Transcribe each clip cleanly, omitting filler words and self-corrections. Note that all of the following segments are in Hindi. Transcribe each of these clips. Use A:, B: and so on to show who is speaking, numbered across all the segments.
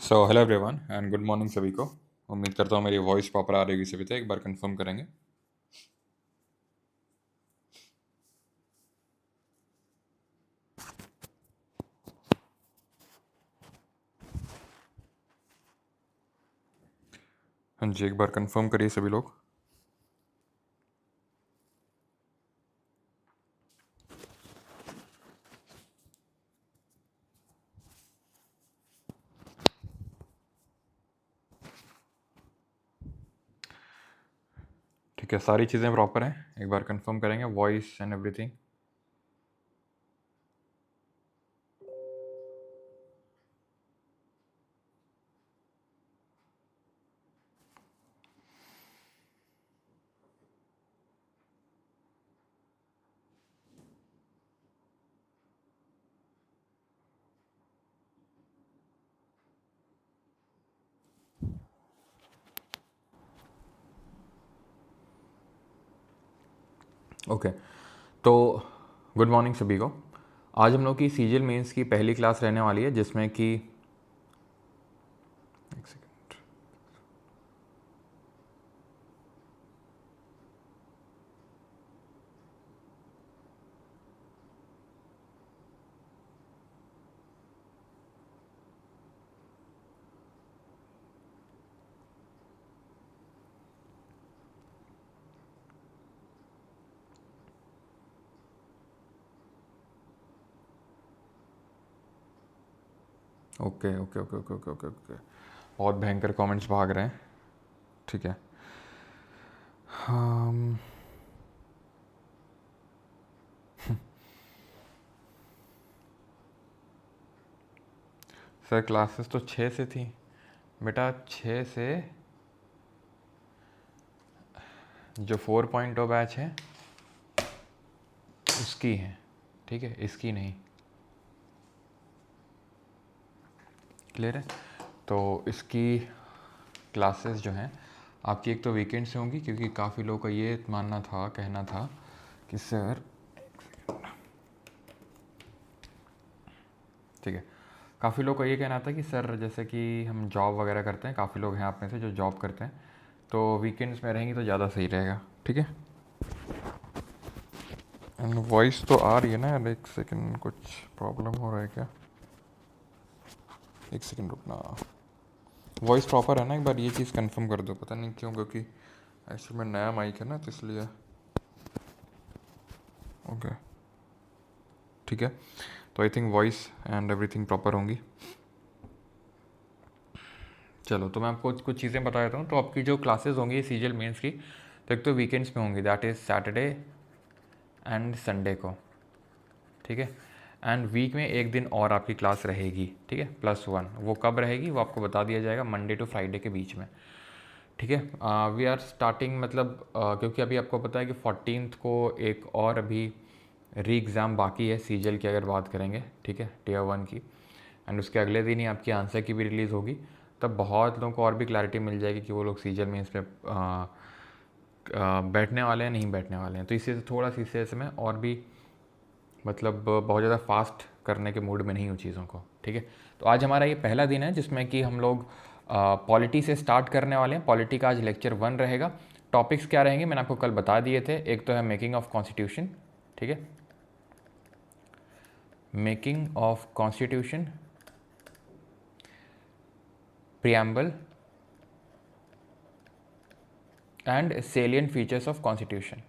A: So hello everyone and good morning सभी को। उम्मीद करता हूँ मेरी वॉइस प्रॉपर आ रही होगी सभी तक। एक बार कंफर्म करेंगे। हाँ जी, एक बार कंफर्म करिए सभी लोग। ठीक है, सारी चीज़ें प्रॉपर हैं। एक बार कंफर्म करेंगे वॉइस एंड एवरीथिंग। ओके, तो गुड मॉर्निंग सभी को। आज हम लोग की सीजीएल मेंस की पहली क्लास रहने वाली है, जिसमें कि एक second. Okay okay okay okay okay okay okay, बहुत भयंकर कमेंट्स भाग रहे हैं। ठीक है। हम सर क्लासेस तो 6 से थी बेटा। 6 से जो 4.0 बैच है उसकी है, ठीक है, इसकी नहीं। क्लियर है। तो इसकी क्लासेस जो हैं आपकी एक तो वीकेंड से होंगी, क्योंकि काफ़ी लोगों का ये मानना था, कहना था कि सर, ठीक है, काफ़ी लोगों का ये कहना था कि सर जैसे कि हम जॉब वगैरह करते हैं, काफ़ी लोग हैं आप में से जो जॉब करते हैं, तो वीकेंड्स में रहेंगी तो ज़्यादा सही रहेगा। ठीक है। एंड वॉइस तो आ रही है ना यार? एक सेकंड, कुछ प्रॉब्लम हो रहा है क्या? एक सेकंड रुकना। वॉइस प्रॉपर है ना? एक बार ये चीज़ कंफर्म कर दो। पता नहीं क्यों, क्योंकि एक्चुअली में नया माइक है ना, तो इसलिए। ओके, ठीक है। तो I think voice and everything proper होंगी। चलो, तो मैं आपको कुछ चीज़ें बता देता हूँ। तो आपकी जो क्लासेस होंगी सीजीएल मेंस की, तो एक तो वीकेंड्स में होंगी, that is Saturday and Sunday को। ठीक है। एंड वीक में एक दिन और आपकी क्लास रहेगी, ठीक है, +1। वो कब रहेगी वो आपको बता दिया जाएगा, मंडे टू फ्राइडे के बीच में। ठीक है। वी आर स्टार्टिंग, मतलब क्योंकि अभी आपको पता है कि 14th को एक और अभी री एग्ज़ाम बाकी है सीजीएल की, अगर बात करेंगे, ठीक है, टियर 1 की। एंड उसके अगले दिन ही आपकी आंसर की भी रिलीज़ होगी। तब बहुत लोगों को और भी क्लैरिटी मिल जाएगी कि वो लोग सीजीएल में इसमें बैठने वाले हैं, नहीं बैठने वाले हैं। तो इससे थोड़ा सी इससे समय और भी, मतलब बहुत ज़्यादा फास्ट करने के मूड में नहीं हूँ चीज़ों को। ठीक है। तो आज हमारा ये पहला दिन है जिसमें कि हम लोग पॉलिटी से स्टार्ट करने वाले हैं। पॉलिटी का आज लेक्चर 1 रहेगा। टॉपिक्स क्या रहेंगे मैंने आपको कल बता दिए थे। एक तो है मेकिंग ऑफ कॉन्स्टिट्यूशन, ठीक है, making of constitution, preamble and salient features of constitution.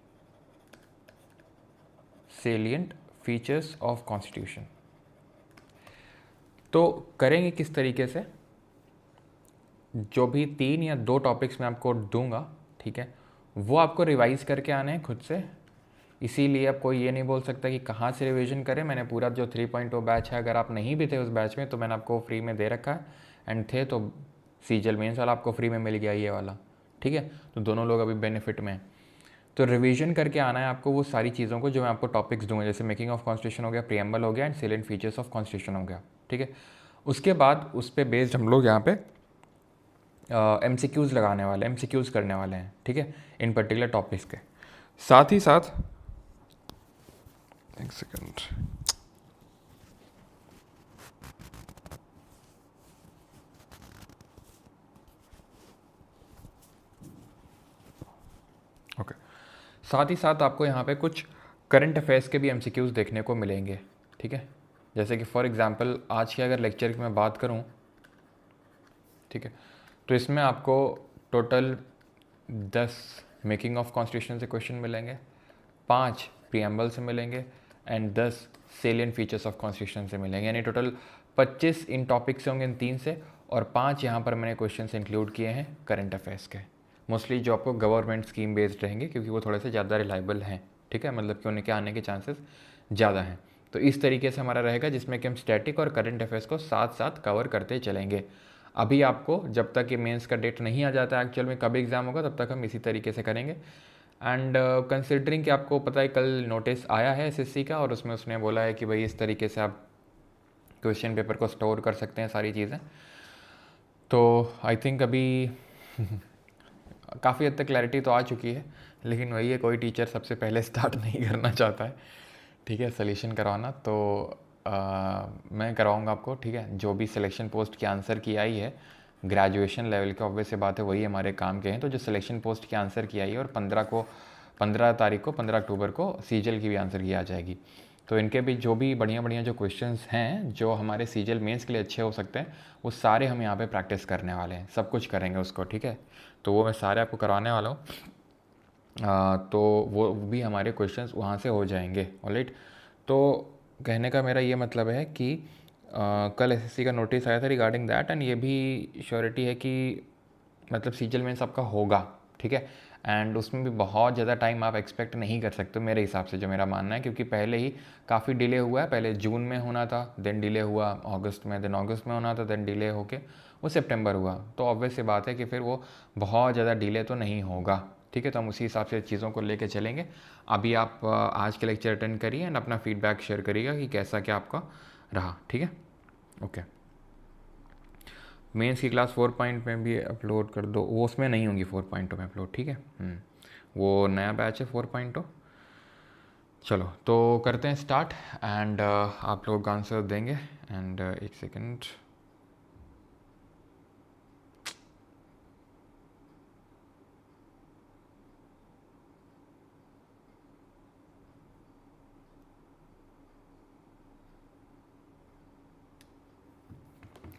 A: Salient features of constitution. तो करेंगे किस तरीके से? जो भी 3 या 2 टॉपिक्स मैं आपको दूंगा, ठीक है, वो आपको रिवाइज करके आने हैं खुद से। इसीलिए अब कोई ये नहीं बोल सकता कि कहाँ से रिवीजन करें। मैंने पूरा जो 3.0 बैच है, अगर आप नहीं भी थे उस बैच में, तो मैंने आपको फ्री में दे रखा है। एंड थे तो सीजीएल मेंस वाला आपको फ्री में मिल गया, ये वाला। ठीक है। तो दोनों लोग अभी बेनिफिट में हैं। तो रिवीजन करके आना है आपको वो सारी चीज़ों को जो मैं आपको टॉपिक्स दूंगा, जैसे मेकिंग ऑफ कॉन्स्टिट्यूशन हो गया, प्रियम्बल हो गया and salient features of constitution हो गया। ठीक है। उसके बाद उस पर बेस्ड हम लोग यहाँ पे MCQs लगाने वाले हैं, MCQs करने वाले हैं, ठीक है, इन पर्टिकुलर टॉपिक्स के साथ ही साथ। एक सेकंड। साथ ही साथ आपको यहाँ पे कुछ करंट अफेयर्स के भी एमसीक्यूज़ देखने को मिलेंगे, ठीक है। जैसे कि फॉर एग्जांपल आज के अगर लेक्चर की मैं बात करूँ, ठीक है, तो इसमें आपको टोटल 10 मेकिंग ऑफ कॉन्स्टिट्यूशन से क्वेश्चन मिलेंगे, 5 प्रीएम्बल से मिलेंगे एंड 10 सेलियन फीचर्स ऑफ कॉन्स्टिट्यूशन से मिलेंगे। यानी टोटल 25 इन टॉपिक से होंगे, इन 3 से, और 5 यहाँ पर मैंने क्वेश्चन इंक्लूड किए हैं करंट अफेयर्स के, मोस्टली जो आपको गवर्नमेंट स्कीम बेस्ड रहेंगे क्योंकि वो थोड़े से ज़्यादा रिलायबल हैं, ठीक है, मतलब कि उनके आने के चांसेस ज़्यादा हैं। तो इस तरीके से हमारा रहेगा जिसमें कि हम स्टैटिक और करंट अफेयर्स को साथ साथ कवर करते चलेंगे। अभी आपको जब तक ये मेंस का डेट नहीं आ जाता एक्चुअल में कब एग्ज़ाम होगा तब तक हम इसी तरीके से करेंगे। एंड कंसिडरिंग कि आपको पता है कल नोटिस आया है एसएससी का, और उसमें उसने बोला है कि भाई इस तरीके से आप क्वेश्चन पेपर को स्टोर कर सकते हैं सारी चीज़ें, तो आई थिंक अभी काफ़ी हद तक क्लैरिटी तो आ चुकी है। लेकिन वही है, कोई टीचर सबसे पहले स्टार्ट नहीं करना चाहता है, ठीक है, सॉल्यूशन करवाना। तो मैं करवाऊँगा आपको, ठीक है। जो भी सिलेक्शन पोस्ट की आंसर की आई है ग्रेजुएशन लेवल के, ऑब्वियस से बात है वही हमारे काम के हैं। तो जो सिलेक्शन पोस्ट की आंसर की आई है, और 15 तारीख को 15 अक्टूबर को सीजल की भी आंसर की आ जाएगी। तो इनके भी जो भी बढ़िया बढ़िया जो क्वेश्चंस हैं जो हमारे सीजल मेंस के लिए अच्छे हो सकते हैं, वो सारे हम यहाँ पे प्रैक्टिस करने वाले हैं, सब कुछ करेंगे उसको, ठीक है। तो वो मैं सारे आपको करवाने वाला हूँ। तो वो भी हमारे क्वेश्चंस वहाँ से हो जाएंगे, ऑलराइट। तो कहने का मेरा ये मतलब है कि कल एसएससी का नोटिस आया था रिगार्डिंग दैट, एंड ये भी श्योरिटी है कि मतलब सीजल मेंस आपका होगा, ठीक है। एंड उसमें भी बहुत ज़्यादा टाइम आप एक्सपेक्ट नहीं कर सकते मेरे हिसाब से, जो मेरा मानना है, क्योंकि पहले ही काफ़ी डिले हुआ है। पहले जून में होना था, देन डिले हुआ अगस्त में, देन अगस्त में होना था, देन डिले होके वो सितंबर हुआ। तो ऑब्वियस सी बात है कि फिर वो बहुत ज़्यादा डिले तो नहीं होगा, ठीक है। तो हम उसी हिसाब से चीज़ों को लेके चलेंगे। अभी आप आज के लेक्चर अटेंड करिए एंड अपना फीडबैक शेयर करिएगा कि कैसा क्या आपका रहा, ठीक है। ओके, मेंस की क्लास 4 में भी अपलोड कर दो, वो उसमें नहीं होंगी 4.2 में अपलोड, ठीक है। वो नया बैच है 4.2। चलो तो करते हैं स्टार्ट, एंड आप लोग आंसर देंगे। एंड एक सेकंड,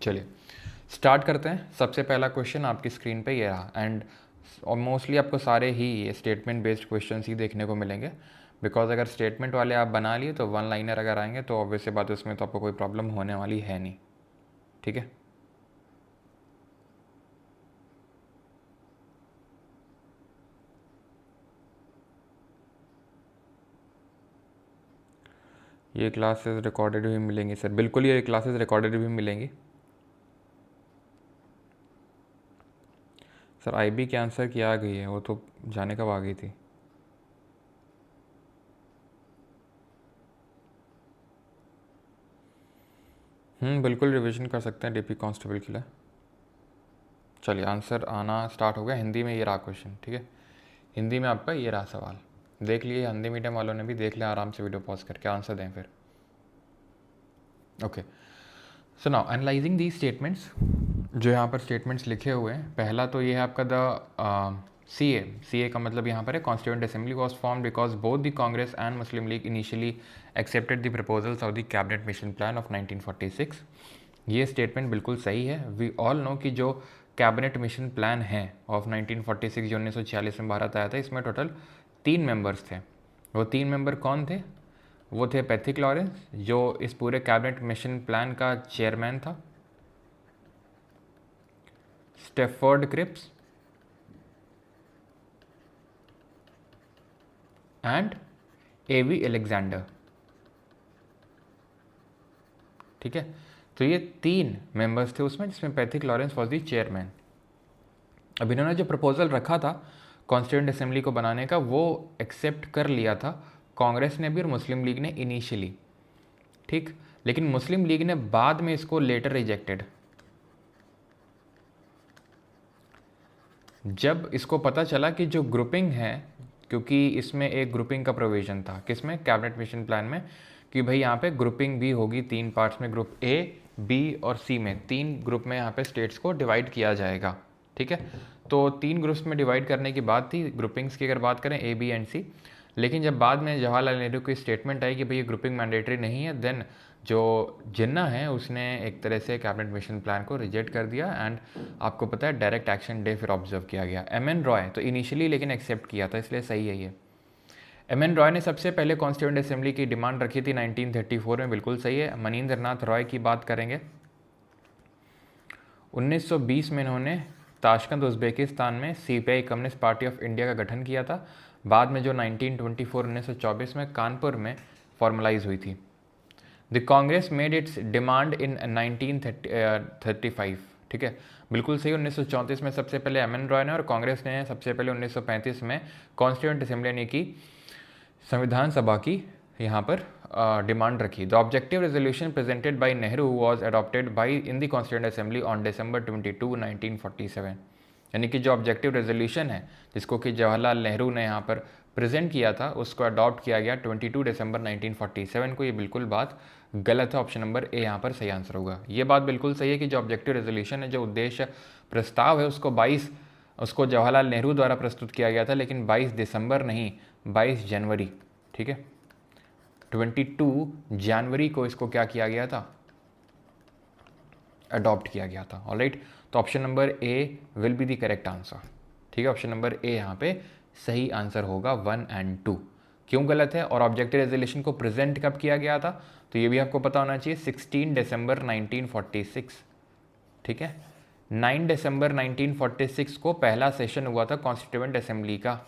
A: चलिए स्टार्ट करते हैं। सबसे पहला क्वेश्चन आपकी स्क्रीन पे ये रहा, एंड मोस्टली आपको सारे ही स्टेटमेंट बेस्ड क्वेश्चन ही देखने को मिलेंगे, बिकॉज अगर स्टेटमेंट वाले आप बना लिए तो वन लाइनर अगर आएंगे तो ऑब्वियस सी बात है उसमें तो आपको कोई प्रॉब्लम होने वाली है नहीं, ठीक है। ये क्लासेस रिकॉर्डेड भी मिलेंगी सर, बिल्कुल ये क्लासेस रिकॉर्डेड भी मिलेंगी सर। आईबी की आंसर की आ गई है, वो तो जाने कब आ गई थी। बिल्कुल रिवीजन कर सकते हैं डीपी कांस्टेबल के लिए। चलिए आंसर आना स्टार्ट हो गया। हिंदी में ये रहा क्वेश्चन, ठीक है। हिंदी में आपका ये रहा सवाल, देख लिए। हिंदी मीडियम वालों ने भी देख लिया, आराम से वीडियो पॉज करके आंसर दें फिर। Okay, so now analysing the statements. जो यहाँ पर स्टेटमेंट्स लिखे हुए हैं, पहला तो ये है आपका द सी ए का मतलब यहाँ पर है constituent assembly was form because both the Congress and Muslim league initially accepted the proposals of the cabinet mission plan of 1946। ये स्टेटमेंट बिल्कुल सही है। वी ऑल नो कि जो कैबिनेट मिशन प्लान है ऑफ 1946 जो 1946 में भारत आया था, इसमें टोटल 3 मेंबर्स थे। वो 3 मेंबर कौन थे? वो थे पैथिक लॉरेंस, जो इस पूरे कैबिनेट मिशन प्लान का चेयरमैन था, Stafford Cripps and A V Alexander, ठीक है। तो ये 3 मेंबर्स थे उसमें, जिसमें Pethick Lawrence was the chairman. अब इन्होंने जो प्रपोजल रखा था कॉन्स्टिट्यूएंट असेंबली को बनाने का, वो एक्सेप्ट कर लिया था कांग्रेस ने भी और मुस्लिम लीग ने इनिशियली, ठीक। लेकिन मुस्लिम लीग ने बाद में इसको लेटर रिजेक्टेड। जब इसको पता चला कि जो ग्रुपिंग है, क्योंकि इसमें एक ग्रुपिंग का प्रोविजन था किसमें, कैबिनेट मिशन प्लान में, कि भाई यहाँ पे ग्रुपिंग भी होगी 3 पार्ट्स में, ग्रुप ए, बी और सी में 3 ग्रुप में यहाँ पे स्टेट्स को डिवाइड किया जाएगा, ठीक है। तो 3 ग्रुप्स में डिवाइड करने की बात थी, ग्रुपिंग्स की अगर बात करें A, B एंड C। लेकिन जब बाद में जवाहरलाल नेहरू की स्टेटमेंट आई कि भाई ये ग्रुपिंग मैंडेटरी नहीं है, देन जो जिन्ना है उसने एक तरह से कैबिनेट मिशन प्लान को रिजेक्ट कर दिया एंड आपको पता है डायरेक्ट एक्शन डे फिर ऑब्जर्व किया गया। MN रॉय तो इनिशियली लेकिन एक्सेप्ट किया था, इसलिए सही है ये। MN रॉय ने सबसे पहले कॉन्स्टिट्यूएंट असेंबली की डिमांड रखी थी 1934 में, बिल्कुल सही है। मनींद्र नाथ रॉय की बात करेंगे, 1920 में इन्होंने ताशकंद उज़्बेकिस्तान में CPI communist party of India का गठन किया था, बाद में जो 1924 में कानपुर में फॉर्मलाइज हुई थी। The Congress made it's demand in 1935, ठीक है, बिल्कुल सही। 1934 में सबसे पहले MN रॉय ने और कांग्रेस ने सबसे पहले 1935 में कॉन्स्टिट्यूएंट असेंबली यानी कि संविधान सभा की यहाँ पर डिमांड रखी। The objective resolution presented by Nehru was adopted by in the constituent assembly on December 22, 1947। यानी कि जो ऑब्जेक्टिव रेजोल्यूशन है जिसको कि जवाहरलाल नेहरू ने यहाँ पर प्रेजेंट किया था, उसको अडॉप्ट किया गया 22 दिसंबर 1947 को। ये बिल्कुल बात गलत है, ऑप्शन नंबर ए यहाँ पर सही आंसर होगा। ये बात बिल्कुल सही है कि जो ऑब्जेक्टिव रेजोल्यूशन है, जो उद्देश्य प्रस्ताव है, उसको जवाहरलाल नेहरू द्वारा प्रस्तुत किया गया था, लेकिन 22 दिसंबर नहीं 22 जनवरी, ठीक है, 22 जनवरी को इसको क्या किया गया था, अडॉप्ट किया गया था। ऑलराइट, तो option number A will be the correct answer, ठीक है। ऑप्शन नंबर ए यहाँ पे सही आंसर होगा 1 एंड 2। क्यों गलत है और ऑब्जेक्टिव रेजोल्यूशन को प्रेजेंट कब किया गया था, तो ये भी आपको पता होना चाहिए, 16 दिसंबर 1946, ठीक है। 9 दिसंबर 1946 को पहला सेशन हुआ था कॉन्स्टिट्यूएंट असेंबली का,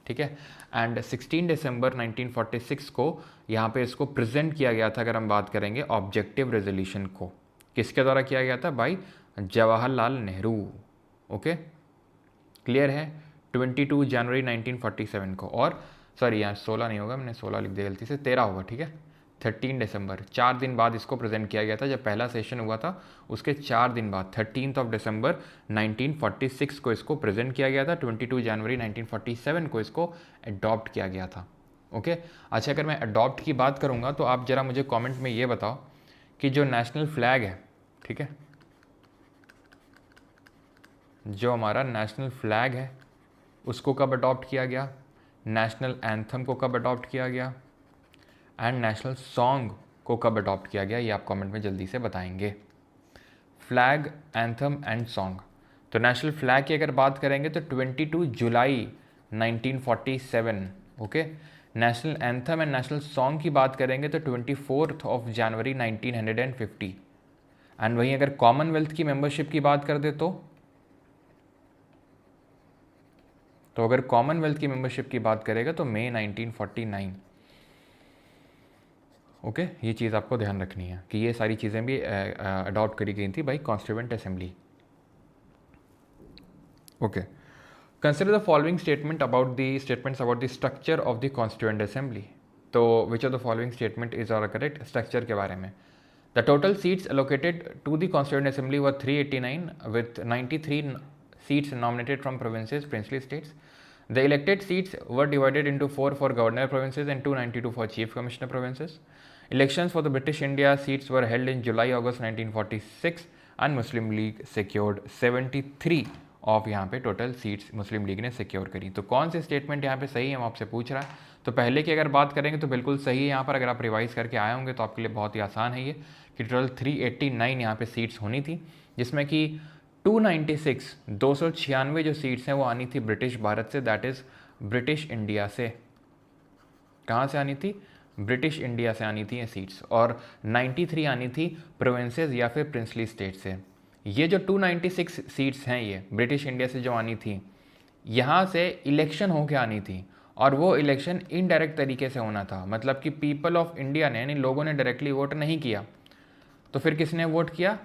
A: ठीक है। एंड 16 दिसंबर 1946 को यहाँ पे इसको प्रेजेंट किया गया था। अगर हम बात करेंगे ऑब्जेक्टिव रेजोल्यूशन को, किसके द्वारा किया गया था, भाई जवाहरलाल नेहरू। ओके, क्लियर है। 22 जनवरी 1947 को, और सॉरी यहाँ 16 नहीं होगा, मैंने 16 लिख दिया गलती से, 13 होगा, ठीक है। 13 दिसंबर, 4 दिन बाद इसको प्रेजेंट किया गया था। जब पहला सेशन हुआ था उसके 4 दिन बाद 13 दिसंबर 1946 को इसको प्रेजेंट किया गया था। 22 जनवरी 1947 को इसको अडॉप्ट किया गया था। ओके, अच्छा, अगर मैं अडॉप्ट की बात करूँगा तो आप ज़रा मुझे कॉमेंट में ये बताओ कि जो नेशनल फ्लैग है, ठीक है, जो हमारा नेशनल फ्लैग है उसको कब अडॉप्ट किया गया, नेशनल एंथम को कब अडॉप्ट किया गया, एंड नेशनल सॉन्ग को कब अडॉप्ट किया गया, ये आप कमेंट में जल्दी से बताएंगे। Flag, anthem and song. तो नेशनल फ्लैग की अगर बात करेंगे तो 22 जुलाई 1947, okay. National anthem and national song की बात करेंगे तो 24 जनवरी 1950। एंड वहीं अगर कॉमनवेल्थ की मेंबरशिप की बात कर दे तो अगर कॉमनवेल्थ की मेंबरशिप की बात करेगा तो मई 1949। ओके, ये चीज़ आपको ध्यान रखनी है कि ये सारी चीज़ें भी अडॉप्ट करी गई थी by constituent assembly. Okay, consider the following statements about the structure of the constituent assembly. तो which of the following statement is are correct, structure के बारे में। The total seats allocated to the constituent assembly were 389 with 93 seats nominated from provinces, princely states. The elected seats were divided into 4 for governor provinces and 292 for chief commissioner provinces. Elections for the British India seats were held in July-August 1946 and Muslim League secured 73 of यहाँ पे टोटल सीट्स मुस्लिम लीग ने सिक्योर करी। तो कौन से स्टेटमेंट यहाँ पे सही है, हम आपसे पूछ रहा है। तो पहले की अगर बात करेंगे तो बिल्कुल सही है यहाँ पर, अगर आप रिवाइज करके आए होंगे तो आपके लिए बहुत ही आसान है ये, कि टोटल 389 यहाँ पे सीट्स होनी थी, जिसमें कि 296 जो सीट्स हैं वो आनी थी ब्रिटिश भारत से, दैट इज़ ब्रिटिश इंडिया से। कहाँ से आनी थी, ब्रिटिश इंडिया से आनी थी ये सीट्स, और 93 आनी थी प्रोविंसेस या फिर प्रिंसली स्टेट से। ये जो 296 सीट्स हैं ये ब्रिटिश इंडिया से जो आनी थी, यहाँ से इलेक्शन होके आनी थी, और वो इलेक्शन इनडायरेक्ट तरीके से होना था, मतलब कि पीपल ऑफ इंडिया ने, यानी लोगों ने डायरेक्टली वोट नहीं किया। तो फिर किसने वोट किया,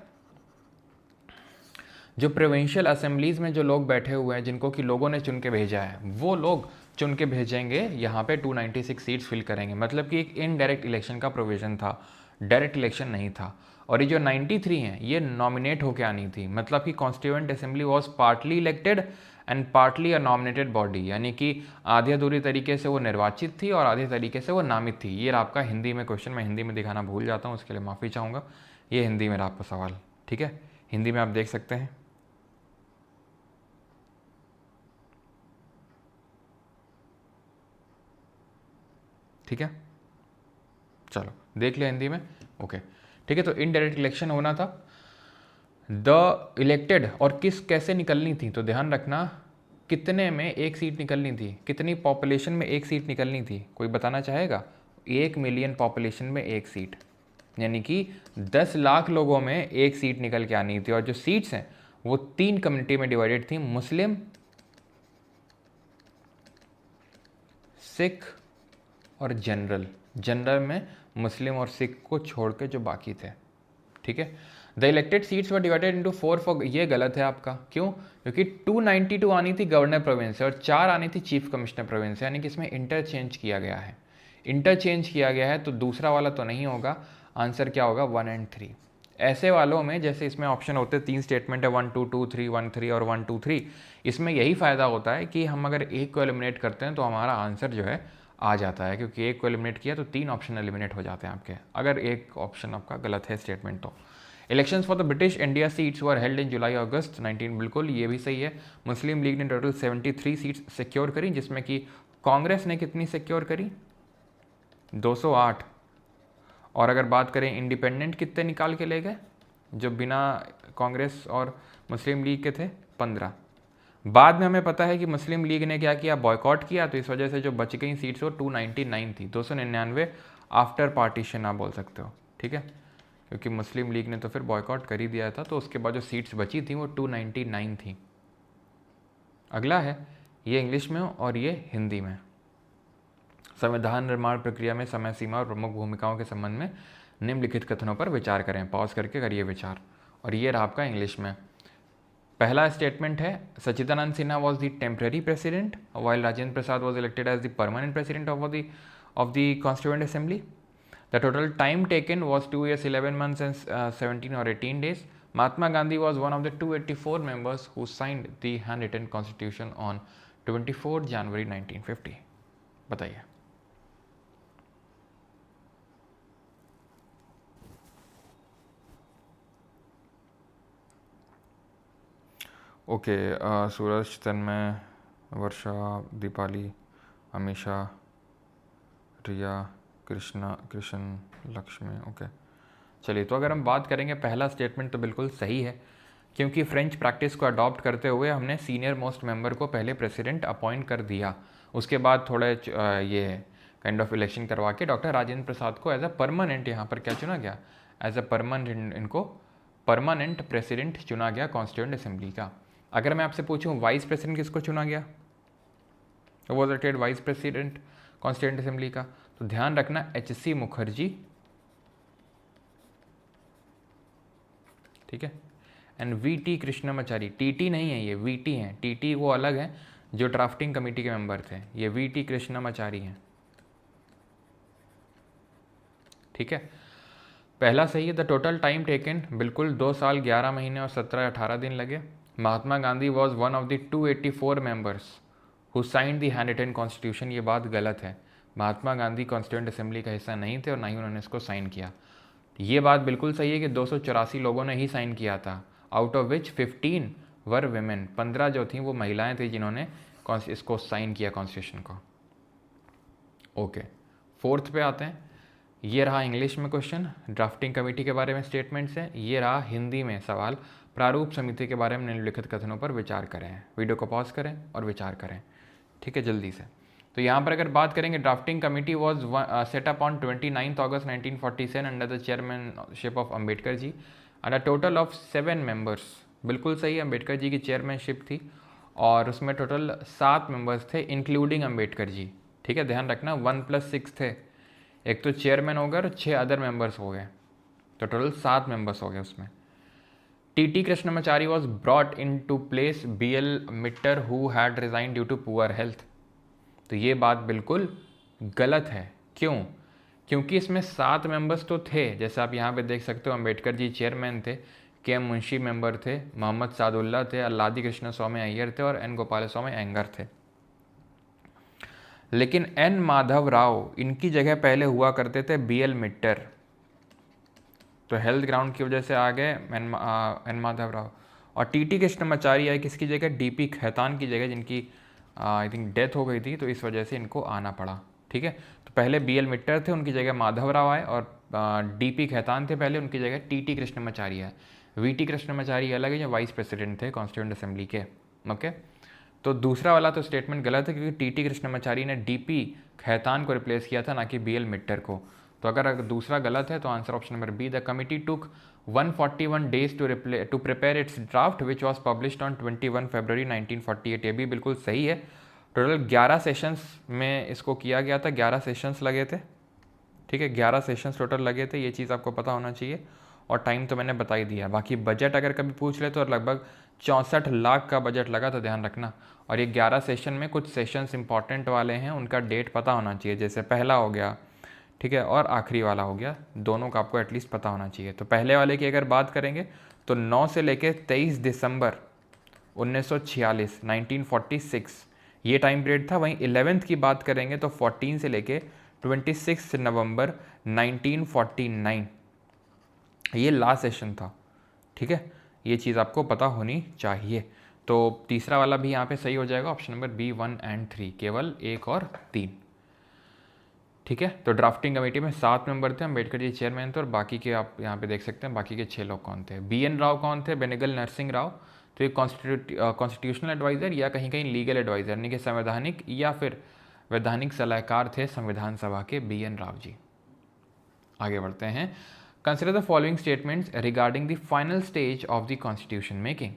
A: जो प्रोविंशियल असेंबलीज़ में जो लोग बैठे हुए हैं, जिनको कि लोगों ने चुन के भेजा है, वो लोग चुन के भेजेंगे, यहाँ पे 296 सीट्स फिल करेंगे। मतलब कि एक इनडायरेक्ट इलेक्शन का प्रोविज़न था, डायरेक्ट इलेक्शन नहीं था। और ये जो 93 हैं ये नॉमिनेट होके आनी थी, मतलब कि constituent assembly was partly elected and partly a nominated body, यानी कि आधी अधूरी तरीके से वो निर्वाचित थी और आधे तरीके से वो नामित थी। ये आपका हिंदी में क्वेश्चन, मैं हिंदी में दिखाना भूल जाता हूँ, उसके लिए माफ़ी चाहूँगा। ये हिंदी में आपका सवाल, ठीक है, हिंदी में आप देख सकते हैं। ठीक है, चलो देख लिया हिंदी में। ओके ठीक है, तो इनडायरेक्ट इलेक्शन होना था। द इलेक्टेड और किस कैसे निकलनी थी, तो ध्यान रखना कितने में एक सीट निकलनी थी, कितनी पॉपुलेशन में एक सीट निकलनी थी, कोई बताना चाहेगा? 1 मिलियन पॉपुलेशन में एक सीट, यानी कि 10 लाख लोगों में एक सीट निकल के आनी थी। और जो सीट्स हैं वो 3 कम्युनिटी में डिवाइडेड थी, मुस्लिम, सिख और जनरल। जनरल में मुस्लिम और सिख को छोड़ के जो बाकी थे, ठीक है। The elected seats were divided into 4 for, ये गलत है आपका, क्यों? क्योंकि 292 आनी थी गवर्नर प्रोविंस से और 4 आनी थी चीफ कमिश्नर प्रोविंस से, यानी कि इसमें इंटरचेंज किया गया है। इंटरचेंज किया गया है तो दूसरा वाला तो नहीं होगा, आंसर क्या होगा? 1 और 3। ऐसे वालों में जैसे इसमें ऑप्शन होते हैं, 3 स्टेटमेंट है, 1 2 2 3 1 3 और 1 2 3, इसमें यही फ़ायदा होता है कि हम अगर एक को एलिमिनेट करते हैं तो हमारा आंसर जो है आ जाता है, क्योंकि एक को एलिमिनेट किया तो 3 ऑप्शन एलिमिनेट हो जाते हैं आपके, अगर एक ऑप्शन आपका गलत है स्टेटमेंट तो। Elections for the British India seats were held in July August 19, बिल्कुल ये भी सही है। मुस्लिम लीग ने टोटल 73 सीट्स सिक्योर करी, जिसमें कि कांग्रेस ने कितनी सिक्योर करी? 208। और अगर बात करें इंडिपेंडेंट कितने निकाल के ले गए, जो बिना कांग्रेस और मुस्लिम लीग के थे? 15। बाद में हमें पता है कि मुस्लिम लीग ने क्या किया? बॉयकॉट किया, तो इस वजह से जो बच गई सीट्स वो 299 थी, 299 आफ्टर पार्टीशन आप बोल सकते हो, ठीक है, क्योंकि मुस्लिम लीग ने तो फिर बॉयकॉट कर ही दिया था, तो उसके बाद जो सीट्स बची थी वो 299 थी। अगला है, ये इंग्लिश में और ये हिंदी में। संविधान निर्माण प्रक्रिया में समय सीमा और प्रमुख भूमिकाओं के संबंध में निम्नलिखित कथनों पर विचार करें। पॉज करके करिए विचार। और ये रहा आपका इंग्लिश में। पहला स्टेटमेंट है, Sachchidananda Sinha was the temporary president while Rajendra Prasad was elected as the permanent president of the constituent assembly. The total time taken was 2 years, 11 months and 17 or 18 days. Mahatma Gandhi was one of the 284 members who signed the handwritten constitution on 24 January 1950. बताइए। ओके, सूरज, तन्मय, वर्षा, दीपाली, अमीशा, रिया, कृष्ण, लक्ष्मी। ओके चलिए, तो अगर हम बात करेंगे पहला स्टेटमेंट तो बिल्कुल सही है, क्योंकि फ्रेंच प्रैक्टिस को अडॉप्ट करते हुए हमने सीनियर मोस्ट मेंबर को पहले प्रेसिडेंट अपॉइंट कर दिया, उसके बाद थोड़े ये काइंड ऑफ इलेक्शन करवा के डॉक्टर राजेंद्र प्रसाद को एज अ परमानेंट यहाँ पर क्या चुना गया? एज अ परमानेंट, इनको परमानेंट प्रेसिडेंट चुना गया कॉन्स्टिट्यूएंट असेंबली का। अगर मैं आपसे पूछूँ वाइस प्रेसिडेंट किसको चुना गया? Was elected vice president constituent assembly का, तो ध्यान रखना HC मुखर्जी, ठीक है, एंड VT कृष्णमाचारी। TT नहीं है ये, VT हैं। TT वो अलग है जो ड्राफ्टिंग कमेटी के मेंबर थे, ये VT कृष्णमाचारी हैं, ठीक है। पहला सही है। द टोटल टाइम टेकन, बिल्कुल 2 साल 11 महीने और 17-18 दिन लगे। Mahatma Gandhi was one of the 284 members who signed the handwritten constitution, ये बात गलत है। महात्मा गांधी कॉन्स्टिट्यूएंट असेंबली का हिस्सा नहीं थे और ना ही उन्होंने इसको साइन किया। ये बात बिल्कुल सही है कि 284 लोगों ने ही साइन किया था, out of which 15 were women, 15 जो थी वो महिलाएं थी जिन्होंने इसको साइन किया कॉन्स्टिट्यूशन को। ओके, फोर्थ पे आते हैं। ये रहा इंग्लिश में क्वेश्चन, ड्राफ्टिंग कमेटी के बारे में स्टेटमेंट्स है। ये रहा हिंदी में सवाल, प्रारूप समिति के बारे में निम्नलिखित कथनों पर विचार करें। वीडियो को पॉज करें और विचार करें, ठीक है, जल्दी से। तो यहाँ पर अगर बात करेंगे, drafting committee was set up on 29 August 1947 under the chairmanship of Ambedkar ji and a total of 7 members. बिल्कुल सही, अम्बेडकर जी की चेयरमैनशिप थी और उसमें टोटल 7 मेंबर्स थे इंक्लूडिंग अम्बेडकर जी, ठीक है, ध्यान रखना 1 + 6 थे, एक तो चेयरमैन हो गए और 6 अदर मेंबर्स हो गए, तो टोटल 7 मेंबर्स हो गए उसमें। TT Krishnamachari was brought in to place BL Mitter who had resign due to poor health, तो ये बात बिल्कुल गलत है। क्यों? क्योंकि इसमें 7 मेंबर्स तो थे, जैसे आप यहाँ पे देख सकते हो, अम्बेडकर जी चेयरमैन थे, KM मुंशी मेंबर थे, मोहम्मद सादुल्ला थे, अल्लादी कृष्ण स्वामी अय्यर थे और N गोपाल स्वामी अयंगर थे। लेकिन N माधव राव, इनकी जगह पहले हुआ करते थे BL मिट्टर, तो हेल्थ ग्राउंड की वजह से आ गए N माधव राव। और TT कृष्णमाचारी आए किसकी जगह? DP खैतान की जगह, जिनकी आई थिंक डेथ हो गई थी, तो इस वजह से इनको आना पड़ा, ठीक है। तो पहले BL मिट्टर थे, उनकी जगह माधव राव आए, और DP खेतान थे पहले, उनकी जगह TT कृष्णमाचारी है। VT कृष्णमाचारी अलग है, जो वाइस प्रेसिडेंट थे कॉन्स्टिट्यूएंट असेंबली के। ओके, तो दूसरा वाला तो स्टेटमेंट गलत है, क्योंकि TT कृष्णमाचारी ने DP खेतान को रिप्लेस किया था, ना कि BL मिट्टर को। तो अगर दूसरा गलत है तो answer option number B, the committee took 141 days to prepare its draft which was published on 21 February 1948। ये भी बिल्कुल सही है। टोटल 11 सेशंस में इसको किया गया था, 11 सेशंस लगे थे, ठीक है, 11 सेशंस टोटल लगे थे, ये चीज़ आपको पता होना चाहिए। और टाइम तो मैंने बता ही दिया। बाकी बजट अगर कभी पूछ ले तो लगभग 64 लाख का बजट लगा था, ध्यान रखना। और ये 11 सेशन में कुछ सेशंस इंपॉर्टेंट वाले हैं, उनका डेट पता होना चाहिए, जैसे पहला हो गया, ठीक है, और आखिरी वाला हो गया, दोनों का आपको एटलीस्ट पता होना चाहिए। तो पहले वाले की अगर बात करेंगे तो 9 से लेके 23 दिसंबर 1946 1946 ये टाइम पीरियड था। वहीं 11th की बात करेंगे तो 14 से लेके 26 नवंबर 1949 ये लास्ट सेशन था, ठीक है। ये चीज़ आपको पता होनी चाहिए। तो तीसरा वाला भी यहाँ पे सही हो जाएगा, ऑप्शन नंबर बी 1 और 3, केवल 1 और 3, ठीक है। तो ड्राफ्टिंग कमेटी में 7 मेंबर थे, अम्बेडकर जी चेयरमैन थे, और बाकी के आप यहाँ पे देख सकते हैं बाकी के 6 लोग कौन थे। BN राव कौन थे? बेनेगल नरसिंह राव। तो ये कॉन्स्टिट्यूशनल एडवाइज़र या कहीं कहीं लीगल एडवाइज़र, यानी कि संवैधानिक या फिर वैधानिक सलाहकार थे संविधान सभा के BN राव जी। आगे बढ़ते हैं। Consider the following statements regarding the final stage of the constitution making.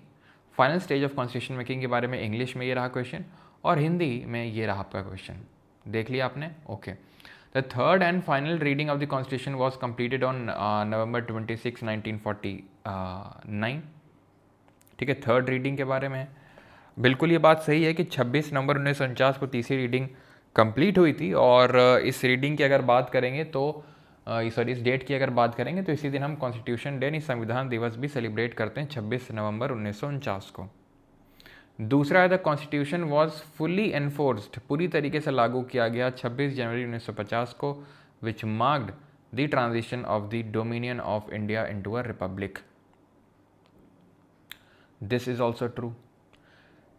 A: Final stage of constitution making के बारे में इंग्लिश में ये रहा क्वेश्चन, और हिंदी में ये रहा आपका क्वेश्चन। देख लिया आपने? Okay. The third and final reading of the constitution was completed on November 26, 1949, ठीक है। थर्ड रीडिंग के बारे में बिल्कुल ये बात सही है कि 26 नवंबर 1949 को तीसरी रीडिंग कंप्लीट हुई थी। और इस रीडिंग की अगर बात करेंगे तो सॉरी, इस डेट की अगर बात करेंगे तो इसी दिन हम कॉन्स्टिट्यूशन डे यानी संविधान दिवस भी सेलिब्रेट करते हैं, 26 नवंबर 1949 को। दूसरा है the constitution was fully enforced, पूरी तरीके से लागू किया गया 26 जनवरी 1950 को, which marked the transition of the dominion of India into a republic. This is also true.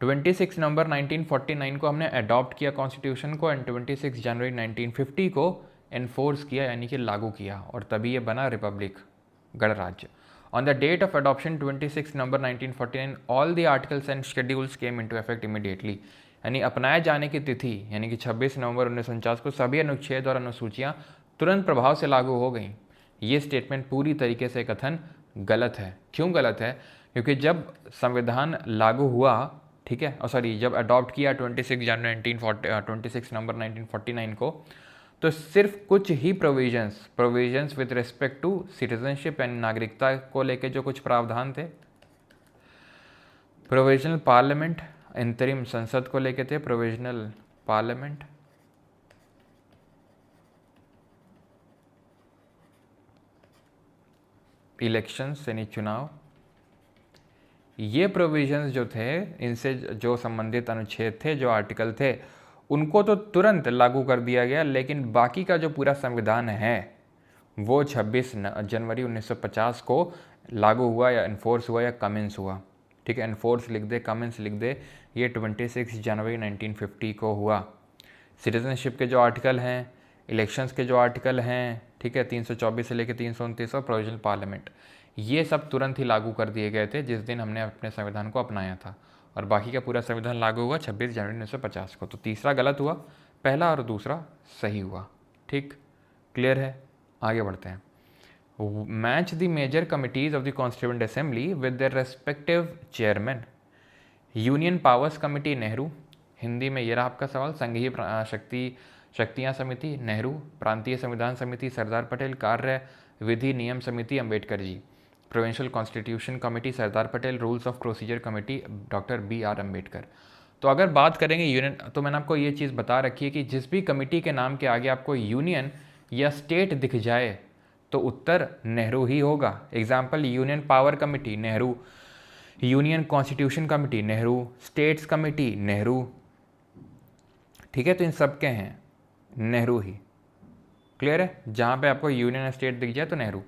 A: 26 नवंबर 1949 को हमने अडॉप्ट किया कॉन्स्टिट्यूशन को, एंड 26 जनवरी 1950 को एनफोर्स किया यानी कि लागू किया, और तभी ये बना रिपब्लिक, गणराज्य। On the date of adoption 26 November 1949 all the articles and schedules came into effect immediately, यानी अपनाए जाने की तिथि यानी कि 26 नवंबर 1949 को सभी अनुच्छेद और अनुसूचियाँ तुरंत प्रभाव से लागू हो गई। ये स्टेटमेंट पूरी तरीके से कथन गलत है। क्यों गलत है? क्योंकि जब संविधान लागू हुआ, ठीक है, और सॉरी जब अडॉप्ट किया 26 नवंबर 1949 को, तो सिर्फ कुछ ही provisions with respect to citizenship and नागरिकता को लेके जो कुछ प्रावधान थे, प्रोविजनल पार्लियामेंट, अंतरिम संसद को लेके थे, प्रोविजनल पार्लियामेंट, इलेक्शंस यानी चुनाव, ये प्रोविजंस जो थे, इनसे जो संबंधित अनुच्छेद थे, जो आर्टिकल थे, उनको तो तुरंत लागू कर दिया गया, लेकिन बाकी का जो पूरा संविधान है वो 26 जनवरी 1950 को लागू हुआ या इन्फोर्स हुआ या कमेंस हुआ, ठीक है। इन्फोर्स लिख दे, कमेंस लिख दे, ये 26 जनवरी 1950 को हुआ। सिटीजनशिप के जो आर्टिकल हैं, इलेक्शंस के जो आर्टिकल हैं, ठीक है, 324 से लेकर 329 और प्रोविजनल पार्लियामेंट, ये सब तुरंत ही लागू कर दिए गए थे जिस दिन हमने अपने संविधान को अपनाया था, और बाकी का पूरा संविधान लागू हुआ 26 जनवरी 1950 को। तो तीसरा गलत हुआ, पहला और दूसरा सही हुआ, ठीक, क्लियर है। आगे बढ़ते हैं। Match the major committees of the constituent assembly with their respective chairman. Union powers committee Nehru, Hindi में ये रहा आपका सवाल। संघीय शक्तियाँ समिति नेहरू, प्रांतीय संविधान समिति सरदार पटेल, कार्य विधि नियम समिति Ambedkar ji, provincial constitution committee Sardar Patel, rules of procedure committee doctor BR Ambedkar. तो अगर बात करेंगे यूनियन, तो मैंने आपको ये चीज़ बता रखी है कि जिस भी कमेटी के नाम के आगे आपको यूनियन या स्टेट दिख जाए तो उत्तर नेहरू ही होगा। Example, union power committee Nehru, union constitution committee Nehru, states committee Nehru, ठीक है। तो इन सब के हैं नेहरू ही, क्लियर है। जहाँ पे आपको यूनियन स्टेट दिख जाए तो नेहरू।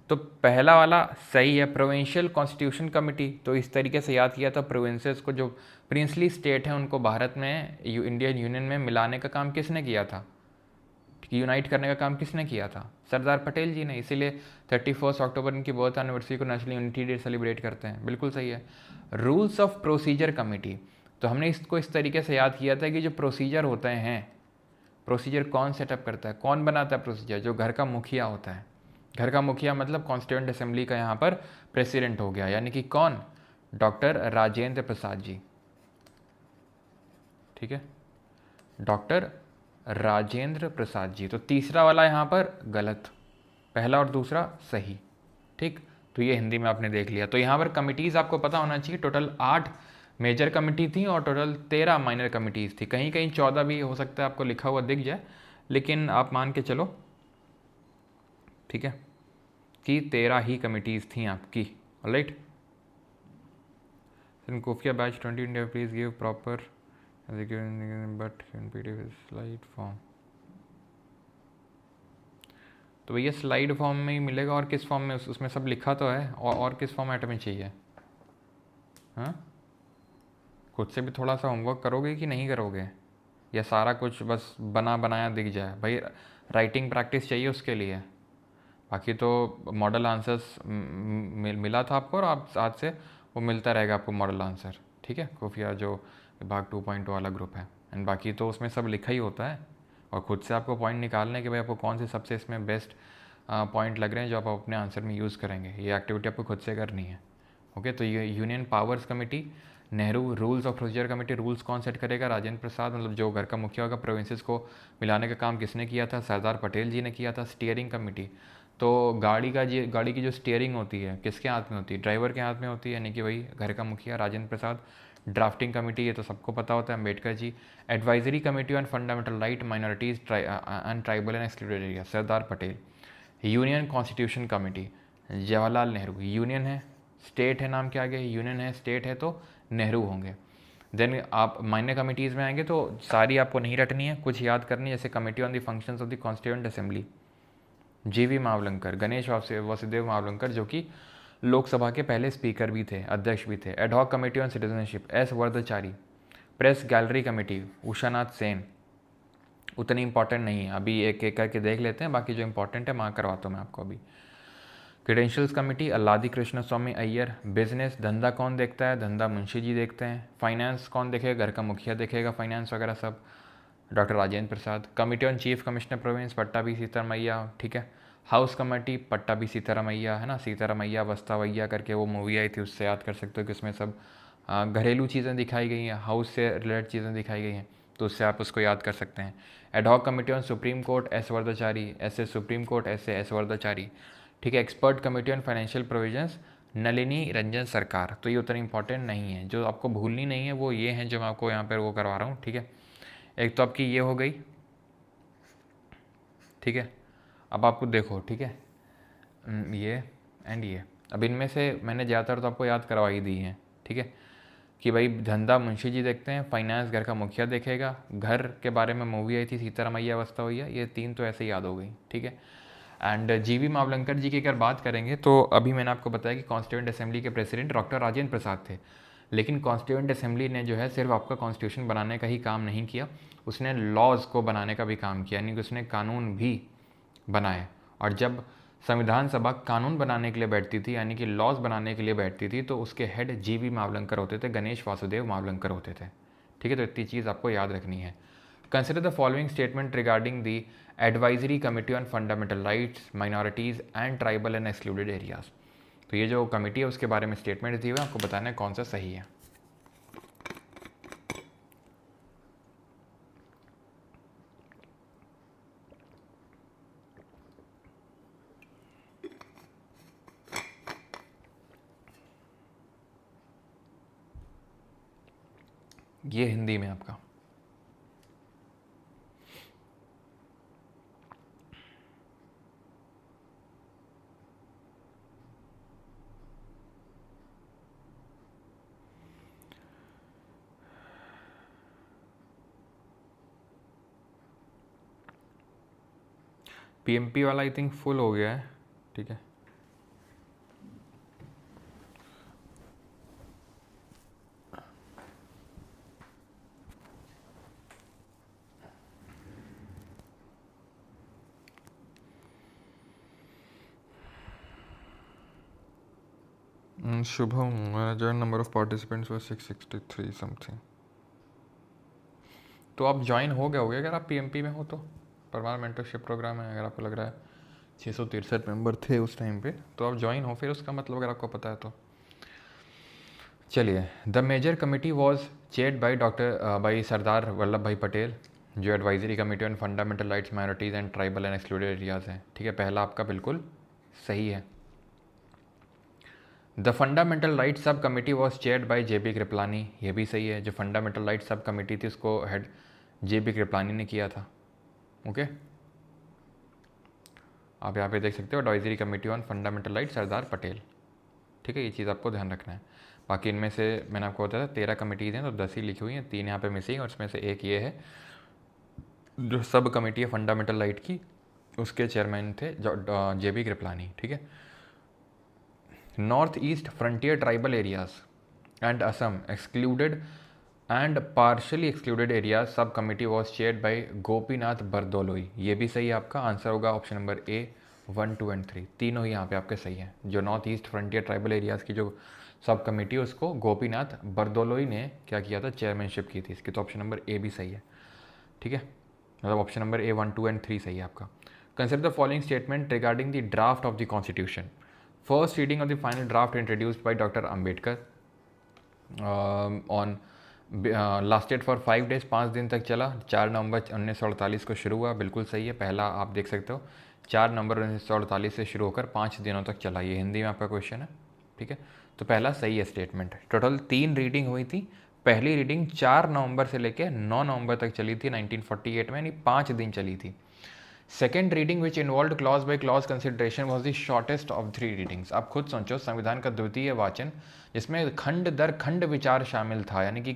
A: तो पहला वाला सही है, प्रोविंशियल कॉन्स्टिट्यूशन कमेटी। तो इस तरीके से याद किया था, प्रोविंसेस को, जो प्रिंसली स्टेट हैं उनको भारत में इंडियन यूनियन में मिलाने का काम किसने किया था? यूनाइट करने का काम किसने किया था? सरदार पटेल जी ने। इसीलिए 31 अक्टूबर इनकी बर्थ एनिवर्सरी को नेशनल यूनिटी डे सेलिब्रेट करते हैं। बिल्कुल सही है। रूल्स ऑफ प्रोसीजर कमेटी, तो हमने इसको इस तरीके से याद किया था कि जो प्रोसीजर होते हैं, प्रोसीजर कौन सेटअप करता है, कौन बनाता है प्रोसीजर? जो घर का मुखिया होता है। घर का मुखिया मतलब कॉन्स्टिट्यूएंट असेंबली का यहाँ पर प्रेसिडेंट हो गया, यानी कि कौन? डॉक्टर राजेंद्र प्रसाद जी। ठीक है, डॉक्टर राजेंद्र प्रसाद जी। तो तीसरा वाला यहाँ पर गलत, पहला और दूसरा सही। ठीक, तो ये हिंदी में आपने देख लिया। तो यहाँ पर कमिटीज़ आपको पता होना चाहिए, टोटल 8 मेजर कमेटी थी और टोटल 13 माइनर कमिटीज़ थी। कहीं कहीं 14 भी हो सकता है, आपको लिखा हुआ दिख जाए, लेकिन आप मान के चलो, ठीक है, कि 13 ही कमिटीज़ थी आपकी। ऑलराइट, खुफिया batch 20 India, please give proper but PDF slide form. तो भैया स्लाइड फॉर्म में ही मिलेगा, और किस फॉर्म में? उसमें सब लिखा तो है, और किस फॉर्मेट में चाहिए? हाँ, खुद से भी थोड़ा सा होमवर्क करोगे कि नहीं करोगे, या सारा कुछ बस बना बनाया दिख जाए? भाई राइटिंग प्रैक्टिस चाहिए उसके लिए। बाकी तो मॉडल आंसर्स मिला था आपको, और आप आज से वो मिलता रहेगा आपको मॉडल आंसर। ठीक है, खुफिया जो विभाग 2.0 वाला ग्रुप है, एंड बाकी तो उसमें सब लिखा ही होता है, और खुद से आपको पॉइंट निकालने कि भाई आपको कौन से सबसे इसमें बेस्ट पॉइंट लग रहे हैं जो आप अपने आंसर में यूज़ करेंगे। ये एक्टिविटी आपको खुद से करनी है। ओके, तो ये union powers committee, Nehru rules of procedure committee, rules कौन सेट करेगा? राजेंद्र प्रसाद, मतलब जो घर का मुखिया होगा। प्रोविंसेस को मिलाने का काम किसने किया था? सरदार पटेल जी ने किया था। स्टीयरिंग कमेटी, तो गाड़ी की जो स्टीयरिंग होती है किसके हाथ में होती है? ड्राइवर के हाथ में होती है, यानी कि भाई घर का मुखिया राजेंद्र प्रसाद। ड्राफ्टिंग कमेटी, ये तो सबको पता होता है, Ambedkar ji. Advisory committee on fundamental right, minorities and tribal and excluded area, Sardar Patel. Union constitution committee, Jawaharlal Nehru. Union है, स्टेट है, नाम के आगे यूनियन है, स्टेट है, तो नेहरू होंगे। देन आप माइनर कमिटीज़ में आएंगे तो सारी आपको नहीं रटनी है, कुछ याद करनी है, जैसे committee on the functions of the constituent assembly, जीवी मावलंकर, गणेश वासुदेव मावलंकर, जो कि लोकसभा के पहले स्पीकर भी थे, अध्यक्ष भी थे। Ad hoc committee on citizenship, S Varadachari. Press gallery committee, Ushanath Sen. उतनी इंपॉर्टेंट नहीं है, अभी एक एक करके देख लेते हैं, बाकी जो इंपॉर्टेंट है वहाँ करवाता हूँ मैं आपको अभी। क्रेडेंशियल्स कमेटी, अल्लादी कृष्ण स्वामी अय्यर। बिजनेस, धंधा कौन देखता है? धंधा मुंशी जी देखते हैं। फाइनेंस कौन देखेगा? घर का मुखिया देखेगा, फाइनेंस वगैरह सब, doctor Rajendra Prasad. Committee on chief commissioner province, Pattabhi Sitaramayya. ठीक है, हाउस कमेटी, पट्टाभी सीतारमैया, है ना, सीतारमैया वस्तावैया करके वो मूवी आई थी, उससे याद कर सकते हो कि उसमें सब घरेलू चीज़ें दिखाई गई हैं, हाउस से रिलेटेड चीज़ें दिखाई गई हैं, तो उससे आप उसको याद कर सकते हैं। Ad hoc committee on supreme court, S Varadachari, ऐसे सुप्रीम कोर्ट, ऐसे एस वर्धाचारी। ठीक है, expert committee on financial provisions, Nalini Ranjan Sarkar. तो ये उतना इंपॉर्टेंट नहीं है, जो आपको भूलनी नहीं है वो ये हैं जो मैं आपको यहाँ पर वो करवा रहा हूँ। ठीक है, एक तो आपकी ये हो गई। ठीक है, अब आपको देखो, ठीक है, ये एंड ये, अब इनमें से मैंने ज़्यादातर तो आपको याद करवा ही दी है। ठीक है, कि भाई धंधा मुंशी जी देखते हैं, फाइनेंस घर का मुखिया देखेगा, घर के बारे में मूवी आई थी सीतारमैया वस्तावैया, ये 3 तो ऐसे ही याद हो गई। ठीक है, एंड जीवी मावलंकर जी की अगर बात करेंगे तो अभी मैंने आपको बताया कि कॉन्स्टिट्यूएंट असेंबली के प्रेसिडेंट डॉक्टर राजेंद्र प्रसाद थे, लेकिन कॉन्स्टिट्यूएंट असेंबली ने जो है सिर्फ आपका कॉन्स्टिट्यूशन बनाने का ही काम नहीं किया, उसने लॉज को बनाने का भी काम किया, यानी कि उसने कानून भी बनाए। और जब संविधान सभा कानून बनाने के लिए बैठती थी, यानी कि लॉज बनाने के लिए बैठती थी, तो उसके हेड जीवी मावलंकर होते थे, गणेश वासुदेव मावलंकर होते थे। ठीक है, तो इतनी चीज़ आपको याद रखनी है। Consider the following statement regarding the advisory committee on fundamental rights, minorities and tribal and excluded areas. तो ये जो कमेटी है उसके बारे में स्टेटमेंट दी हुई है, आपको बताना है कौन सा सही है। ये हिंदी में आपका। पीएमपी वाला आई थिंक फुल हो गया है। ठीक है, Shubham, join number of participants was 663 something. तो आप ज्वाइन हो गए होगे अगर आप पीएमपी में हो तो। परमार मेंटरशिप प्रोग्राम है, अगर आपको लग रहा है 663 मेंबर थे उस टाइम पे, तो आप ज्वाइन हो फिर, उसका मतलब अगर आपको पता है तो। चलिए, the major committee was chaired by by Sardar Vallabh Bhai Patel, जो advisory committee on fundamental rights, minorities and tribal and excluded areas है। ठीक है, पहला आपका बिल्कुल सही है। The fundamental rights sub committee was chaired by JB Kripalani, ये भी सही है। जो फंडामेंटल राइट्स सब कमेटी थी उसको हेड JB कृपलानी ने किया था। ओके, आप यहाँ पे देख सकते हो advisory committee on fundamental rights Sardar Patel. ठीक है, ये चीज़ आपको ध्यान रखना है। बाकी इनमें से मैंने आपको बताया था 13 कमेटीज़ हैं, तो 10 ही लिखी हुई हैं, 3 यहाँ पे मिसिंग, और उसमें से एक ये है जो सब कमेटी है फंडामेंटल राइट की, उसके चेयरमैन थे JB कृपलानी। ठीक है, north east frontier tribal areas and Assam excluded and partially excluded areas sub committee was chaired by Gopinath Bardoloi, ये भी सही है। आपका आंसर होगा ऑप्शन नंबर A 1, 2 एंड 3, तीनों ही यहाँ पे आपके सही हैं। जो north east frontier tribal areas की जो सब कमेटी है उसको गोपीनाथ बरदोलोई ने क्या किया था, चेयरमैनशिप की थी इसकी। तो ऑप्शन नंबर A भी सही है। ठीक है, मतलब ऑप्शन नंबर A 1, 2 एंड 3 सही है आपका। Consider the following statement regarding the draft of the constitution. First reading of the final draft introduced by doctor Ambedkar on lasted for 5 days, 5 दिन तक चला। 4 नवंबर 1948 को शुरू हुआ, बिल्कुल सही है। पहला आप देख सकते हो 4 नवंबर 1948 से शुरू होकर 5 दिनों तक चला। ये हिंदी में आपका क्वेश्चन है। ठीक है, तो पहला सही है स्टेटमेंट। टोटल 3 रीडिंग हुई थी। पहली रीडिंग 4 नवंबर से लेकर 9 नवंबर तक चली थी 1948 में, यानी 5 दिन चली थी। Second reading which involve clause by clause consideration was the shortest of 3 readings. आप खुद सोचो, संविधान का द्वितीय वाचन जिसमें खंड दर खंड विचार शामिल था, यानी कि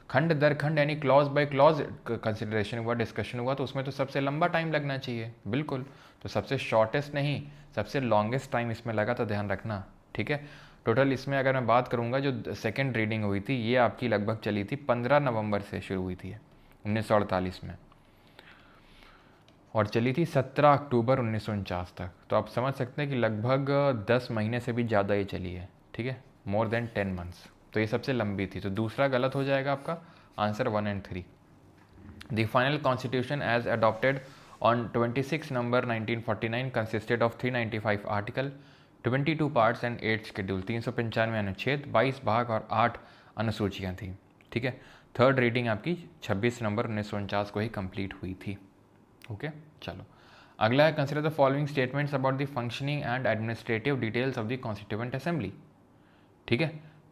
A: खंड दर खंड, यानी क्लॉज बाय क्लॉज कंसिडरेशन हुआ, डिस्कशन हुआ, तो उसमें तो सबसे लंबा टाइम लगना चाहिए। बिल्कुल, तो सबसे शॉर्टेस्ट नहीं, सबसे लॉन्गेस्ट टाइम इसमें लगा, तो ध्यान रखना। ठीक है, टोटल इसमें अगर मैं बात करूंगा जो सेकेंड रीडिंग हुई थी ये आपकी लगभग चली थी 15 नवंबर से शुरू हुई थी 1948 में, और चली थी 17 अक्टूबर 1949 तक। तो आप समझ सकते हैं कि लगभग 10 महीने से भी ज़्यादा ये चली है। ठीक है, मोर देन 10 मंथ्स, तो ये सबसे लंबी थी। तो दूसरा गलत हो जाएगा आपका, answer 1 and 3। The final constitution as adopted on 26 November 1949 consisted of 395 article, 22 parts and 8 schedule, 395 अनुच्छेद, 22 भाग और 8 अनुसूचियाँ थी। ठीक है, थर्ड रीडिंग आपकी 26 नवंबर 1949 को ही कंप्लीट हुई थी। ओके, चलो अगला है consider the following statements about the functioning and administrative details of the constituent assembly. ठीक है,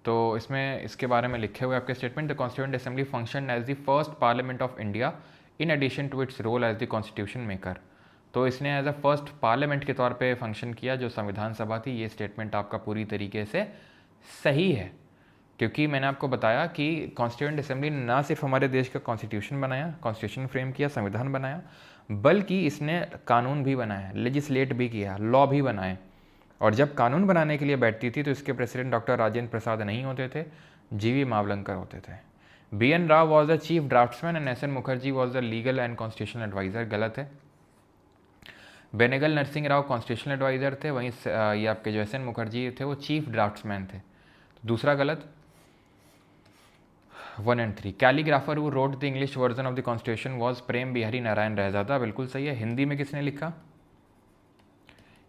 A: तो इसमें इसके बारे में लिखे हुए आपके statement, the constituent assembly function as the first parliament of India in addition to its role as the constitution maker. तो इसने एज अ फर्स्ट पार्लियामेंट के तौर पे फंक्शन किया जो संविधान सभा थी। ये स्टेटमेंट आपका पूरी तरीके से सही है, क्योंकि मैंने आपको बताया कि कॉन्स्टिट्यूएंट असेंबली ने ना सिर्फ हमारे देश का कॉन्स्टिट्यूशन बनाया, कॉन्स्टिट्यूशन फ्रेम किया, संविधान बनाया, बल्कि इसने कानून भी बनाया, लेजिस्लेट भी किया, लॉ भी बनाए। और जब कानून बनाने के लिए बैठती थी तो इसके प्रेसिडेंट डॉक्टर राजेंद्र प्रसाद नहीं होते थे, GV मावलंकर होते थे। BN Rao was the chief draftsman and SN Mukherjee was the legal and constitutional adviser, गलत है। बेनेगल नरसिंह राव कॉन्स्टिट्यूशनल एडवाइजर थे, वहीं ये आपके जो SN मुखर्जी थे वो चीफ ड्राफ्ट्समैन थे, तो दूसरा गलत। 1 and 3, calligrapher who wrote the English version of the constitution was Prem Behari Narain Raizada, बिल्कुल सही है। हिंदी में किसने लिखा?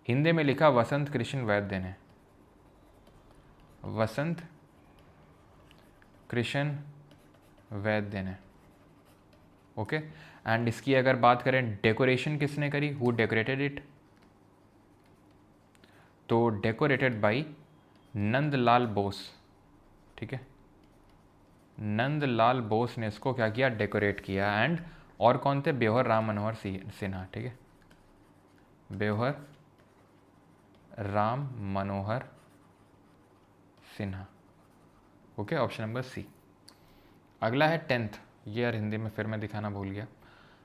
A: हिंदी में लिखा वसंत कृष्ण वैद्य ने, वसंत कृष्ण वैद्य ने। ओके, एंड इसकी अगर बात करें डेकोरेशन किसने करी, हु डेकोरेटेड इट, तो डेकोरेटेड बाई नंदलाल बोस। ठीक है, नंदलाल बोस ने इसको क्या किया, डेकोरेट किया। एंड और कौन थे, ब्योहर राम मनोहर सिन्हा। ठीक है, Beohar Ram Manohar Sinha. Okay, option number C। अगला है 10th, ये यार हिंदी में फिर मैं दिखाना भूल गया।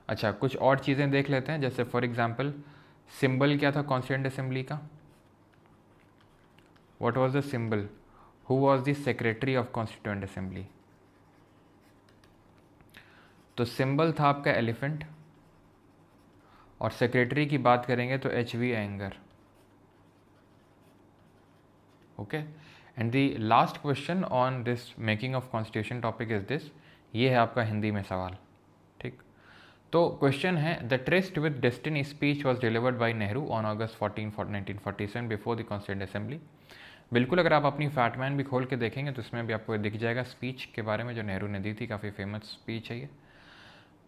A: अच्छा, कुछ और चीज़ें देख लेते हैं, जैसे फॉर एग्जांपल सिंबल क्या था कॉन्स्टिट्यूएंट असेंबली का, what was the symbol, who was the secretary of constituent assembly, तो सिंबल था आपका एलिफेंट, और सेक्रेटरी की बात करेंगे तो HV Ayyangar. Okay. And the last question on this making of constitution topic is this, ये है आपका हिंदी में सवाल, ठीक। तो क्वेश्चन है, the tourist with destiny speech was delivered by Nehru on August 14 1947 before the constituent assembly. बिल्कुल, अगर आप अपनी फैटमैन भी खोल के देखेंगे तो इसमें भी आपको दिख जाएगा स्पीच के बारे में जो नेहरू ने दी थी, काफ़ी फेमस स्पीच है ये।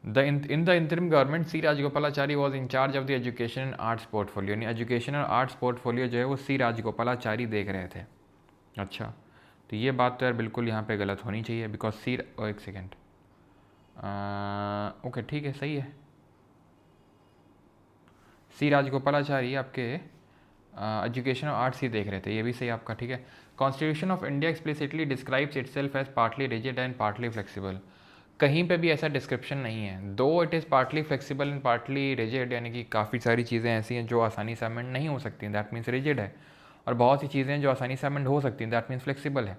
A: In the interim government, C Rajagopalachari was in charge of the education and arts portfolio। यानी एजुकेशन और आर्ट्स पोर्टफोलियो जो है वो सी राजगोपालाचारी देख रहे थे। अच्छा, तो ये बात तो यार बिल्कुल यहाँ पे गलत होनी चाहिए, बिकॉज सी, एक सेकेंड, ओके ठीक है, सही है। सी राजगोपालाचारी आपके एजुकेशन और आर्ट्स ही देख रहे थे, ये भी सही आपका, ठीक है। Constitution of India explicitly describes itself as partly rigid and partly flexible. कहीं पे भी ऐसा डिस्क्रिप्शन नहीं है। Though it is partly flexible and partly rigid, यानी कि काफ़ी सारी चीज़ें ऐसी हैं जो आसानी से अमेंड नहीं हो सकती, दैट मीन्स रिजिड है, और बहुत सी चीज़ें जो आसानी से अमेंड हो सकती हैं, दैट मीन्स फ्लेक्सिबल है।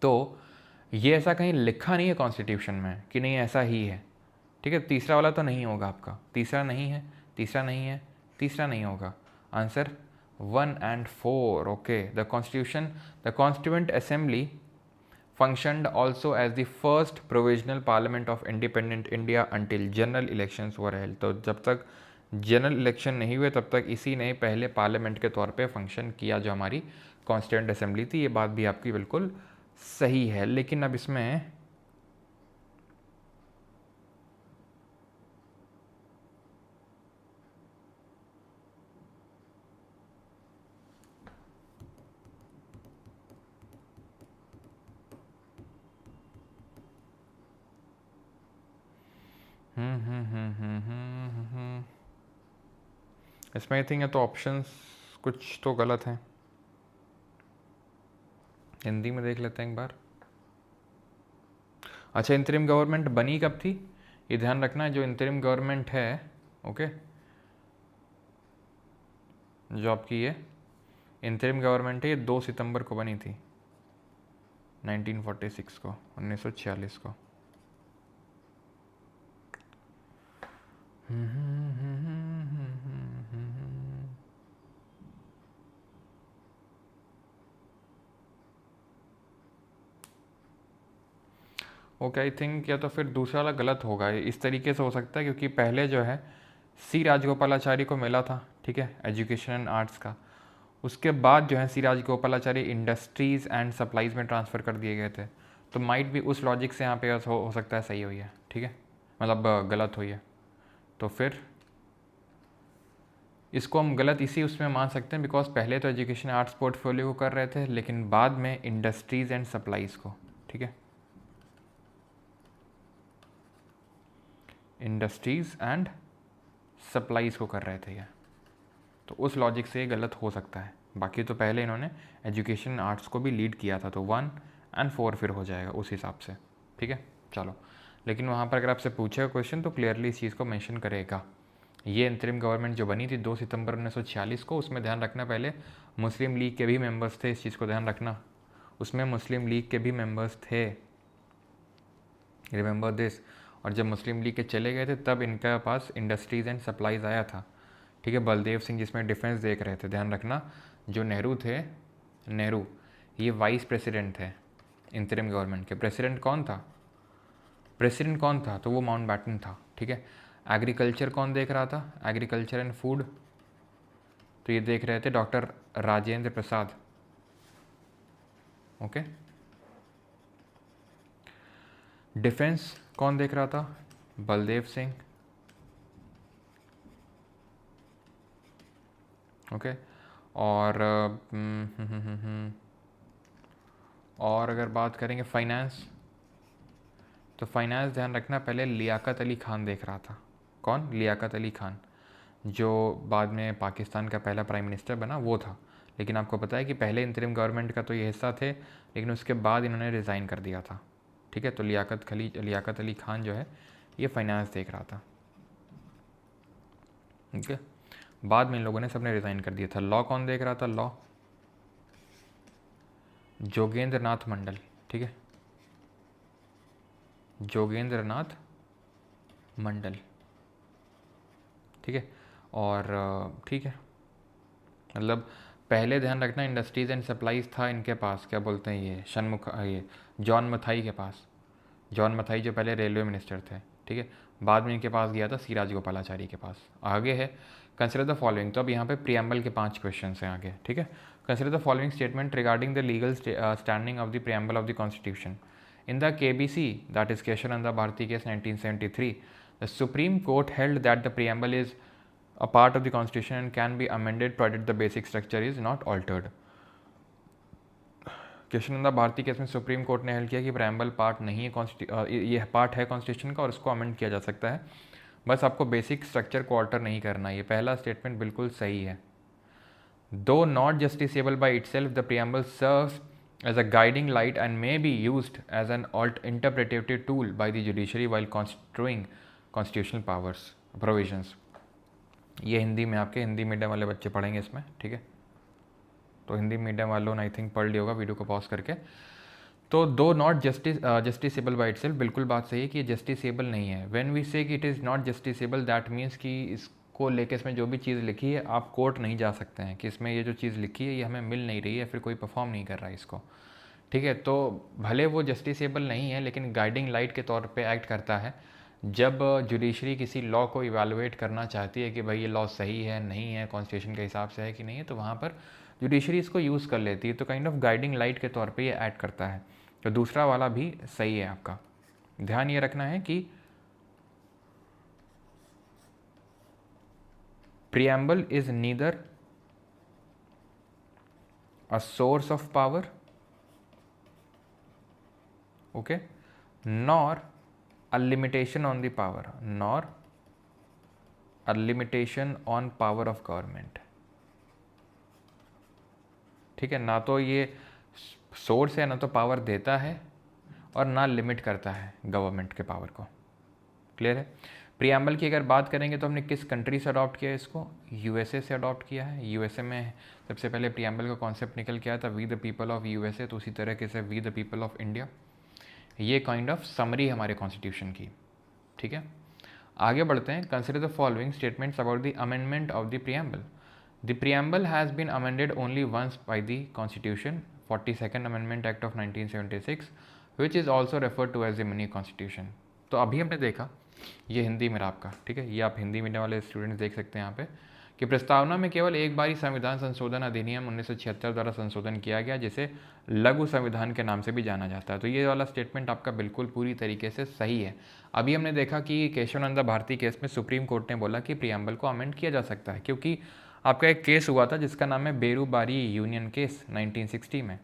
A: तो ये ऐसा कहीं लिखा नहीं है कॉन्स्टिट्यूशन में कि नहीं ऐसा ही है, ठीक है। तीसरा वाला तो नहीं होगा आपका, तीसरा नहीं है, तीसरा नहीं है, तीसरा नहीं होगा। Answer 1 and 4, okay. The constitution, the constituent assembly functioned also as the first provisional parliament of independent India until general elections were held। तो जब तक जनरल इलेक्शन नहीं हुए तब तक इसी ने पहले पार्लियामेंट के तौर पे फंक्शन किया जो हमारी कॉन्स्टिट्यूएंट असेंबली थी। ये बात भी आपकी बिल्कुल सही है, लेकिन अब इसमें इसमें आई थिंक है तो ऑप्शंस कुछ तो गलत हैं। हिंदी में देख लेते हैं एक बार। अच्छा, इंतरिम गवर्नमेंट बनी कब थी, ये ध्यान रखना है। जो इंतरिम गवर्नमेंट है, ओके, जो आपकी ये इंतरिम गवर्नमेंट है, ये 2 सितंबर को बनी थी, 1946 को, 1946 को। ओके, आई थिंक या तो फिर दूसरा वाला गलत होगा, इस तरीके से हो सकता है क्योंकि पहले जो है सी राजगोपालाचारी को मिला था, ठीक है, एजुकेशन एंड आर्ट्स का। उसके बाद जो है सी राजगोपालाचारी इंडस्ट्रीज़ एंड सप्लाईज में ट्रांसफ़र कर दिए गए थे। तो माइट भी उस लॉजिक से यहाँ पे हो सकता है सही हुई है, ठीक है, मतलब गलत हुई है। तो फिर इसको हम गलत इसी उसमें मान सकते हैं बिकॉज पहले तो एजुकेशन आर्ट्स पोर्टफोलियो को कर रहे थे, लेकिन बाद में इंडस्ट्रीज़ एंड सप्लाईज़ को, ठीक है, इंडस्ट्रीज़ एंड सप्लाईज़ को कर रहे थे ये। तो उस लॉजिक से ये गलत हो सकता है। बाकी तो पहले इन्होंने एजुकेशन आर्ट्स को भी लीड किया था, तो 1 and 4 फिर हो जाएगा उस हिसाब से, ठीक है। चलो, लेकिन वहाँ पर अगर आपसे पूछेगा क्वेश्चन तो क्लियरली इस चीज़ को मेंशन करेगा। ये इंतरिम गवर्नमेंट जो बनी थी 2 सितंबर 1946 को, उसमें ध्यान रखना पहले मुस्लिम लीग के भी मेंबर्स थे, इस चीज़ को ध्यान रखना, उसमें मुस्लिम लीग के भी मेंबर्स थे, रिमेंबर दिस। और जब मुस्लिम लीग के चले गए थे तब इनके पास इंडस्ट्रीज़ एंड सप्लाईज़ आया था, ठीक है। बलदेव सिंह जिसमें डिफेंस देख रहे थे, ध्यान रखना। जो नेहरू थे, नेहरू ये वाइस प्रेसिडेंट थे इंतरिम गवर्नमेंट के। प्रेसिडेंट कौन था, प्रेसिडेंट कौन था, तो वो माउंटबैटन था, ठीक है। एग्रीकल्चर कौन देख रहा था, एग्रीकल्चर एंड फूड, तो ये देख रहे थे doctor Rajendra Prasad, okay. Defence कौन देख रहा था, बलदेव सिंह, ओके। और और अगर बात करेंगे फाइनेंस, तो फाइनेंस ध्यान रखना पहले लियाकत अली खान देख रहा था। कौन, लियाकत अली खान, जो बाद में पाकिस्तान का पहला प्राइम मिनिस्टर बना, वो था। लेकिन आपको पता है कि पहले इंतरिम गवर्नमेंट का तो ये हिस्सा थे, लेकिन उसके बाद इन्होंने रिज़ाइन कर दिया था, ठीक है। तो लियाकत अली खान जो है ये फाइनेंस देख रहा था, ठीक है। बाद में इन लोगों ने सबने रिज़ाइन कर दिया था। लॉ कौन देख रहा था, लॉ जोगेंद्र नाथ मंडल, ठीक है, जोगेंद्र नाथ मंडल, ठीक है। और ठीक है, मतलब पहले ध्यान रखना इंडस्ट्रीज एंड सप्लाईज था इनके पास, क्या बोलते हैं ये ये जॉन मथाई के पास। जॉन मथाई जो पहले रेलवे मिनिस्टर थे, ठीक है। बाद में इनके पास गया था सिराज गोपालाचारी के पास। आगे है कंसिडर द फॉलोइंग। तो अब यहाँ पे प्रियम्बल के 5 क्वेश्चन हैं आगे, ठीक है। Consider the following statement regarding the legal standing of the preamble of the constitution in the KBC, that is Keshavananda Bharati case 1973, the supreme court held that the preamble is a part of the constitution and can be amended provided the basic structure is not altered। Keshavananda Bharati case में सुप्रीम कोर्ट ने हेल्ड किया कि प्रेम्बल पार्ट नहीं है, ये पार्ट है कॉन्स्टिट्यूशन का और उसको अमेंड किया जा सकता है, बस आपको बेसिक स्ट्रक्चर को ऑल्टर नहीं करना। ये पहला स्टेटमेंट बिल्कुल सही है। Though not justiciable by itself the preamble serves as a guiding light and may be used as an interpretive tool by the judiciary while constructing constitutional powers provisions. ये हिंदी में आपके हिंदी मीडियम वाले बच्चे पढ़ेंगे इसमें, ठीक है। तो हिंदी मीडियम वालों ने आई थिंक पढ़ लिया होगा वीडियो को पॉज करके। तो दो नॉट जस्टिसेबल बाई इटसेल्फ, बिल्कुल बात सही है कि ये जस्टिसेबल नहीं है। व्हेन वी से कि it is not justiciable, that means कि इसको लेके इसमें जो भी चीज़ लिखी है आप कोर्ट नहीं जा सकते हैं कि इसमें ये जो चीज़ लिखी है ये हमें मिल नहीं रही है, फिर कोई परफॉर्म नहीं कर रहा है इसको, ठीक है। तो भले वो जस्टिसेबल नहीं है लेकिन गाइडिंग लाइट के तौर पे एक्ट करता है। जब जुडिशरी किसी लॉ को इवैल्यूएट करना चाहती है कि भाई ये लॉ सही है नहीं है, कॉन्स्टिट्यूशन के हिसाब से है कि नहीं है, तो वहाँ पर जुडिशरी इसको यूज़ कर लेती है। तो काइंड ऑफ गाइडिंग लाइट के तौर पे ये एक्ट करता है। तो दूसरा वाला भी सही है आपका। ध्यान ये रखना है कि preamble is neither a source of power, okay, nor a limitation on the power, nor a limitation on power of government, ठीक है। ना तो ये सोर्स है, ना तो पावर देता है और ना लिमिट करता है गवर्नमेंट के पावर को। क्लियर है। प्रियम्बल की अगर बात करेंगे तो हमने किस कंट्री से अडॉप्ट किया है इसको? USA से अडॉप्ट किया है। USA में सबसे पहले प्रियम्बल का कॉन्सेप्ट निकल के आया था, we the people of USA, तो उसी तरीके से we the people of India. ये काइंड ऑफ समरी हमारे कॉन्स्टिट्यूशन की, ठीक है। आगे बढ़ते हैं। Consider the following statements about the amendment of the preamble. The preamble has been amended only once by the constitution, 42nd amendment act of 1976, which is also referred to as the mini constitution. तो अभी हमने देखा, ये हिंदी में आपका, ठीक है, ये आप हिंदी मीडियम वाले स्टूडेंट्स देख सकते हैं यहाँ पे, कि प्रस्तावना में केवल एक बार ही संविधान संशोधन अधिनियम 1976 द्वारा संशोधन किया गया, जिसे लघु संविधान के नाम से भी जाना जाता है। तो ये वाला स्टेटमेंट आपका बिल्कुल पूरी तरीके से सही है। अभी हमने देखा कि केशवानंद भारती केस में सुप्रीम कोर्ट ने बोला कि प्रियम्बल को अमेंड किया जा सकता है, क्योंकि आपका एक केस हुआ था जिसका नाम है बेरूबारी यूनियन केस 1960 में।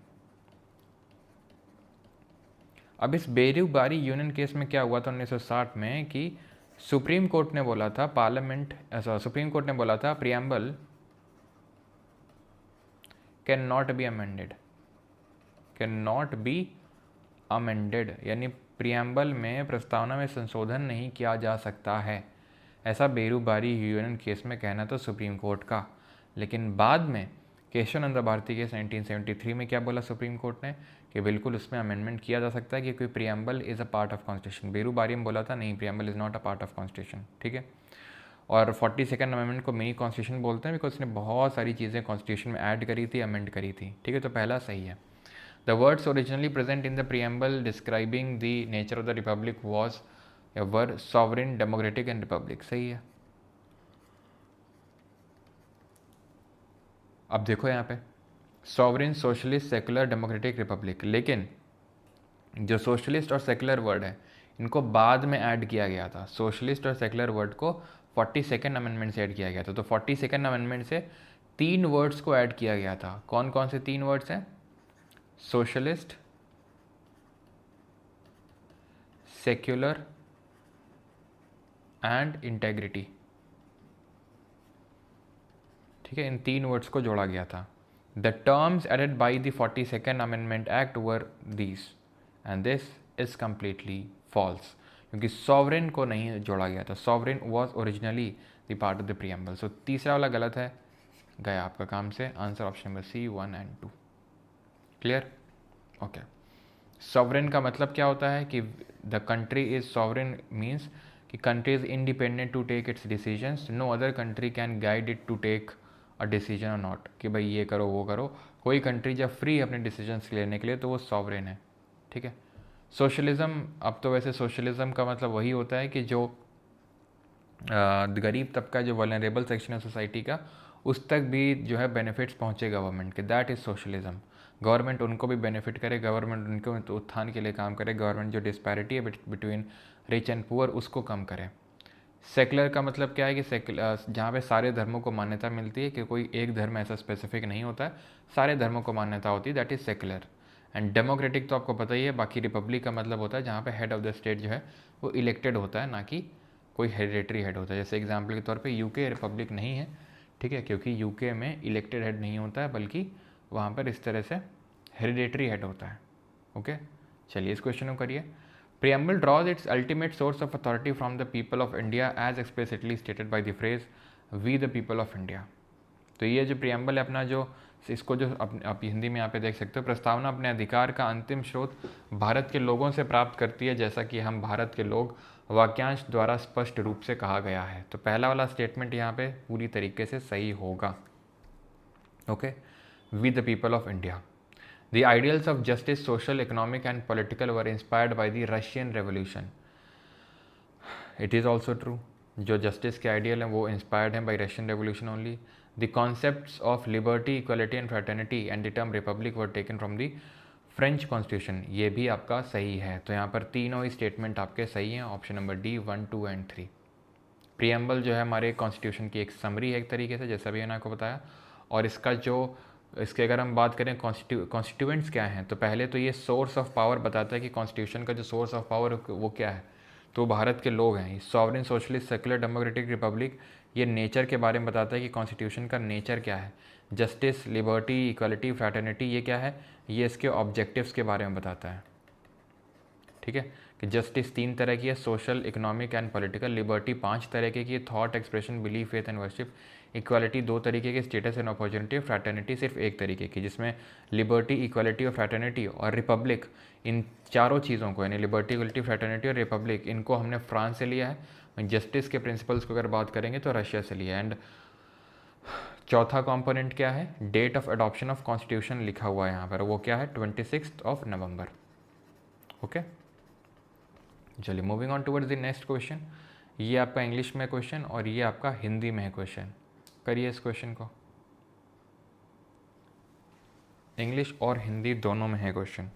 A: अब इस बेरूबारी यूनियन केस में क्या हुआ था 1960 में कि सुप्रीम कोर्ट ने बोला था सुप्रीम कोर्ट ने बोला था preamble can not be amended, can not be amended, यानी प्रियम्बल में प्रस्तावना में संशोधन नहीं किया जा सकता है। ऐसा बेरूबारी यूनियन केस में कहना था सुप्रीम कोर्ट का। लेकिन बाद में केशवानंद भारती केस 1973 में क्या बोला सुप्रीम कोर्ट ने कि बिल्कुल उसमें अमेंडमेंट किया जा सकता है क्योंकि preamble is a part of constitution. Berubari में बोला था नहीं, preamble is not a part of constitution, ठीक है। और 42nd अमेंडमेंट को मिनी कॉन्स्टिट्यूशन बोलते हैं बिकॉज उसने बहुत सारी चीज़ें कॉन्स्टिट्यूशन में ऐड करी थी, अमेंड करी थी, ठीक है। तो पहला सही है। The words originally present in the preamble describing the nature of the Republic was were sovereign, democratic and Republic, सही है। अब देखो यहाँ पे sovereign, socialist, secular, democratic, Republic, लेकिन जो सोशलिस्ट और सेकुलर वर्ड है इनको बाद में ऐड किया गया था। सोशलिस्ट और सेकुलर वर्ड को 42nd अमेंडमेंट से ऐड किया गया था। तो 42nd अमेंडमेंट से 3 वर्ड्स को ऐड किया गया था। कौन कौन से 3 वर्ड्स हैं? सोशलिस्ट, सेक्युलर एंड इंटेग्रिटी, ठीक है। इन 3 वर्ड्स को जोड़ा गया था। The terms added by the 42nd amendment act were these and this is completely false, क्योंकि सॉवरेन को नहीं जोड़ा गया था। Sovereign was originally the part of the preamble. So तीसरा वाला गलत है, गया आपका काम से। Answer option number C 1 and 2। Clear? Okay. Sovereign का मतलब क्या होता है कि the country is sovereign means कि country is independent to take its decisions, no other country can guide it to take a decision और नॉट, कि भाई ये करो वो करो। कोई कंट्री जब फ्री है अपने डिसीजंस लेने के लिए तो वो सॉवरेन है, ठीक है। सोशलिज्म, अब तो वैसे सोशलिज्म का मतलब वही होता है कि जो गरीब तबका, जो वल्नरेबल सेक्शन है सोसाइटी का, उस तक भी जो है बेनिफिट्स पहुँचे गवर्नमेंट के, दैट इज़ सोशलिज्म। गवर्नमेंट उनको भी बेनिफिट करे, गवर्नमेंट उनको तो उत्थान के लिए काम करे, गवर्नमेंट जो डिस्पैरिटी है बिटवीन रिच एंड पुअर उसको कम करे। सेकुलर का मतलब क्या है कि जहाँ पे सारे धर्मों को मान्यता मिलती है, कि कोई एक धर्म ऐसा स्पेसिफिक नहीं होता है, सारे धर्मों को मान्यता होती है, that is secular. And democratic तो आपको पता ही है। बाकी रिपब्लिक का मतलब होता है जहाँ पे हेड ऑफ द स्टेट जो है वो इलेक्टेड होता है, ना कि कोई हेरिडेटरी हेड होता है। जैसे एग्जाम्पल के तौर पे यूके रिपब्लिक नहीं है, ठीक है, क्योंकि यूके में इलेक्टेड हेड नहीं होता है, बल्कि वहाँ पर इस तरह से हेरिडेटरी हेड होता है। ओके, चलिए इस क्वेश्चन को करिए। Preamble draws its ultimate source of authority from the people of India as explicitly stated by the phrase we the people of India। तो ये जो प्रियम्बल है अपना, जो इसको जो आप हिंदी में यहाँ पे देख सकते हो, प्रस्तावना अपने अधिकार का अंतिम स्रोत भारत के लोगों से प्राप्त करती है, जैसा कि हम भारत के लोग वाक्यांश द्वारा स्पष्ट रूप से कहा गया है। तो पहला वाला स्टेटमेंट यहाँ पे पूरी तरीके से सही होगा। Okay, we the people of India. The ideals of justice, social, economic, and political were inspired by the Russian Revolution. It is also true. जो justice के ideal हैं वो inspired हैं by Russian Revolution only. The concepts of liberty, equality, and fraternity and the term republic were taken from the French constitution. ये भी आपका सही है। तो यहाँ पर तीनों ही स्टेटमेंट आपके सही हैं, option number D 1, 2 and 3। Preamble जो है हमारे कॉन्स्टिट्यूशन की एक समरी है एक तरीके से, जैसा भी मैंने आपको बताया। और इसका जो इसके अगर हम बात करें कॉन्स्टिट्यूएंट्स क्या हैं, तो पहले तो ये सोर्स ऑफ पावर बताता है कि कॉन्स्टिट्यूशन का जो सोर्स ऑफ पावर वो क्या है, तो भारत के लोग हैं। Sovereign, socialist, secular, democratic, Republic, ये नेचर के बारे में बताता है कि कॉन्स्टिट्यूशन का नेचर क्या है। जस्टिस, लिबर्टी, इक्वलिटी, फ्रैटर्निटी, ये क्या है, ये इसके ऑब्जेक्टिव्स के बारे में बताता है, ठीक है। कि जस्टिस 3 तरह की है, social, economic and political. Liberty 5 तरह की, thought, expression, belief, faith and worship. Equality 2 तरीके की, स्टेटस एंड अपॉर्चुनिटी। फ्रैटर्निटी सिर्फ 1 तरीके की, जिसमें लिबर्टी, इक्वालिटी और फ्रैटर्निटी और रिपब्लिक, इन चारों चीज़ों को, यानी लिबर्टी, इक्वलिटी, फ्रैटर्निटी और रिपब्लिक, इनको हमने फ्रांस से लिया है। जस्टिस के प्रिंसिपल्स को अगर बात करेंगे तो रशिया से लिया है। एंड चौथा कंपोनेंट क्या है, date of adoption of constitution लिखा हुआ है यहाँ पर, वो क्या है, 26 नवंबर। ओके, चलिए moving on towards the next question. ये आपका इंग्लिश में क्वेश्चन और ये आपका हिंदी में है क्वेश्चन। करिए इस क्वेश्चन को, इंग्लिश और हिंदी दोनों में है question.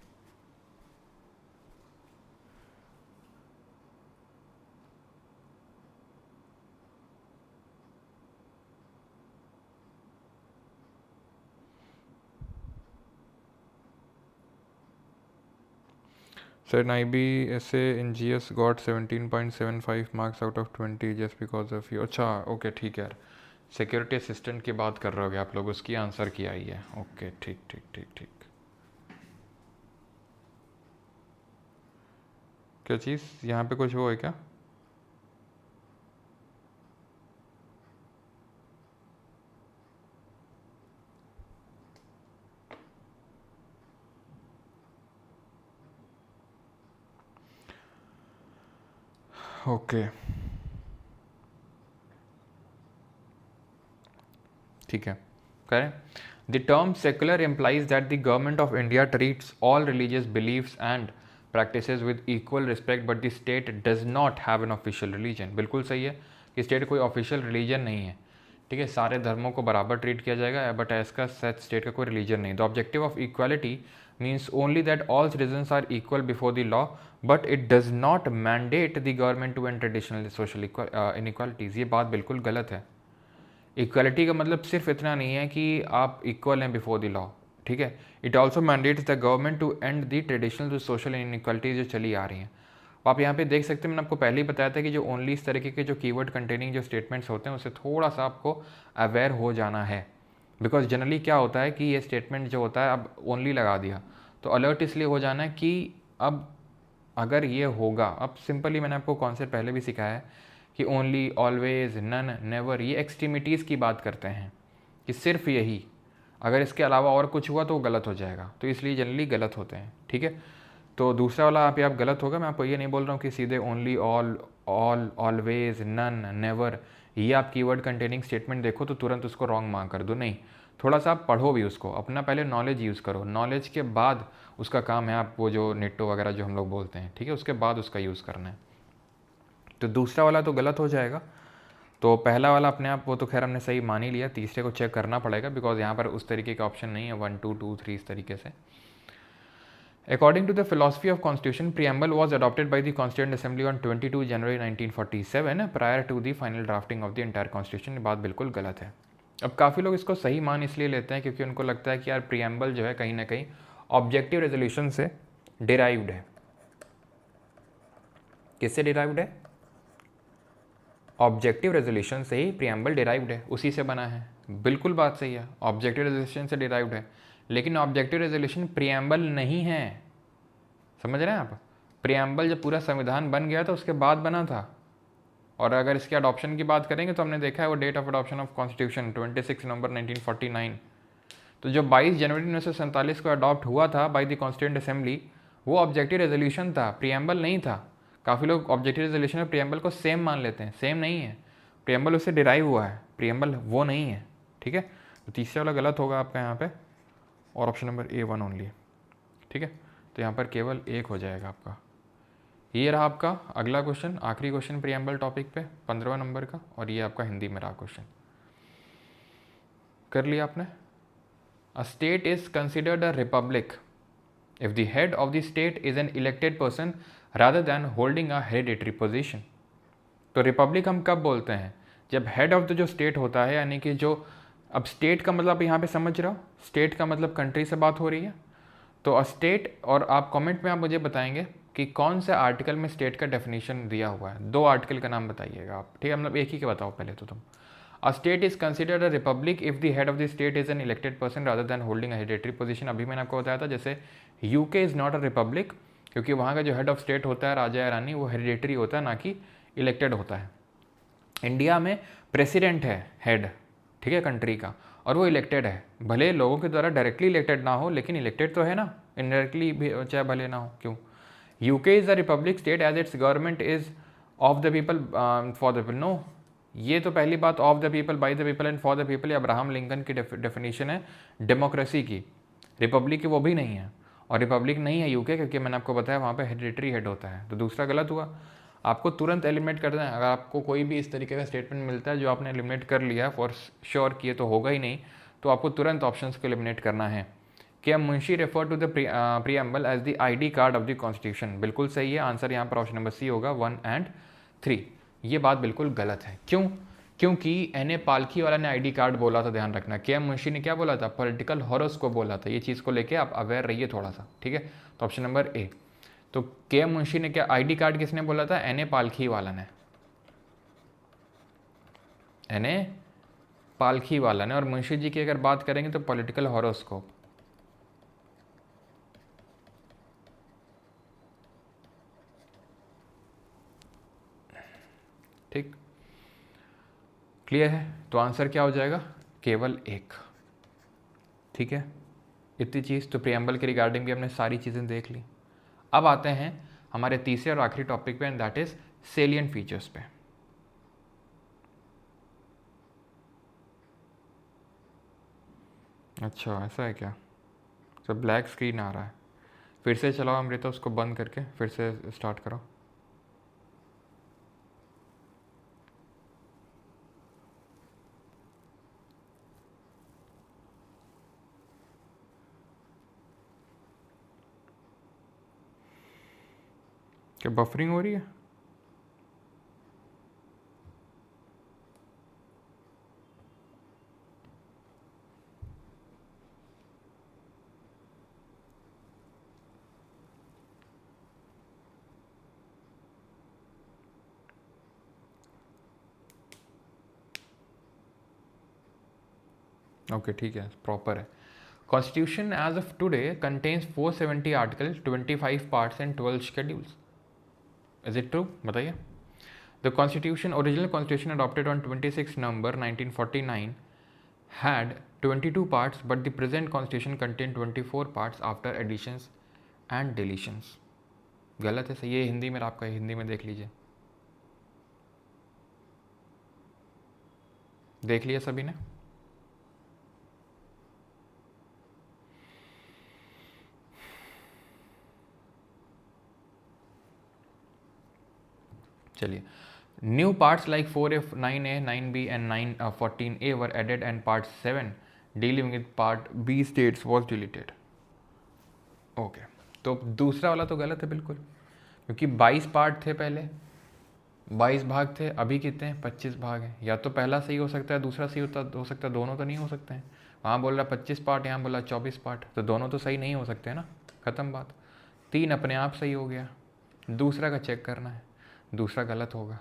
A: Sir, in IB essay in GS got 17.75 marks out of 20 just because of you। अच्छा ओके ठीक है यार, सिक्योरिटी असिस्टेंट की बात कर रहे होगे आप लोग, उसकी आंसर की आई है। ओके ठीक ठीक ठीक ठीक। क्या चीज़ यहाँ पे कुछ वो है क्या? ओके ठीक है, करें। The term secular implies that the government of India treats all religious beliefs and practices with equal respect but the state does not have an official religion। बिल्कुल सही है कि स्टेट कोई ऑफिशियल रिलीजन नहीं है, ठीक है। सारे धर्मों को बराबर ट्रीट किया जाएगा, बट इसका स्टेट का कोई रिलीजन नहीं। The objective of equality means only that all citizens are equal before the law but it does not mandate the government to end traditional social inequalities. ये बात बिल्कुल गलत है। इक्वलिटी का मतलब सिर्फ इतना नहीं है कि आप इक्वल हैं बिफोर द लॉ, ठीक है। It also mandates the government to end the traditional जो सोशल इनइक्वालिटी जो चली आ रही हैं। आप यहाँ पे देख सकते हैं, मैंने आपको पहले ही बताया था कि जो ओनली इस तरीके के जो कीवर्ड कंटेनिंग जो स्टेटमेंट्स होते हैं उससे थोड़ा सा आपको अवेयर हो जाना है। बिकॉज जनरली क्या होता है कि ये स्टेटमेंट जो होता है अब ओनली लगा दिया, तो अलर्ट इसलिए हो जाना है कि अब अगर ये होगा, अब सिंपली मैंने आपको कॉन्सेप्ट पहले भी सिखाया है कि ओनली, ऑलवेज, नन, नेवर, ये एक्सट्रीमिटीज़ की बात करते हैं कि सिर्फ यही, अगर इसके अलावा और कुछ हुआ तो वो गलत हो जाएगा, तो इसलिए जनरली गलत होते हैं, ठीक है। तो दूसरा वाला आप गलत होगा। मैं आपको ये नहीं बोल रहा हूँ कि सीधे only, all, always, none, never, ये आप कीवर्ड कंटेनिंग स्टेटमेंट देखो तो तुरंत उसको रॉन्ग मार्क कर दो, नहीं, थोड़ा सा आप पढ़ो भी उसको, अपना पहले नॉलेज यूज़ करो, नॉलेज के बाद उसका काम है आप वो जो नेटो वगैरह जो हम लोग बोलते हैं, ठीक है, उसके बाद उसका यूज़ करना है। तो दूसरा वाला तो गलत हो जाएगा, तो पहला वाला अपने आप वो तो खैर हमने सही मान ही लिया, तीसरे को चेक करना पड़ेगा बिकॉज यहाँ पर उस तरीके का ऑप्शन नहीं है 1 2 2 3 इस तरीके से। According to the philosophy of Constitution, preamble was adopted by the Constituent Assembly on 22 January 1947 prior to the final drafting of the entire Constitution। ये बात बिल्कुल गलत है। अब काफ़ी लोग इसको सही मान इसलिए लेते हैं क्योंकि उनको लगता है कि यार प्रियम्बल जो है कहीं ना कहीं ऑब्जेक्टिव रेजोल्यूशन से डिराइव्ड है। किससे डिराइव्ड है? ऑब्जेक्टिव रेजोल्यूशन से ही प्रियम्बल डिराइव्ड है, उसी से बना है। बिल्कुल बात सही है, ऑब्जेक्टिव रेजोल्यूशन से डिराइव्ड है, लेकिन ऑब्जेक्टिव रेजोल्यूशन प्रियम्बल नहीं है, समझ रहे हैं आप? प्रियम्बल जब पूरा संविधान बन गया तो उसके बाद बना था। और अगर इसके अडॉप्शन की बात करेंगे तो हमने देखा है वो date of adoption of constitution 26 नवंबर 1949। तो जो 22 जनवरी 1947 को अडॉप्ट हुआ था बाय द कॉन्स्टिट्यूएंट असेंबली, वो ऑब्जेक्टिव रेजोल्यूशन था, प्रियम्बल नहीं था। काफ़ी लोग ऑब्जेक्टिव रेजोल्यूशन और प्रियम्बल को सेम मान लेते हैं, सेम नहीं है। प्रियम्बल उससे डिराइव हुआ है, प्रियम्बल वो नहीं है, ठीक है। तो तीसरा वाला गलत होगा आपका यहाँ पे, और ऑप्शन नंबर A1 ओनली, ठीक है। तो यहाँ पर केवल 1 हो जाएगा आपका। ये रहा आपका अगला क्वेश्चन, आखिरी क्वेश्चन प्रियम्बल टॉपिक पे 15वां नंबर का, और ये आपका हिंदी में रहा क्वेश्चन। कर लिया आपने? A state is considered a republic if the head of the state is an elected person rather than holding a hereditary position. तो रिपब्लिक हम कब बोलते हैं? जब हेड ऑफ द जो स्टेट होता है, यानी कि जो, अब स्टेट का मतलब यहाँ पे समझ रहे हो, स्टेट का मतलब कंट्री से बात हो रही है। तो अ स्टेट, और आप कमेंट में आप मुझे बताएंगे कि कौन से आर्टिकल में स्टेट का डेफिनेशन दिया हुआ है। 2 आर्टिकल का नाम बताइएगा आप, ठीक है, मतलब एक ही के बताओ पहले तो तुम। A state is considered a republic if the head of the state is an elected person rather than holding a hereditary position. अभी मैंने आपको बताया था, जैसे UK is not a republic क्योंकि वहाँ का जो हेड ऑफ स्टेट होता है, राजा या रानी, वो हेरिडेटरी होता है, ना कि इलेक्टेड होता है। इंडिया में प्रेसिडेंट है हेड, ठीक है, कंट्री का, और वो इलेक्टेड है, भले लोगों के द्वारा डायरेक्टली इलेक्टेड ना हो, लेकिन इलेक्टेड तो है ना, इनडायरेक्टली भी चाहे भले ना हो। क्यों? UK is a republic state as its government is of the people for the people. No, ये तो पहली बात, of the people, by the people and for the people, Abraham Lincoln की डेफिनेशन है डेमोक्रेसी की। रिपब्लिक की वो भी नहीं है, और रिपब्लिक नहीं है यूके क्योंकि मैंने आपको बताया वहाँ पे हेरिडेटरी हेड होता है। तो दूसरा गलत हुआ, आपको तुरंत एलिमिनेट करना है। अगर आपको कोई भी इस तरीके का स्टेटमेंट मिलता है जो आपने एलिमिनेट कर लिया, फॉर श्योर किए तो होगा ही नहीं, तो आपको तुरंत ऑप्शंस को एलिमिनेट करना है। क्या मुंशी refer to the preamble as the ID card of the constitution? बिल्कुल सही है, आंसर यहाँ पर ऑप्शन नंबर सी होगा 1 और 3। ये बात बिल्कुल गलत है। क्यों? क्योंकि एन ए पालखी वाला ने आईडी कार्ड बोला था, ध्यान रखना। के एम मुंशी ने क्या बोला था? पॉलिटिकल हॉरोस्कोप बोला था। ये चीज़ को लेके आप अवेयर रहिए थोड़ा सा, ठीक है। तो ऑप्शन नंबर ए। तो के एम मुंशी ने क्या आईडी कार्ड किसने बोला था? एन ए पालखी वाला ने, एन ए पालखी वाला ने। और मुंशी जी की अगर बात करेंगे तो पॉलिटिकल हॉरोस्कोप। ठीक, क्लियर है? तो आंसर क्या हो जाएगा? केवल 1, ठीक है। इतनी चीज़ तो प्रियम्बल के रिगार्डिंग भी हमने सारी चीज़ें देख ली। अब आते हैं हमारे तीसरे और आखिरी टॉपिक पे, and that is salient features पे। अच्छा, ऐसा है क्या? तो ब्लैक स्क्रीन आ रहा है, फिर से चलाओ अमृता, उसको बंद करके फिर से स्टार्ट करो। क्या बफरिंग हो रही है? ओके, ठीक है, प्रॉपर है। Constitution as of today contains 470 article, 25 parts and 12 schedules. Is it true? बताइए। The constitution, original constitution adopted on 26 November 1949 had 22 parts, but the present constitution contain 24 parts after additions and deletions। गलत है, सही है। हिंदी में आपका, हिंदी में देख लीजिए। देख लिया सभी ने? चलिए, new parts like 4A, 9A, 9B and 14A were added and part 7 dealing with part B states was deleted. Okay, तो दूसरा वाला तो गलत है बिल्कुल, क्योंकि 22 पार्ट थे पहले, 22 भाग थे, अभी कितने हैं? 25 भाग हैं। या तो पहला सही हो सकता है, दूसरा सही हो सकता है, दोनों तो नहीं हो सकते हैं। वहाँ बोल रहा 25 पार्ट, यहाँ बोला 24 पार्ट, तो दोनों तो सही नहीं हो सकते हैं ना, ख़त्म बात। 3 अपने आप सही हो गया, दूसरा का चेक करना है, दूसरा गलत होगा,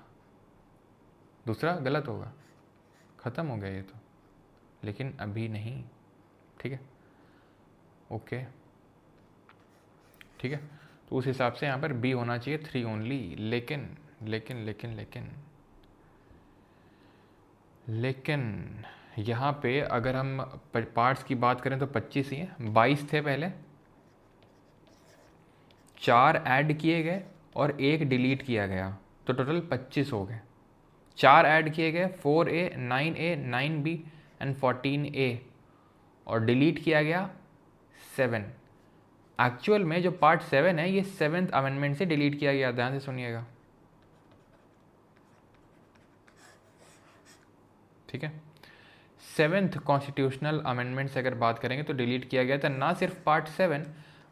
A: दूसरा गलत होगा, ख़त्म हो गया ये तो, लेकिन अभी नहीं। ठीक है, ओके, ठीक है। तो उस हिसाब से यहाँ पर बी होना चाहिए 3 ओनली। लेकिन लेकिन लेकिन लेकिन लेकिन यहाँ पे अगर हम पार्ट्स की बात करें तो 25 ही हैं, 22 थे पहले, 4 ऐड किए गए और 1 डिलीट किया गया, तो टोटल 25 हो गए। 4 ऐड किए गए, 4A, 9A, 9B and 14A, और डिलीट किया गया 7। एक्चुअल में जो पार्ट 7 है ये 7th अमेंडमेंट से डिलीट किया गया, ध्यान से सुनिएगा। ठीक है, 7th कॉन्स्टिट्यूशनल अमेंडमेंट से अगर बात करेंगे तो डिलीट किया गया था ना सिर्फ पार्ट 7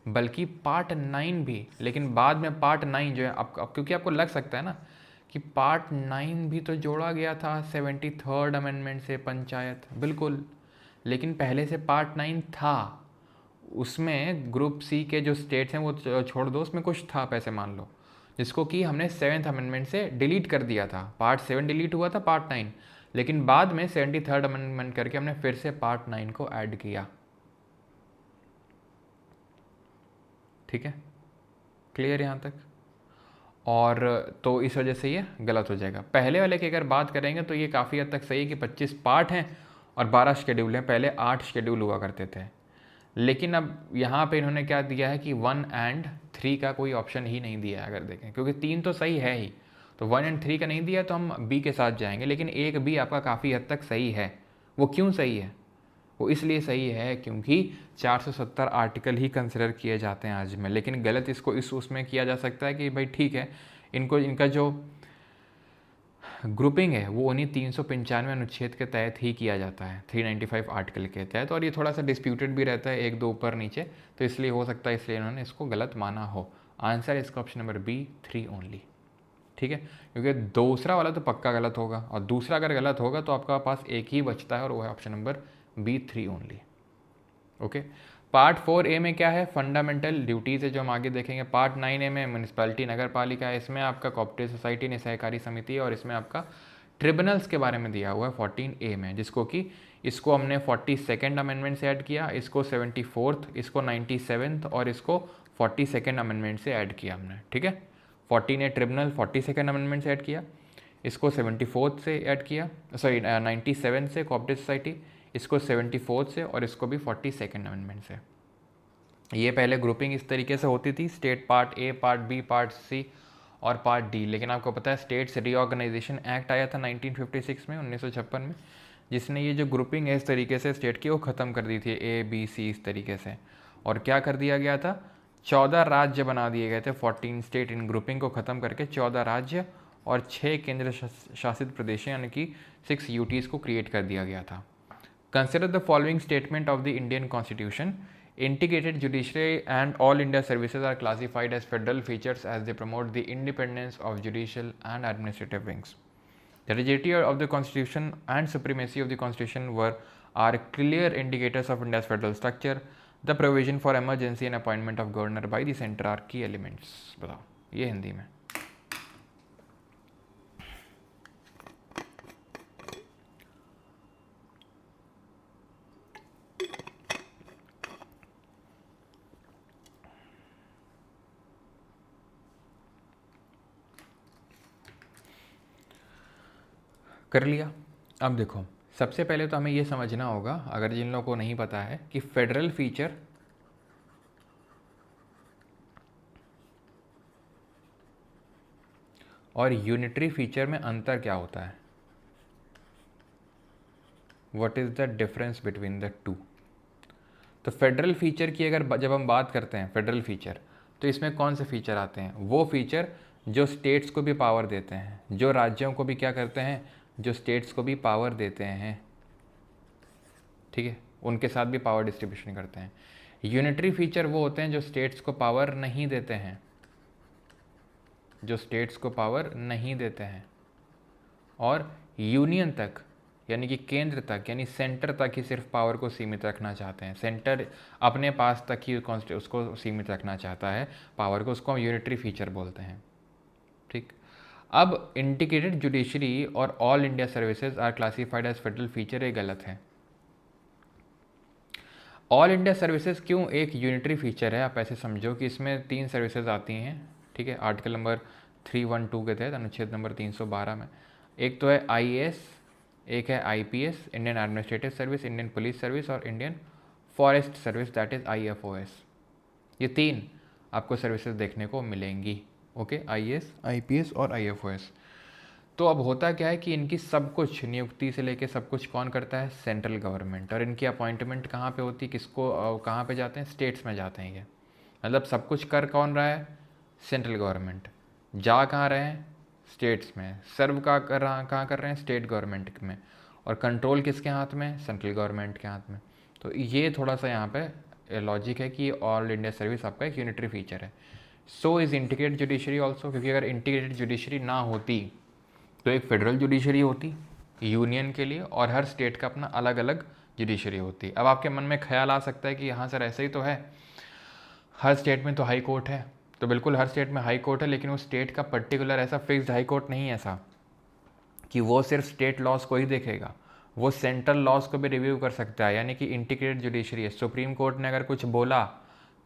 A: बल्कि पार्ट 9 भी। लेकिन बाद में पार्ट 9 जो है, अब क्योंकि आपको लग सकता है ना कि पार्ट 9 भी तो जोड़ा गया था 73rd अमेंडमेंट से, पंचायत, बिल्कुल, लेकिन पहले से पार्ट 9 था, उसमें ग्रुप सी के जो स्टेट्स हैं वो छोड़ दो, उसमें कुछ था पैसे मान लो, जिसको कि हमने 7th अमेंडमेंट से डिलीट कर दिया था। पार्ट 7 डिलीट हुआ था, पार्ट 9, लेकिन बाद में 73rd अमेंडमेंट करके हमने फिर से पार्ट 9 को ऐड किया। ठीक है, क्लियर यहाँ तक? और तो इस वजह से ये गलत हो जाएगा। पहले वाले की अगर बात करेंगे तो ये काफ़ी हद तक सही है कि 25 पार्ट हैं और 12 शेड्यूल हैं, पहले 8 शेड्यूल हुआ करते थे। लेकिन अब यहाँ पे इन्होंने क्या दिया है कि 1 एंड 3 का कोई ऑप्शन ही नहीं दिया है, अगर देखें, क्योंकि 3 तो सही है ही, तो 1 एंड 3 का नहीं दिया तो हम बी के साथ जाएंगे। लेकिन एक बी आपका काफ़ी हद तक सही है। वो क्यों सही है? वो इसलिए सही है क्योंकि 470 आर्टिकल ही कंसिडर किए जाते हैं आज में। लेकिन गलत इसको इस उसमें किया जा सकता है कि भाई ठीक है, इनको इनका जो ग्रुपिंग है वो उन्हीं 395 अनुच्छेद के तहत ही किया जाता है, 395 आर्टिकल के तहत, और ये थोड़ा सा डिस्प्यूटेड भी रहता है, एक दो ऊपर नीचे, तो इसलिए हो सकता है इसलिए इन्होंने इसको गलत माना हो। आंसर इसका ऑप्शन नंबर बी, 3 ओनली। ठीक है, क्योंकि दूसरा वाला तो पक्का गलत होगा, और दूसरा अगर गलत होगा तो आपका पास एक ही बचता है और वो है option number B, 3 only. Okay, part 4A में क्या है? फंडामेंटल ड्यूटीज़ है, जो हम आगे देखेंगे। पार्ट 9A में म्यूनिसपैलिटी, नगर पालिका है, इसमें आपका कोऑपरेटिव सोसाइटी ने सहकारी समिति है, और इसमें आपका ट्रिब्यूनल्स के बारे में दिया हुआ है 14A में, जिसको कि इसको हमने 42nd अमेंडमेंट से ऐड किया, इसको 74th, इसको 97th और इसको 42nd अमेंडमेंट से ऐड किया हमने। ठीक है, 14A ट्रिब्यूनल 42nd अमेंडमेंट से ऐड किया, इसको 74th से ऐड किया, सॉरी 97 से कोऑपरेटिव सोसाइटी, इसको 74th से, और इसको भी 42nd अमेंडमेंट से। ये पहले ग्रुपिंग इस तरीके से होती थी, state part A, part B, part C और पार्ट डी। लेकिन आपको पता है स्टेट्स रीऑर्गेनाइजेशन एक्ट आया था 1956 में, 1956 में, जिसने ये जो ग्रुपिंग है इस तरीके से स्टेट की, वो ख़त्म कर दी थी, ए बी सी इस तरीके से। और क्या कर दिया गया था? 14 राज्य बना दिए गए थे, 14 स्टेट, इन ग्रुपिंग को ख़त्म करके 14 राज्य और 6 केंद्र शासित प्रदेश यानी कि 6 यूटीज़ को क्रिएट कर दिया गया था। Consider the following statement of the Indian Constitution. Integrated judiciary and all India services are classified as federal features as they promote the independence of judicial and administrative wings. The rigidity of the Constitution and supremacy of the Constitution are clear indicators of India's federal structure. The provision for emergency and appointment of governor by the center are key elements. बताओ ये हिंदी में। कर लिया। अब देखो, सबसे पहले तो हमें ये समझना होगा, अगर जिन लोगों को नहीं पता है, कि फेडरल फीचर और यूनिटरी फीचर में अंतर क्या होता है। What is the difference between the two. तो फेडरल फीचर की अगर जब हम बात करते हैं फेडरल फीचर, तो इसमें कौन से फीचर आते हैं? वो फीचर जो स्टेट्स को भी पावर देते हैं, जो राज्यों को भी क्या करते हैं, जो स्टेट्स को भी पावर देते हैं, ठीक है, उनके साथ भी पावर डिस्ट्रीब्यूशन करते हैं। यूनिटरी फीचर वो होते हैं जो स्टेट्स को पावर नहीं देते हैं, जो स्टेट्स को पावर नहीं देते हैं और यूनियन तक यानी कि केंद्र तक यानी सेंटर तक ही सिर्फ पावर को सीमित रखना चाहते हैं। सेंटर अपने पास तक ही उसको सीमित रखना चाहता है पावर को, उसको हम यूनिटरी फीचर बोलते हैं। ठीक, अब इंटीग्रेटेड जुडिशरी और all India services are classified as federal feature, ये गलत है। ऑल इंडिया सर्विसेज क्यों एक यूनिटरी फीचर है? आप ऐसे समझो कि इसमें 3 सर्विसेज आती हैं, ठीक है, आर्टिकल नंबर 312 के तहत अनुच्छेद नंबर 312 में। एक तो है आईएएस, एक है IPS, Indian administrative service, Indian police service और Indian forest service, that is IFoS. ये 3 आपको सर्विसेज देखने को मिलेंगी। ओके, आईएएस, आईपीएस और आईएफओएस। तो अब होता क्या है कि इनकी सब कुछ नियुक्ति से लेके सब कुछ कौन करता है? Central government. और इनकी अपॉइंटमेंट कहाँ पे होती है? किसको कहाँ पे जाते हैं? स्टेट्स में जाते हैं ये। मतलब सब कुछ कर कौन रहा है? Central government. जा कहाँ रहे हैं? स्टेट्स में। सर्व कहाँ कर रहे हैं? स्टेट गवर्नमेंट में। और कंट्रोल किसके हाथ में? सेंट्रल गवर्नमेंट के हाथ में। तो ये थोड़ा सा यहाँ पे लॉजिक है कि ऑल इंडिया सर्विस आपका एक यूनिटरी फीचर है। So is integrated judiciary also, क्योंकि अगर इंटीग्रेटेड जुडिशरी ना होती तो एक फेडरल जुडिशरी होती यूनियन के लिए और हर स्टेट का अपना अलग अलग जुडिशरी होती। अब आपके मन में ख्याल आ सकता है कि हाँ सर ऐसा ही तो है, हर स्टेट में तो हाई कोर्ट है। तो बिल्कुल हर स्टेट में हाई कोर्ट है, लेकिन वो स्टेट का पर्टिकुलर ऐसा फिक्स्ड हाई कोर्ट नहीं है ऐसा कि वो सिर्फ स्टेट लॉज को ही देखेगा, वो सेंट्रल लॉज को भी रिव्यू कर सकता है। यानी कि इंटीग्रेटेड जुडिशरी है। सुप्रीम कोर्ट ने अगर कुछ बोला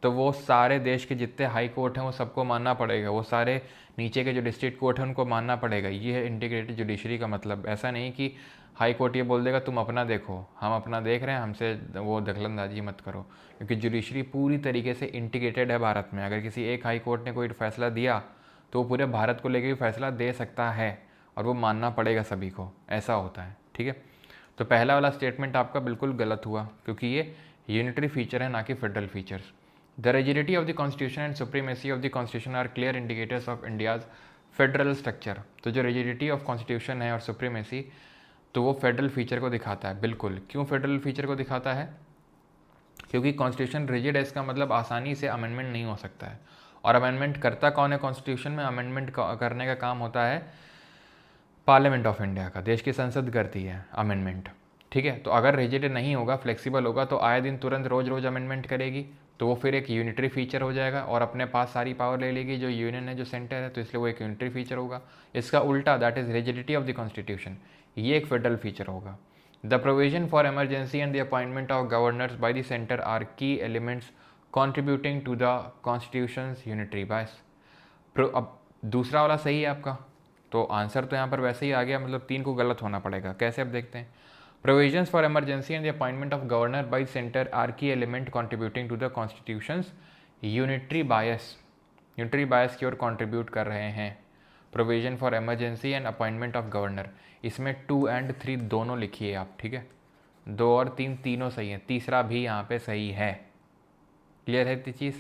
A: तो वो सारे देश के जितने हाई कोर्ट हैं वो सबको मानना पड़ेगा, वो सारे नीचे के जो डिस्ट्रिक्ट कोर्ट हैं उनको मानना पड़ेगा। ये है इंटीग्रेटेड जुडिशरी का मतलब। ऐसा नहीं कि हाई कोर्ट ये बोल देगा तुम अपना देखो, हम अपना देख रहे हैं, हमसे वो दखलंदाजी मत करो, क्योंकि जुडिशरी पूरी तरीके से इंटीग्रेटेड है भारत में। अगर किसी एक हाई कोर्ट ने कोई फैसला दिया तो वो पूरे भारत को लेकर भी फैसला दे सकता है और वो मानना पड़ेगा सभी को, ऐसा होता है। ठीक है, तो पहला वाला स्टेटमेंट आपका बिल्कुल गलत हुआ, क्योंकि ये यूनिटरी फीचर है ना कि federal features. The rigidity of the constitution and supremacy of the constitution are clear indicators of India's federal structure. तो जो रिजिडिटी ऑफ कॉन्स्टिट्यूशन है और सुप्रीमेसी, तो वो फेडरल फीचर को दिखाता है। बिल्कुल, क्यों फेडरल फीचर को दिखाता है? क्योंकि कॉन्स्टिट्यूशन रिजिड है, इसका मतलब आसानी से अमेंडमेंट नहीं हो सकता है। और अमेंडमेंट करता कौन है कॉन्स्टिट्यूशन में? अमेंडमेंट करने का काम होता है पार्लियामेंट ऑफ इंडिया का, देश की संसद करती है अमेंडमेंट। ठीक है, तो अगर रिजिड नहीं होगा, फ्लेक्सिबल होगा, तो आए दिन तुरंत रोज रोज अमेंडमेंट करेगी, तो वो फिर एक यूनिटरी फीचर हो जाएगा और अपने पास सारी पावर ले लेगी, जो यूनियन है, जो सेंटर है, तो इसलिए वो एक यूनिटरी फीचर होगा। इसका उल्टा, that is rigidity of the constitution, ये एक फेडरल फीचर होगा। The provision for emergency and the appointment of governors by the centre are key elements contributing to the constitution's unitary bias. अब दूसरा वाला सही है आपका, तो आंसर तो यहाँ पर वैसे ही आ गया, मतलब 3 को गलत होना पड़ेगा। कैसे, अब देखते हैं। Provisions for emergency and the appointment of governor by centre are key element contributing to the constitution's unitary bias, unitary bias की ओर कॉन्ट्रीब्यूट कर रहे हैं। Provision for emergency and appointment of governor, इसमें 2 और 3 दोनों लिखिए आप, ठीक है, 2 और 3 तीनों सही है, तीसरा भी यहाँ पे सही है। क्लियर है चीज़?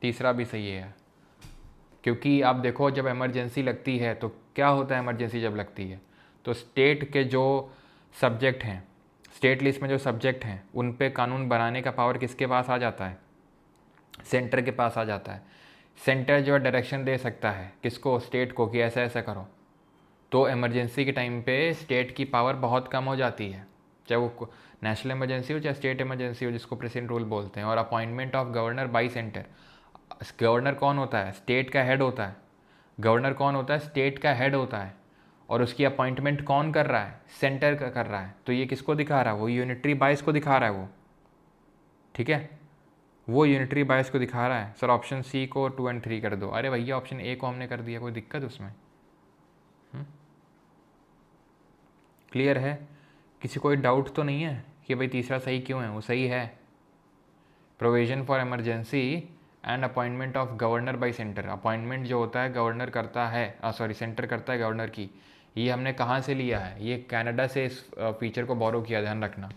A: तीसरा भी सही है, क्योंकि आप देखो जब इमरजेंसी लगती है तो क्या होता है? इमरजेंसी जब लगती है तो स्टेट के जो सब्जेक्ट हैं, स्टेट लिस्ट में जो सब्जेक्ट हैं, उन पे कानून बनाने का पावर किसके पास आ जाता है? सेंटर के पास आ जाता है। सेंटर जो है डायरेक्शन दे सकता है किसको? स्टेट को, कि ऐसा ऐसा करो। तो इमरजेंसी के टाइम पे स्टेट की पावर बहुत कम हो जाती है, चाहे वो नेशनल इमरजेंसी हो चाहे स्टेट इमरजेंसी हो, जिसको प्रेसिडेंट रूल बोलते हैं। और appointment of governor by centre, governor कौन होता है? स्टेट का हेड होता है। गवर्नर कौन होता है? स्टेट का हेड होता है। और उसकी अपॉइंटमेंट कौन कर रहा है? सेंटर का कर रहा है। तो ये किसको दिखा रहा है? वो यूनिटरी बायस को दिखा रहा है वो, ठीक है, वो यूनिटरी बायस को दिखा रहा है। सर ऑप्शन सी को 2 और 3 कर दो। अरे भैया ऑप्शन ए को हमने कर दिया, कोई दिक्कत उसमें? क्लियर है? किसी कोई डाउट तो नहीं है कि भाई तीसरा सही क्यों है? वो सही है। Provision for emergency and appointment of governor by centre, appointment जो होता है गवर्नर करता है, सॉरी सेंटर करता है गवर्नर की, ये हमने कहाँ से लिया है? ये कनाडा से इस फीचर को बोरो किया, ध्यान रखना।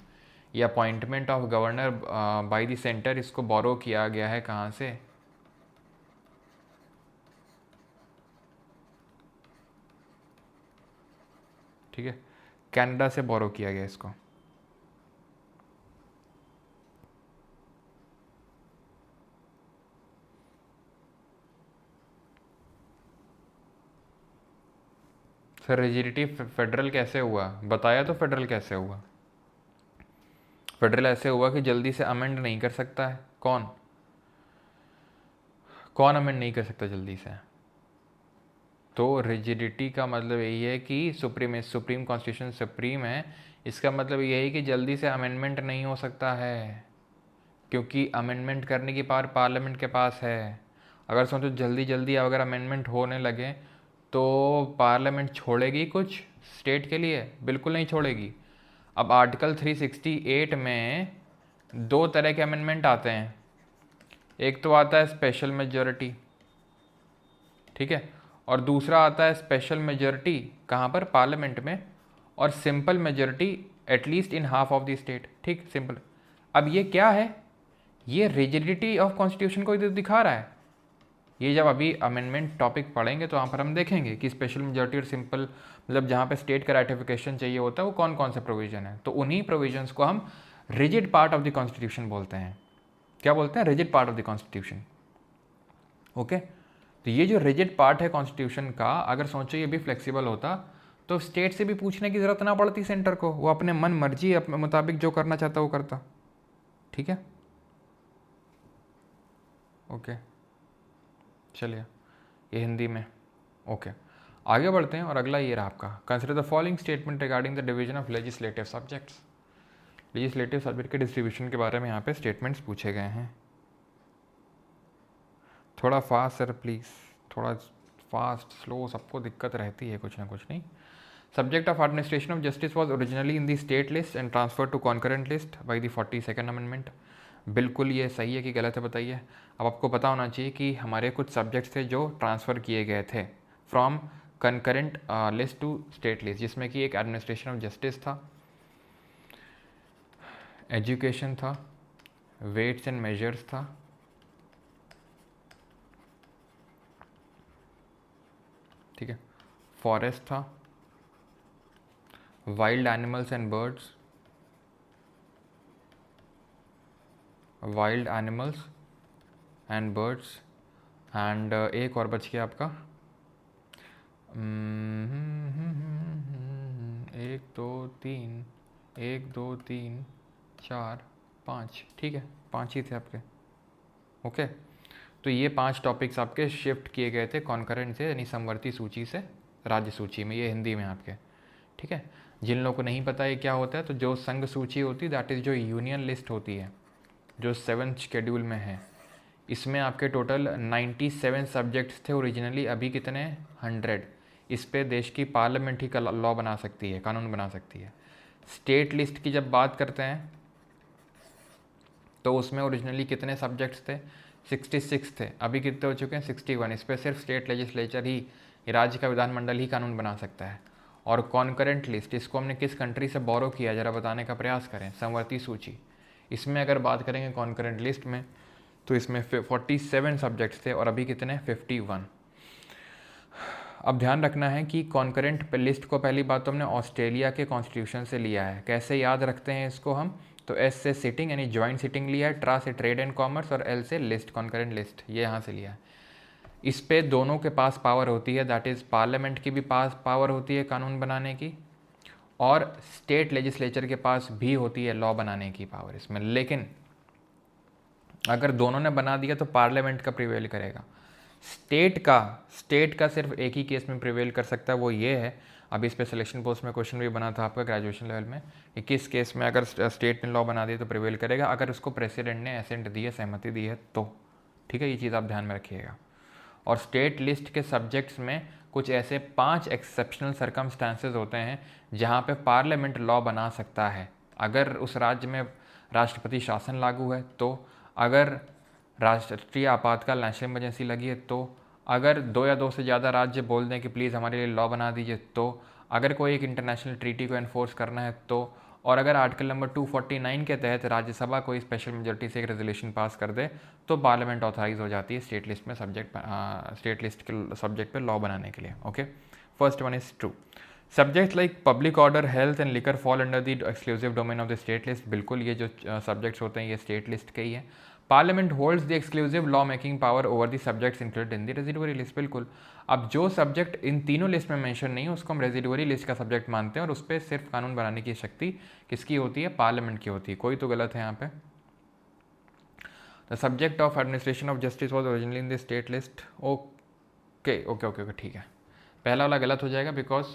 A: ये appointment of governor bye the centre, इसको बोरो किया गया है कहाँ से? ठीक है, कनाडा से बोरो किया गया इसको। सर रिजिडिटी फेडरल कैसे हुआ? बताया तो फेडरल कैसे हुआ। फेडरल ऐसे हुआ कि जल्दी से अमेंड नहीं कर सकता है। कौन कौन अमेंड नहीं कर सकता जल्दी से? तो रिजिडिटी का मतलब यही है कि सुप्रीम कॉन्स्टिट्यूशन सुप्रीम है, इसका मतलब यही है कि जल्दी से अमेंडमेंट नहीं हो सकता है, क्योंकि अमेंडमेंट करने की पावर पार्लियामेंट के पास है। अगर सोचो जल्दी जल्दी अगर अमेंडमेंट होने लगे तो पार्लियामेंट छोड़ेगी कुछ स्टेट के लिए? बिल्कुल नहीं छोड़ेगी। अब आर्टिकल 368 में दो तरह के अमेंडमेंट आते हैं। एक तो आता है स्पेशल मेजॉरिटी, ठीक है, और दूसरा आता है स्पेशल मेजॉरिटी कहाँ पर? पार्लियामेंट में, और simple majority at least in half of the state. ठीक, सिंपल। अब ये क्या है? ये रिजिडिटी ऑफ कॉन्स्टिट्यूशन को इधर दिखा रहा है। ये जब अभी अमेंडमेंट टॉपिक पढ़ेंगे तो वहाँ पर हम देखेंगे कि स्पेशल मेजॉरिटी और सिंपल, मतलब जहाँ पे स्टेट का राटिफिकेशन चाहिए होता है वो कौन कौन से प्रोविजन है। तो उन्हीं प्रोविजंस को हम rigid part of the constitution बोलते हैं। क्या बोलते हैं? Rigid part of the constitution. Okay, तो ये जो रिजिड पार्ट है कॉन्स्टिट्यूशन का, अगर सोचो ये भी फ्लेक्सिबल होता तो स्टेट से भी पूछने की ज़रूरत ना पड़ती सेंटर को, वो अपने मन मर्जी अपने मुताबिक जो करना चाहता वो करता। ठीक है, ओके, चलिए ये हिंदी में। ओके, आगे बढ़ते हैं और अगला ये रहा आपका, consider the following statement regarding the division of legislative subjects. Legislative subject के डिस्ट्रीब्यूशन के बारे में यहाँ पे स्टेटमेंट्स पूछे गए हैं। थोड़ा फास्ट सर प्लीज़, थोड़ा फास्ट स्लो, सबको दिक्कत रहती है कुछ ना कुछ। नहीं, subject of administration of justice was originally in the state list and transfer to concurrent list by the 42nd amendment. बिल्कुल ये सही है कि गलत है बताइए। अब आपको पता होना चाहिए कि हमारे कुछ सब्जेक्ट्स थे जो ट्रांसफ़र किए गए थे from concurrent list to state list, जिसमें कि एक एडमिनिस्ट्रेशन ऑफ जस्टिस था, एजुकेशन था, वेट्स एंड मेजर्स था, ठीक है, फॉरेस्ट था, wild animals and birds, wild animals and birds, and एक और बच गया आपका, एक दो तीन चार पाँच, ठीक है, पाँच ही थे आपके। ओके, तो ये पांच टॉपिक्स आपके शिफ्ट किए गए थे कॉन्करेंट से, यानी समवर्ती सूची से राज्य सूची में। ये हिंदी में आपके, ठीक है। जिन लोगों को नहीं पता ये क्या होता है, तो जो संघ सूची होती है दैट इज़ जो यूनियन लिस्ट होती है, जो 7th शेड्यूल में है, इसमें आपके टोटल 97 सब्जेक्ट्स थे ओरिजिनली। अभी कितने? 100। इस पे देश की पार्लियामेंट ही लॉ बना सकती है, कानून बना सकती है। स्टेट लिस्ट की जब बात करते हैं तो उसमें ओरिजिनली कितने सब्जेक्ट्स थे? 66 थे। अभी कितने हो चुके हैं? 61। इस पर सिर्फ स्टेट लेजिस्लेचर ही, राज्य का विधानमंडल ही कानून बना सकता है। और कॉन्करेंट लिस्ट, इसको हमने किस कंट्री से बोरो किया, ज़रा बताने का प्रयास करें। समवर्ती सूची, इसमें अगर बात करेंगे कॉन्करेंट लिस्ट में, तो इसमें 47 सब्जेक्ट्स थे और अभी कितने? 51। अब ध्यान रखना है कि कॉन्करेंट लिस्ट को पहली बात तो हमने ऑस्ट्रेलिया के कॉन्स्टिट्यूशन से लिया है। कैसे याद रखते हैं इसको हम? तो एस से सिटिंग यानी ज्वाइंट सिटिंग लिया है, ट्रा से ट्रेड एंड कॉमर्स, और एल से लिस्ट, कॉन्करेंट लिस्ट, ये यहाँ से लिया है। इस पे दोनों के पास पावर होती है, दैट इज़ पार्लियामेंट की भी पास पावर होती है कानून बनाने की, और स्टेट लेजिस्लेचर के पास भी होती है लॉ बनाने की पावर इसमें। लेकिन अगर दोनों ने बना दिया तो पार्लियामेंट का प्रिवेल करेगा। स्टेट का सिर्फ एक ही केस में प्रिवेल कर सकता है, वो ये है, अभी इस पर सिलेक्शन पोस्ट में क्वेश्चन भी बना था आपका ग्रेजुएशन लेवल में, कि किस केस में अगर स्टेट ने लॉ बना दिया तो प्रिवेल करेगा, अगर उसको प्रेसिडेंट ने एसेंट दी है, सहमति दी है तो। ठीक है, ये चीज़ आप ध्यान में रखिएगा। और स्टेट लिस्ट के सब्जेक्ट्स में कुछ ऐसे 5 एक्सेप्शनल सर्कमस्टांसेस होते हैं जहाँ पे पार्लियामेंट लॉ बना सकता है। अगर उस राज्य में राष्ट्रपति शासन लागू है तो, अगर राष्ट्रीय आपातकाल नेशनल इमरजेंसी लगी है तो, अगर 2 या 2 से ज़्यादा राज्य बोल दें कि प्लीज़ हमारे लिए लॉ बना दीजिए तो, अगर कोई एक इंटरनेशनल ट्रीटी को एनफोर्स करना है तो, और अगर आर्टिकल नंबर 249 के तहत राज्यसभा कोई स्पेशल मेजोरिटी से एक रेजोल्यूशन पास कर दे तो पार्लियामेंट ऑथराइज हो जाती है स्टेट लिस्ट में स्टेट लिस्ट के सब्जेक्ट पे लॉ बनाने के लिए। Okay, first one is true. Subject like public order, health and liquor fall under the exclusive domain of the state list. बिल्कुल, ये जो सब्जेक्ट्स होते हैं ये स्टेट लिस्ट के ही है। Parliament holds the exclusive law making power over the subjects included in the residuary list. बिल्कुल, अब जो सब्जेक्ट इन तीनों लिस्ट में मेंशन नहीं है उसको हम रेजिडुअरी लिस्ट का सब्जेक्ट मानते हैं और उस पर सिर्फ कानून बनाने की शक्ति किसकी होती है? पार्लियामेंट की होती है। कोई तो गलत है यहाँ पे। The subject of administration of justice was originally in the state list. Okay okay okay okay, ठीक है। पहला वाला गलत हो जाएगा बिकॉज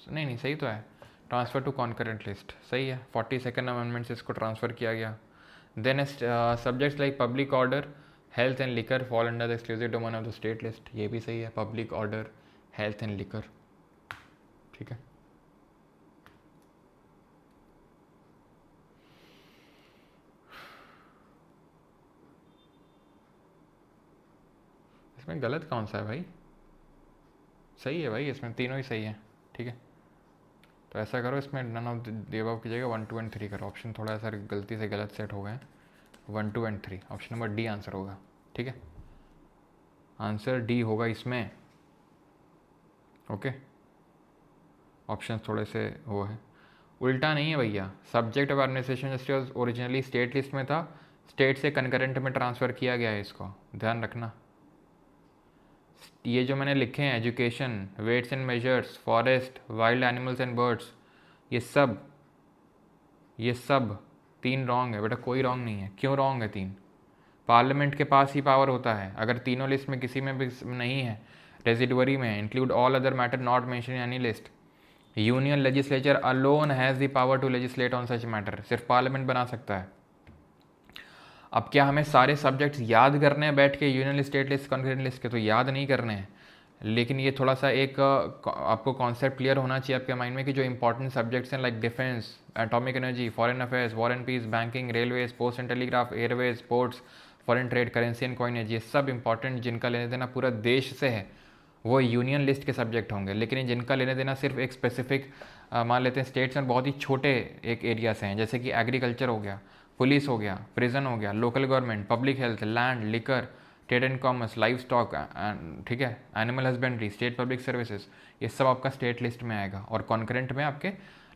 A: नहीं सही तो है। ट्रांसफर टू कॉन्करेंट लिस्ट सही है, 42nd अमेंडमेंट से इसको ट्रांसफर किया गया। Then subjects like public order, health and liquor fall under the exclusive domain of the state list. ये भी सही है, public order, health and liquor, ठीक है। इसमें गलत कौन सा है भाई? सही है भाई, इसमें तीनों ही सही है, ठीक है। तो ऐसा करो, इसमें नन ऑफ द अबव की जगह 1 2 एंड 3 करो। ऑप्शन थोड़ा सा गलती से गलत सेट हो गए, 1 2 and 3। Option number D answer होगा, ठीक है। आंसर डी होगा इसमें, ओके। ऑप्शन थोड़े से वो है, उल्टा नहीं है भैया। Subject of administration justice originally state list में था, स्टेट से कंकरेंट में ट्रांसफ़र किया गया है, इसको ध्यान रखना। ये जो मैंने लिखे हैं, education, weights and measures, forest, wild animals and birds, ये सब 3 रॉन्ग है बेटा, कोई रॉन्ग नहीं है। क्यों रॉन्ग है 3? पार्लियामेंट के पास ही पावर होता है। अगर तीनों लिस्ट में किसी में भी नहीं है, रेजिडुअरी में, include all other matter not mention in any list, union legislature alone has the power to legislate on such matter. सिर्फ पार्लियामेंट बना सकता है। अब क्या हमें सारे सब्जेक्ट्स याद करने हैं बैठ के union state list concurrent list के? तो याद नहीं करने हैं, लेकिन ये थोड़ा सा एक आपको कॉन्सेप्ट क्लियर होना चाहिए आपके माइंड में कि जो इंपॉर्टेंट सब्जेक्ट्स हैं like defence, atomic energy, foreign affairs, war and peace, banking, railways, post and telegraph, airways, ports, foreign trade, currency and coinage, ये सब इंपॉर्टेंट जिनका लेने देना पूरा देश से है वो यूनियन लिस्ट के सब्जेक्ट होंगे। लेकिन जिनका लेने देना सिर्फ एक स्पेसिफिक मान लेते हैं स्टेट्स में बहुत ही छोटे एक एरिया से हैं, जैसे कि एग्रीकल्चर हो गया, पुलिस हो गया, प्रिजन हो गया, local government, public health, land, liquor, trade and commerce, live stock, ठीक है, animal husbandry, state public services, ये सब आपका स्टेट लिस्ट में आएगा। और कॉन्करेंट में आपके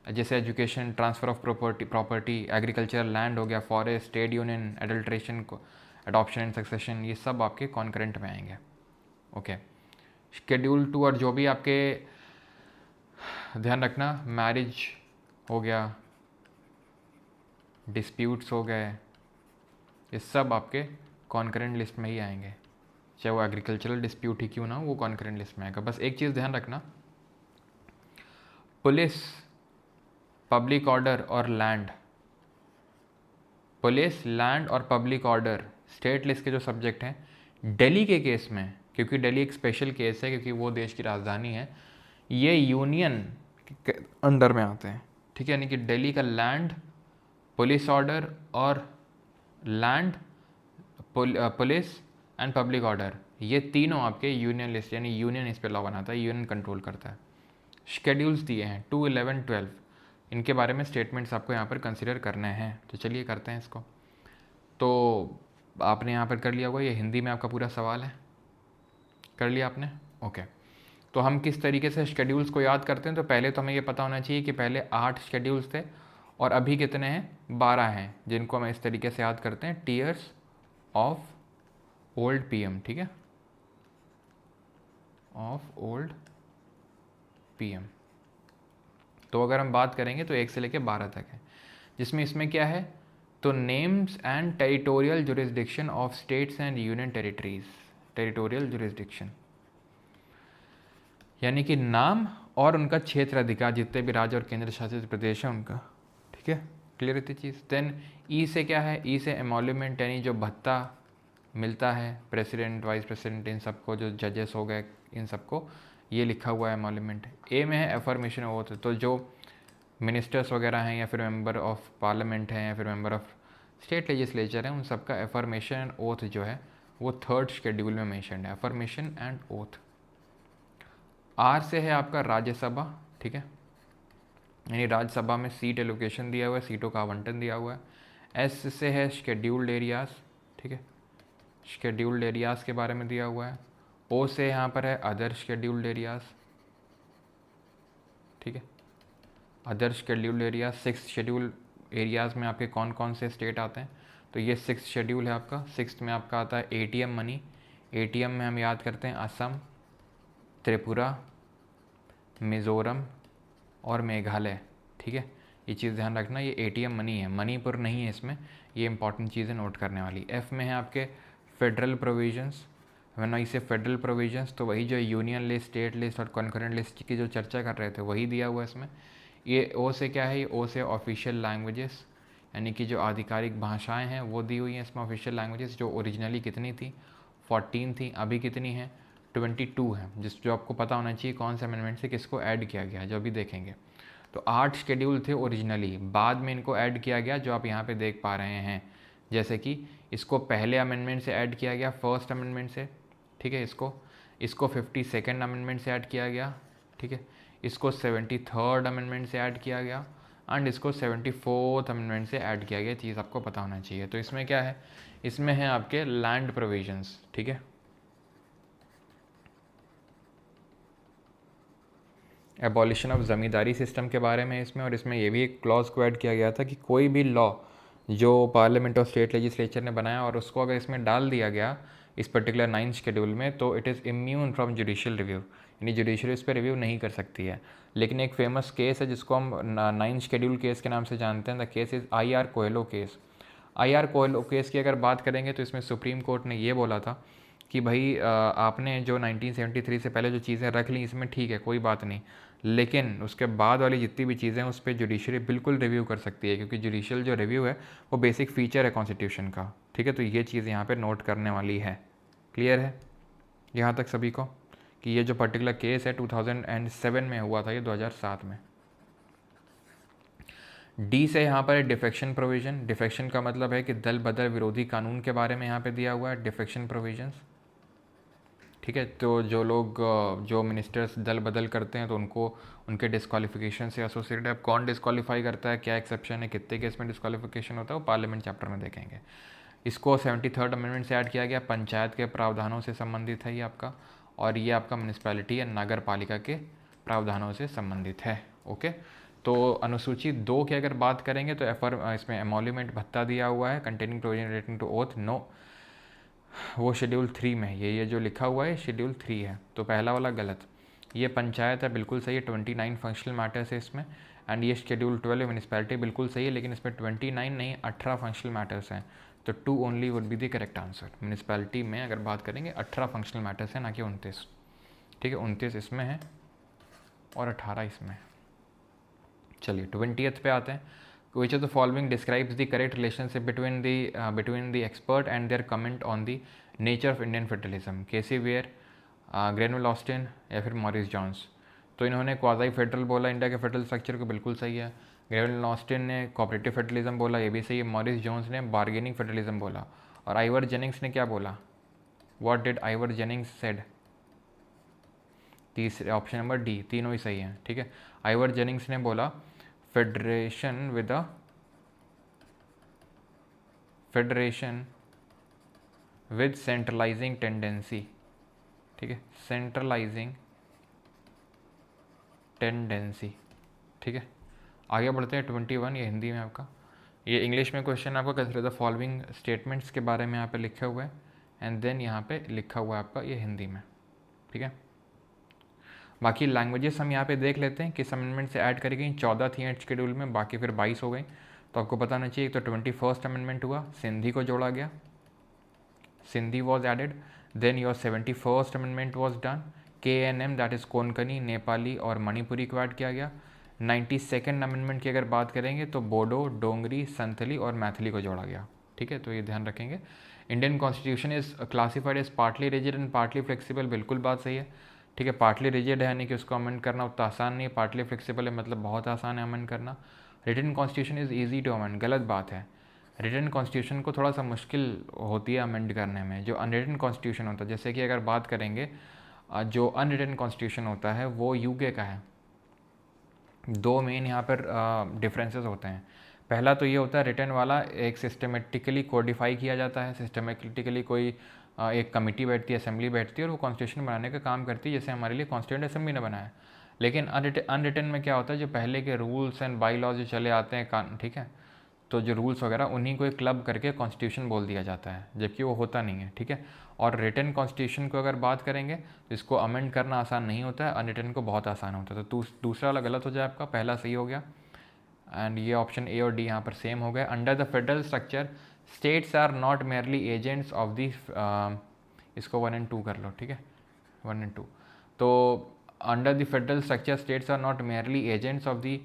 A: जैसे education, transfer of property, agriculture, land हो गया, forest, trade union, adulteration, adoption and succession, ये सब आपके कॉन्करेंट में आएंगे, ओके। शेड्यूल 2 और जो भी आपके, ध्यान रखना, मैरिज हो गया, डिस्प्यूट्स हो गए, ये सब आपके कॉन्करेंट लिस्ट में ही आएंगे। चाहे वो एग्रीकल्चरल डिस्प्यूट ही क्यों ना हो, वो कॉन्करेंट लिस्ट में आएगा। बस एक चीज़ ध्यान रखना, पुलिस, पब्लिक ऑर्डर और लैंड, पुलिस, लैंड और पब्लिक ऑर्डर स्टेट लिस्ट के जो सब्जेक्ट हैं, दिल्ली के केस में, क्योंकि दिल्ली एक स्पेशल केस है क्योंकि वो देश की राजधानी है, ये यूनियन के अंडर में आते हैं, ठीक है। यानी कि दिल्ली का लैंड, पुलिस ऑर्डर और land, police and public order, ये तीनों आपके यूनियन लिस्ट, यानी यूनियन इस पर लॉ बनाता है, यूनियन कंट्रोल करता है। शेड्यूल्स दिए हैं 2, 11, 12, इनके बारे में स्टेटमेंट्स आपको यहाँ पर कंसिडर करने हैं। तो चलिए करते हैं इसको। तो आपने यहाँ पर कर लिया होगा, ये हिंदी में आपका पूरा सवाल है, कर लिया आपने, ओके। तो हम किस तरीके से शेड्यूल्स को याद करते हैं? तो पहले तो हमें ये पता होना चाहिए कि पहले 8 शेड्यूल्स थे और अभी कितने हैं? 12 हैं, जिनको हम इस तरीके से याद करते हैं, टीयर्स ऑफ ओल्ड पीएम, ठीक है, ऑफ ओल्ड पीएम। तो अगर हम बात करेंगे तो 1 से लेकर 12 तक है, जिसमें इसमें क्या है? तो names and territorial jurisdiction of states and union territories, territorial jurisdiction यानी कि नाम और उनका क्षेत्र अधिकार, जितने भी राज्य और केंद्र शासित प्रदेश हैं उनका, ठीक है, क्लियर इतनी चीज़। देन ई से क्या है? ई से एमोल्यूमेंट, यानी जो भत्ता मिलता है प्रेसिडेंट, वाइस प्रेसिडेंट, इन सबको, जो जजेस हो गए, इन सबको ये लिखा हुआ है एमोल्यूमेंट। ए में है एफर्मेशन ओथ, तो जो मिनिस्टर्स वगैरह हैं या फिर मेंबर ऑफ पार्लियामेंट हैं या फिर मेंबर ऑफ स्टेट लेजिस्लेचर हैं, उन सबका एफर्मेशन एंड ओथ जो है वो 3rd शेड्यूल में मेंशन्ड है, एफर्मेशन एंड ओथ। आर से है आपका राज्यसभा, ठीक है, यानी राज्यसभा में सीट एलोकेशन दिया हुआ है, सीटों का आवंटन दिया हुआ है। एस से है शेड्यूल्ड एरियाज़, ठीक है, शेड्यूल्ड एरियाज़ के बारे में दिया हुआ है। ओ से यहाँ पर है अदर शेड्यूल्ड एरियाज़, ठीक है, other scheduled areas. 6 schedule areas में आपके कौन कौन से स्टेट आते हैं, तो ये 6 शेड्यूल है आपका। 6 में आपका आता है एटीएम मनी। एटीएम में हम याद करते हैं असम, त्रिपुरा, मिज़ोरम और मेघालय, ठीक है, ये चीज़ ध्यान रखना, ये एटीएम मनी है, मणिपुर नहीं है इसमें, ये इंपॉर्टेंट चीज़ें नोट करने वाली। एफ में है आपके फेडरल प्रोविजंस। व्हेन आई से फेडरल प्रोविजंस, तो वही जो यूनियन लिस्ट, स्टेट लिस्ट और कॉन्करेंट लिस्ट की जो चर्चा कर रहे थे वही दिया हुआ है इसमें। ये ओ से क्या है, ये ओ से ऑफिशियल लैंग्वेजेस, यानी कि जो आधिकारिक भाषाएं हैं वो दी हुई हैं इसमें। ऑफिशियल लैंग्वेजेस जो ओरिजिनली कितनी थी, 14 थी, अभी कितनी है, 22 है, जो आपको पता होना चाहिए कौन से अमेंडमेंट से किसको ऐड किया गया है, जो अभी देखेंगे। तो 8 शेड्यूल थे ओरिजिनली, बाद में इनको ऐड किया गया, जो आप यहाँ पे देख पा रहे हैं। जैसे कि इसको पहले अमेंडमेंट से ऐड किया गया, फर्स्ट अमेंडमेंट से, ठीक है, इसको 52nd अमेंडमेंट से ऐड किया गया, ठीक है, इसको 73rd अमेंडमेंट से ऐड किया गया एंड इसको 74th अमेंडमेंट से ऐड किया गया। चीज़ आपको पता होना चाहिए। तो इसमें क्या है, इसमें है आपके लैंड प्रोविजंस, ठीक है, एबॉलिशन ऑफ ज़मींदारी सिस्टम के बारे में इसमें। और इसमें ये भी एक क्लॉज को ऐड किया गया था कि कोई भी लॉ जो पार्लियामेंट और स्टेट लेजिस्लेचर ने बनाया और उसको अगर इसमें डाल दिया गया इस पर्टिकुलर 9th शेड्यूल में, तो it is immune from judicial review, यानी जुडिशरी इस पर रिव्यू नहीं कर सकती है। लेकिन एक फेमस केस है जिसको हम 9th शेड्यूल केस के नाम से जानते हैं, the case is IR Coelho case. IR Coelho case की अगर बात करेंगे तो इसमें सुप्रीम कोर्ट ने ये बोला था कि भाई आपने जो 1973 से पहले जो चीज़ें रख ली इसमें ठीक है, कोई बात नहीं, लेकिन उसके बाद वाली जितनी भी चीज़ें हैं उस पर जुडिशरी बिल्कुल रिव्यू कर सकती है, क्योंकि जुडिशियल जो रिव्यू है वो बेसिक फीचर है कॉन्स्टिट्यूशन का, ठीक है। तो ये चीज़ यहाँ पे नोट करने वाली है। क्लियर है यहाँ तक सभी को कि ये जो पर्टिकुलर केस है 2007 में हुआ था, ये 2007 में। डी से यहाँ पर डिफेक्शन प्रोविजन। डिफेक्शन का मतलब है कि दल बदल विरोधी कानून के बारे में यहाँ पे दिया हुआ है, डिफेक्शन प्रोविजंस, ठीक है। तो जो लोग जो मिनिस्टर्स दल बदल करते हैं तो उनको उनके डिस्क्वालिफिकेशन से एसोसिएटेड है। अब कौन डिस्क्वालीफाई करता है, क्या एक्सेप्शन है, कितने केस में डिस्क्वालिफिकेशन होता है, वो पार्लियामेंट चैप्टर में देखेंगे। इसको 73rd अमेंडमेंट से ऐड किया गया, पंचायत के प्रावधानों से संबंधित है ये आपका, और ये आपका म्यूनिसपैलिटी या नगर पालिका के प्रावधानों से संबंधित है। ओके, तो अनुसूची 2 की अगर बात करेंगे तो इसमें एमोल्यूमेंट भत्ता दिया हुआ है, containing provision relating to oath, no, वो शेड्यूल 3 में है। ये जो लिखा हुआ है शेड्यूल 3 है, तो पहला वाला गलत। ये पंचायत है, बिल्कुल सही है, 29 फंक्शनल मैटर्स है इसमें। एंड ये शेड्यूल 12 म्यूनिसपैलिटी, बिल्कुल सही है, लेकिन इसमें 29 नहीं 18 फंक्शनल मैटर्स हैं, तो 2 only would be the correct answer. Municipality में अगर बात करेंगे 18 फंक्शनल मैटर्स हैं, ना कि 29, ठीक है, 29 इसमें है और 18 इसमें है। चलिए 20th पे आते हैं। Which of the following describes the correct relationship between the expert and their comment on the nature of Indian federalism? KC Wheare, Granville Austin या फिर मॉरिस जॉन्स। तो इन्होंने क्वाज़ाई फेडरल बोला इंडिया के फेडरल स्ट्रक्चर को, बिल्कुल सही है। ग्रेनवेल ऑस्टिन ने कोऑपरेटिव फेडरलिज्म बोला, ये भी सही है। मॉरिस जॉन्स ने बार्गेनिंग फेडरलिज्म बोला। और आइवर जेनिंग्स ने क्या बोला, what did Ivor Jennings said? तीसरे ऑप्शन नंबर डी, तीनों ही सही हैं, ठीक है। आइवर जेनिंग्स ने बोला फेडरेशन विद सेंट्रलाइजिंग टेंडेंसी, ठीक है, सेंट्रलाइजिंग टेंडेंसी, ठीक है। आगे बढ़ते हैं 21, ये हिंदी में आपका, ये इंग्लिश में क्वेश्चन आपका कंसीडर द फॉलोइंग स्टेटमेंट्स के बारे में यहाँ पे लिखा हुआ है, एंड देन यहाँ पे लिखा हुआ है आपका ये हिंदी में, ठीक है। बाकी लैंग्वेजेस हम यहाँ पे देख लेते हैं किस अमेंडमेंट से ऐड करी गई। 14 थी 8 शेड्यूल में, बाकी फिर 22 हो गई। तो आपको पता होना चाहिए, तो 21st अमेंडमेंट हुआ, सिंधी को जोड़ा गया, Sindhi was added. Then your 71st amendment was done, KNM that is Konkani, Nepali और मणिपुरी को ऐड किया गया। 92nd अमेंडमेंट की अगर बात करेंगे तो बोडो, डोंगरी, संथली और मैथिली को जोड़ा गया, ठीक है। तो ये ध्यान रखेंगे। Indian constitution is classified as partly rigid and partly flexible, बिल्कुल बात सही है, ठीक है। पार्टली रिजिड है यानी कि उसको अमेंड करना उतना आसान नहीं है, पार्टली फ्लेक्सिबल है मतलब बहुत आसान है अमेंड करना। Written constitution is easy to amend, गलत बात है। रिटन कॉन्स्टिट्यूशन को थोड़ा सा मुश्किल होती है अमेंड करने में। जो अनरिटन कॉन्स्टिट्यूशन होता है, जैसे कि अगर बात करेंगे जो अनरिटन कॉन्स्टिट्यूशन होता है वो UK का है, दो मेन यहाँ पर डिफरेंसेस होते हैं। पहला तो ये होता है रिटर्न वाला एक सिस्टमेटिकली कोडिफाई किया जाता है, सिस्टमेटिकली कोई एक कमेटी बैठती है, असेंबली बैठती है और वो कॉन्स्टिट्यूशन बनाने का काम करती है, जैसे हमारे लिए कॉन्स्टिट्यूंट असेंबली ने बनाया। लेकिन अनरिटन में क्या होता है, जो पहले के रूल्स एंड बाई लॉज जो चले आते हैं, ठीक है, तो जो रूल्स वगैरह उन्हीं को एक क्लब करके कॉन्स्टिट्यूशन बोल दिया जाता है, जबकि वो होता नहीं है, ठीक है। और रिटन कॉन्स्टिट्यूशन को अगर बात करेंगे तो इसको अमेंड करना आसान नहीं होता है, अनरिटन को बहुत आसान होता है। तो दूसरा वाला गलत हो जाए आपका, पहला सही हो गया। एंड ये ऑप्शन ए और डी यहाँ पर सेम हो गए। Under the federal structure states are not merely agents of the, इसको 1 and 2 कर लो, ठीक है, 1 and 2। तो under the federal structure states are not merely agents of the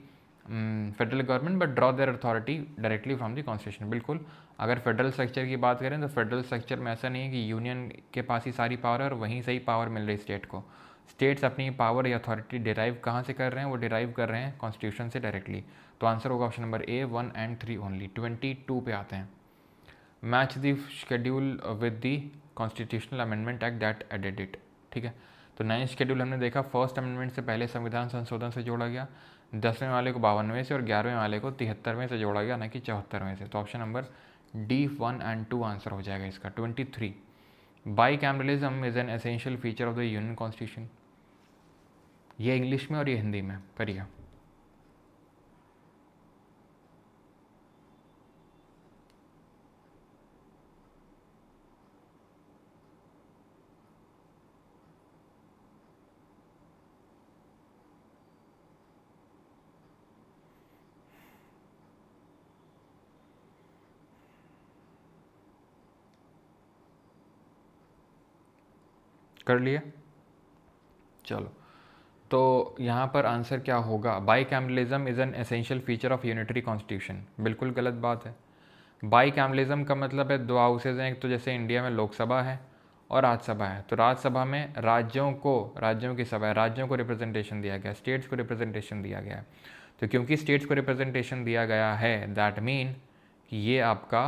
A: federal government but draw their authority directly from the constitution. बिल्कुल, अगर फेडरल स्ट्रक्चर की बात करें तो फेडरल स्ट्रक्चर में ऐसा नहीं है कि यूनियन के पास ही सारी पावर है और वहीं से ही पावर मिल रही स्टेट को। स्टेट्स अपनी पावर या अथॉरिटी डिराइव कहाँ से कर रहे हैं, वो डिराइव कर रहे हैं कॉन्स्टिट्यूशन से डायरेक्टली। तो आंसर होगा option number A, 1 and 3 only. 22 पे आते हैं। Match the schedule with the constitutional amendment act that added it, ठीक है। तो नया शेड्यूल हमने देखा, फर्स्ट अमेंडमेंट से पहले संविधान संशोधन से जोड़ा गया, 10वें वाले को 52वें से और 11वें वाले को 73वें से जोड़ा गया, ना कि 74वें से। तो option number D 1 and 2 answer हो जाएगा इसका। 23 by cameralism is an essential feature of the union constitution. ये इंग्लिश में और ये हिंदी में करिए। कर लिए, चलो। तो यहाँ पर आंसर क्या होगा, by cameralism is an essential feature of unitary constitution. बिल्कुल गलत बात है। बाई कैमरलिज्म का मतलब है दो हाउसेज हैं, एक तो जैसे इंडिया में लोकसभा है और राज्यसभा है। तो राज्यसभा में राज्यों की सभा है, राज्यों को रिप्रेजेंटेशन दिया गया, स्टेट्स को रिप्रेजेंटेशन दिया गया है। तो क्योंकि स्टेट्स को रिप्रेजेंटेशन दिया गया है, दैट मीन कि ये आपका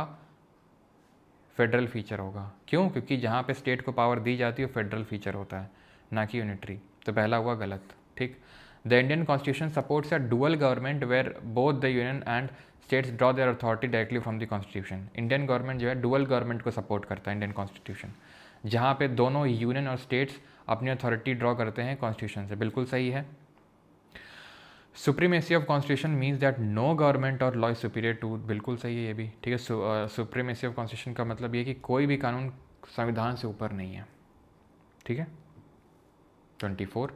A: फेडरल फीचर होगा। क्यों? क्योंकि जहाँ पे स्टेट को पावर दी जाती है वो फेडरल फीचर होता है, ना कि यूनिटरी। तो पहला हुआ गलत, ठीक। The Indian constitution supports a dual government where both the union and states draw their authority directly from the constitution. Indian government जो है डुअल गवर्नमेंट को सपोर्ट करता है, इंडियन कॉन्स्टिट्यूशन, जहाँ पे दोनों यूनियन और स्टेट्स अपनी अथॉरिटी ड्रॉ करते हैं कॉन्स्टिट्यूशन से। बिल्कुल सही है। Supremacy of constitution means that no government और लॉ इज सुपीरियर टू। बिल्कुल सही है ये भी, ठीक है। सुप्रीमेसी ऑफ कॉन्स्टिट्यूशन का मतलब ये कि कोई भी कानून संविधान से ऊपर नहीं है, ठीक है। 24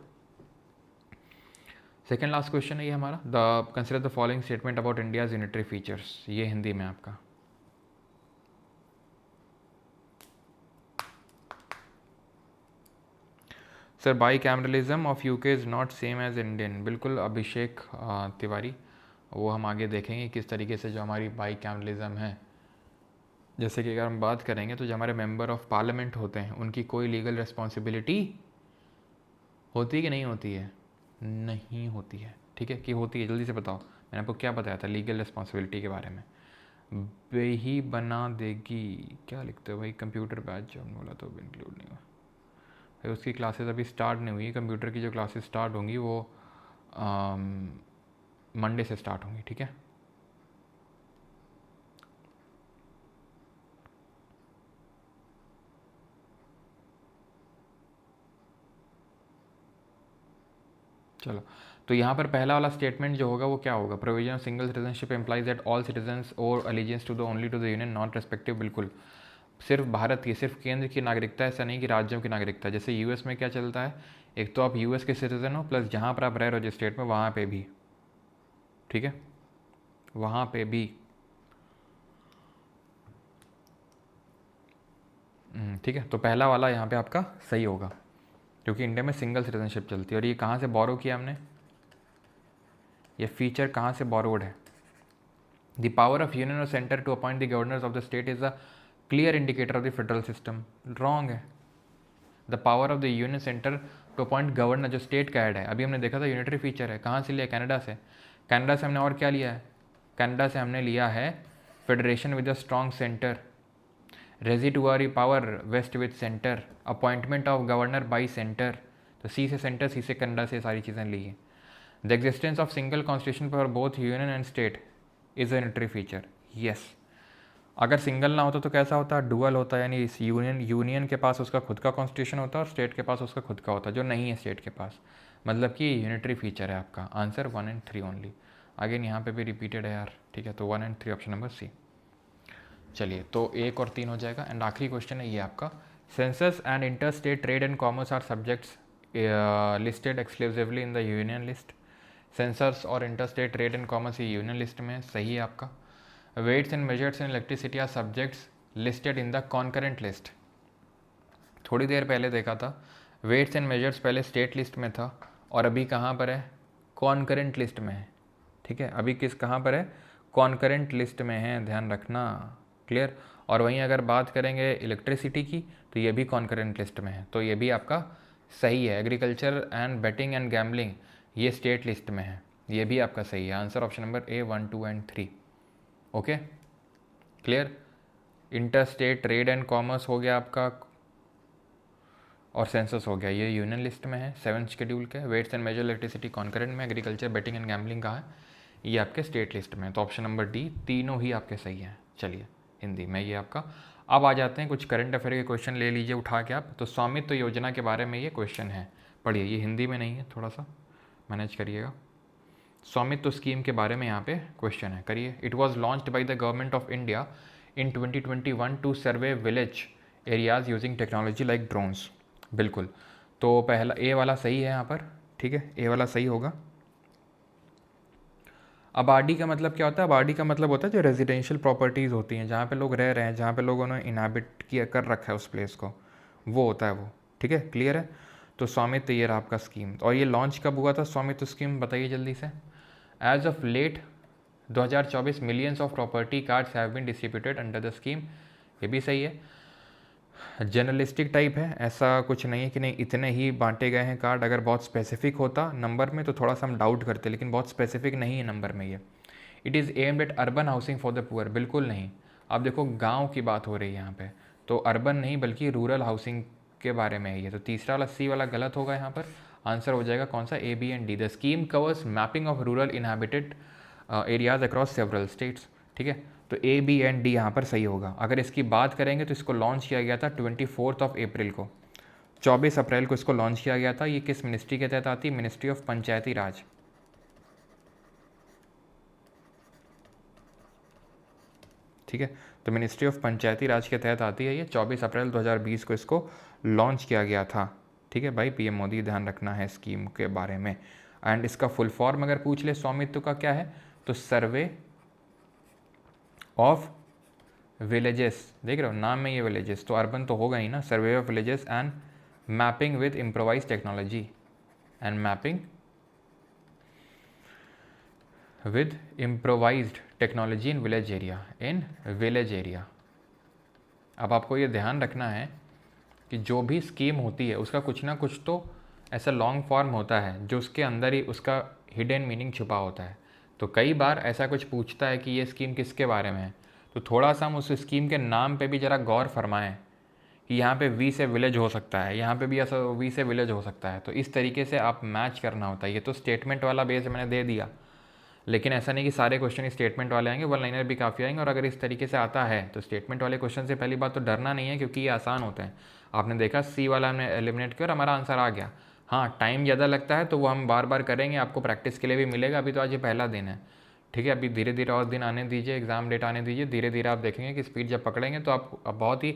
A: सेकेंड लास्ट क्वेश्चन है ये हमारा। The consider the following statement about India's unitary features. ये हिंदी में आपका। Sir bicameralism of UK is not same as Indian. बिल्कुल अभिषेक तिवारी, वो हम आगे देखेंगे किस तरीके से जो हमारी बाई कैमरलिज्म है, जैसे कि अगर हम बात करेंगे तो जो हमारे मेंबर ऑफ पार्लियामेंट होते हैं उनकी कोई लीगल रिस्पॉन्सिबिलिटी होती है कि नहीं होती है? नहीं होती है, ठीक है। कि होती है, जल्दी से बताओ। मैंने आपको क्या बताया था लीगल रिस्पॉन्सिबिलिटी के बारे में? वही बना देगी। क्या लिखते हो भाई? कंप्यूटर बैच जो हमने बोला तो इंक्लूड नहीं हुआ भाई, उसकी क्लासेस अभी स्टार्ट नहीं हुई। कंप्यूटर की जो क्लासेस स्टार्ट होंगी वो मंडे से स्टार्ट होंगी, ठीक है। चलो, तो यहाँ पर पहला वाला स्टेटमेंट जो होगा वो क्या होगा? Provision of single citizenship implies that all citizens owe allegiance to the only to the union not respective. बिल्कुल, सिर्फ भारत की, सिर्फ केंद्र की नागरिकता, ऐसा नहीं कि राज्यों की नागरिकता। जैसे यूएस में क्या चलता है, एक तो आप यूएस के सिटीजन हो प्लस जहाँ पर आप रह रहे हो जिस स्टेट में, वहाँ पे भी, ठीक है, वहाँ पे भी। ठीक है, तो पहला वाला यहाँ पे आपका सही होगा क्योंकि इंडिया में सिंगल सिटीजनशिप चलती है। और ये कहाँ से बोरो किया हमने? ये फीचर कहाँ से बोरोड है? द पावर ऑफ यूनियन और centre to appoint the governors of the state is a clear indicator of the federal system. Wrong है। The power of the union centre to appoint governor जो स्टेट का हेड है, अभी हमने देखा था यूनिटरी फीचर है। कहाँ से लिया? कनाडा से। कनाडा से हमने और क्या लिया है? कनाडा से हमने लिया है federation with a strong centre, residuary power vest with centre, appointment of governor by centre. तो सी से सेंटर, सी से कनाडा से सारी चीज़ें ली हैं। The existence of single constitution for both union and state is a unitary feature. Yes, अगर सिंगल ना होता तो कैसा होता, डुअल होता, यानी इस यूनियन के पास उसका खुद का कॉन्स्टिट्यूशन होता और स्टेट के पास उसका खुद का होता, जो नहीं है स्टेट के पास, मतलब कि यूनिटरी फीचर है आपका। Answer 1 and 3 only. अगेन यहाँ पे भी रिपीटेड है यार, ठीक है, तो 1 एंड 3 ऑप्शन नंबर सी। चलिए, तो 1 और 3 हो जाएगा। एंड आखिरी क्वेश्चन है ये आपका, census and inter state trade and commerce are subjects listed exclusively in the union list. Census और inter state trade and commerce ये यूनियन लिस्ट में, सही है आपका। Weights and measures in electricity are subjects listed in the concurrent list. थोड़ी देर पहले देखा था, वेट्स एंड मेजर्स पहले स्टेट लिस्ट में था और अभी कहाँ पर है, कॉन्करेंट लिस्ट में है, ठीक है। अभी किस कहाँ पर है, कॉन्करेंट लिस्ट में है, ध्यान रखना, क्लियर। और वहीं अगर बात करेंगे इलेक्ट्रिसिटी की तो ये भी कॉन्करेंट लिस्ट में है, तो ये भी आपका सही है। Agriculture and betting and gambling ये स्टेट लिस्ट में है, ये भी आपका सही है। Answer option number A 1, 2 and 3। Okay, clear. Inter state trade and commerce हो गया आपका, और सेंसस हो गया, ये यूनियन लिस्ट में है 7th शेड्यूल के। Weights and measure electricity concurrent में, एग्रीकल्चर बेटिंग एंड गैम्बलिंग का है, ये आपके स्टेट लिस्ट में। तो ऑप्शन नंबर डी, तीनों ही आपके सही हैं। चलिए, हिंदी में ये आपका। अब आ जाते हैं कुछ करंट अफेयर के क्वेश्चन, ले लीजिए उठा के आप। तो स्वामित्व योजना के बारे में ये क्वेश्चन है, पढ़िए, ये हिंदी में नहीं है, थोड़ा सा मैनेज करिएगा। स्वामित्व स्कीम के बारे में यहाँ पे क्वेश्चन है, करिए। It was launched by the government of India in 2021 to survey village areas using technology like drones. बिल्कुल, तो पहला ए वाला सही है यहाँ पर, ठीक है, ए वाला सही होगा। आबादी का मतलब क्या होता है, आबादी का मतलब होता है जो रेजिडेंशियल प्रॉपर्टीज़ होती हैं, जहाँ पे लोग रह रहे हैं, जहाँ पे लोगों ने इनहैबिट किया कर रखा है उस प्लेस को, वो होता है वो, ठीक है, क्लियर है। तो स्वामित्व ये रहा आपका स्कीम। और ये लॉन्च कब हुआ था स्वामित्व स्कीम, बताइए जल्दी से। As of late 2024 millions of property cards have been distributed under the scheme, ये भी सही है। जनरलिस्टिक टाइप है, ऐसा कुछ नहीं है कि नहीं इतने ही बांटे गए हैं कार्ड। अगर बहुत स्पेसिफिक होता नंबर में तो थोड़ा सा हम डाउट करते, लेकिन बहुत स्पेसिफिक नहीं है नंबर में ये। It is aimed at urban housing for the poor, बिल्कुल नहीं। आप देखो गांव की बात हो रही है यहाँ पे, तो अर्बन नहीं बल्कि रूरल हाउसिंग के बारे में है ये। तो तीसरा वाला सी वाला गलत होगा यहाँ पर। आंसर हो जाएगा कौन सा, A, B and D. The scheme covers mapping of rural inhabited areas across several states, ठीक है। तो ए, बी एंड डी यहाँ पर सही होगा। अगर इसकी बात करेंगे तो इसको लॉन्च किया गया था 24 अप्रैल को, 24 अप्रैल को इसको लॉन्च किया गया था। ये किस मिनिस्ट्री के तहत आती है, मिनिस्ट्री ऑफ पंचायती राज, ठीक है। तो मिनिस्ट्री ऑफ पंचायती राज के तहत आती है ये। 24 अप्रैल 2020 को इसको लॉन्च किया गया था, ठीक है भाई। पीएम मोदी, ध्यान रखना है स्कीम के बारे में। एंड इसका फुल फॉर्म अगर पूछ ले स्वामित्व का क्या है, तो सर्वे ऑफ विलेजेस, देख रहे हो नाम में ये विलेजेस, तो अर्बन तो होगा ही ना। Survey of villages and mapping with improvise technology, and mapping with improvised technology in village area, in village area. अब आपको ये ध्यान रखना है कि जो भी स्कीम होती है उसका कुछ ना कुछ तो ऐसा लॉन्ग फॉर्म होता है जो उसके अंदर ही उसका हिडन मीनिंग छुपा होता है। तो कई बार ऐसा कुछ पूछता है कि ये स्कीम किसके बारे में है, तो थोड़ा सा हम उस स्कीम के नाम पे भी ज़रा गौर फरमाएं कि यहाँ पे वी से विलेज हो सकता है, यहाँ पे भी ऐसा वी से विलेज हो सकता है। तो इस तरीके से आप मैच करना होता है। ये तो स्टेटमेंट वाला बेस मैंने दे दिया, लेकिन ऐसा नहीं कि सारे क्वेश्चन स्टेटमेंट वाले आएंगे, वन लाइनर भी काफ़ी आएंगे। और अगर इस तरीके से आता है तो स्टेटमेंट वाले क्वेश्चन से पहली बात तो डरना नहीं है, क्योंकि ये आसान होते हैं। आपने देखा सी वाला हमने एलिमिनेट किया और हमारा आंसर आ गया। हाँ, टाइम ज़्यादा लगता है तो वो हम बार बार करेंगे, आपको प्रैक्टिस के लिए भी मिलेगा। अभी तो आज ये पहला दिन है, ठीक है। अभी धीरे धीरे और दिन आने दीजिए, एग्जाम डेट आने दीजिए, धीरे धीरे आप देखेंगे कि स्पीड जब पकड़ेंगे तो आप बहुत ही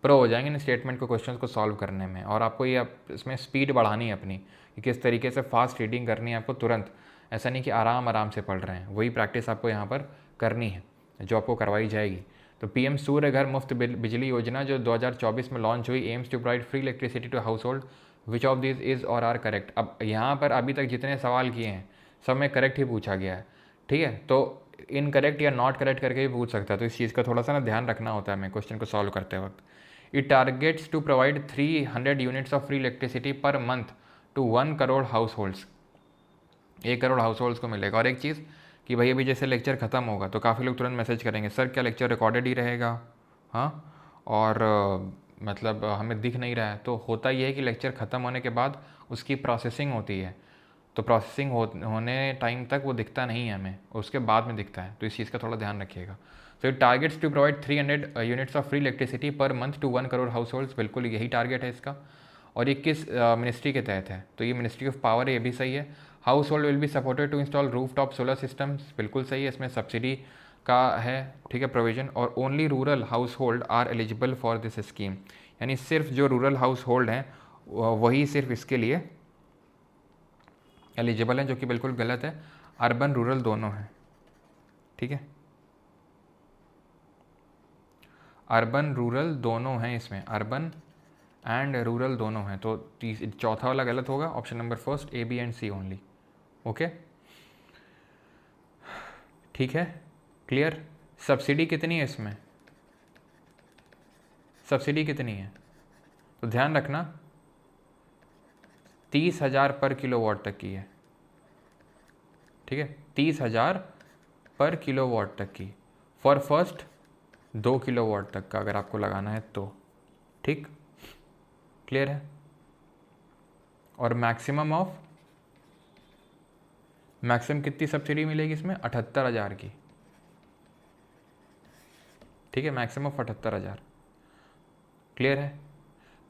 A: प्रो हो जाएंगे इन स्टेटमेंट को क्वेश्चन को सॉल्व करने में। और आपको ये इसमें स्पीड बढ़ानी है अपनी, कि किस तरीके से फास्ट रीडिंग करनी है आपको तुरंत। ऐसा नहीं कि आराम आराम से पढ़ रहे हैं, वही प्रैक्टिस आपको यहाँ पर करनी है जो आपको करवाई जाएगी। तो पीएम सूर्य घर मुफ्त बिजली योजना जो 2024 में लॉन्च हुई, aims to provide free electricity to household, which of this is or are correct. अब यहाँ पर अभी तक जितने सवाल किए हैं सब में करेक्ट ही पूछा गया है, ठीक है। तो इनकरेक्ट या नॉट करेक्ट करके भी पूछ सकता है, तो इस चीज़ का थोड़ा सा ना ध्यान रखना होता है हमें क्वेश्चन को सॉल्व करते वक्त। It targets to provide 300 units of free electricity per month to 1 crore household, 1 crore household को मिलेगा। और एक चीज़ कि भाई अभी जैसे लेक्चर ख़त्म होगा तो काफ़ी लोग तुरंत मैसेज करेंगे, सर क्या लेक्चर रिकॉर्डेड ही रहेगा, हाँ, और मतलब हमें दिख नहीं रहा है। तो होता ये है कि लेक्चर ख़त्म होने के बाद उसकी प्रोसेसिंग होती है, तो प्रोसेसिंग होने टाइम तक वो दिखता नहीं है हमें, उसके बाद में दिखता है, तो इस चीज़ का थोड़ा ध्यान रखिएगा। तो it targets to provide 300 units of free electricity per month to 1 crore household, बिल्कुल यही टारगेट है इसका। और ये किस मिनिस्ट्री के तहत है, तो ये मिनिस्ट्री ऑफ पावर है, ये भी सही है। Household will be supported to install rooftop solar systems, बिल्कुल सही है, इसमें सब्सिडी का है, ठीक है, प्रोविजन। और only rural household are eligible for this scheme, यानी सिर्फ जो रूरल हाउस होल्ड हैं वही सिर्फ इसके लिए एलिजिबल हैं, जो कि बिल्कुल गलत है। अर्बन रूरल दोनों हैं, ठीक है, अर्बन रूरल दोनों हैं इसमें, अर्बन एंड रूरल दोनों हैं। तो चौथा वाला गलत होगा, option number first, A B and C only. Okay, ठीक है, क्लियर। सब्सिडी कितनी है इसमें, सब्सिडी कितनी है, तो ध्यान रखना 30,000 पर किलोवाट तक की है, ठीक है, 30,000 पर किलोवाट तक की, फॉर फर्स्ट 2 किलोवाट तक का अगर आपको लगाना है तो, ठीक, क्लियर है। और मैक्सिमम कितनी सब्सिडी मिलेगी इसमें, 78,000 की, ठीक है, मैक्सिमम ऑफ 78,000, क्लियर है।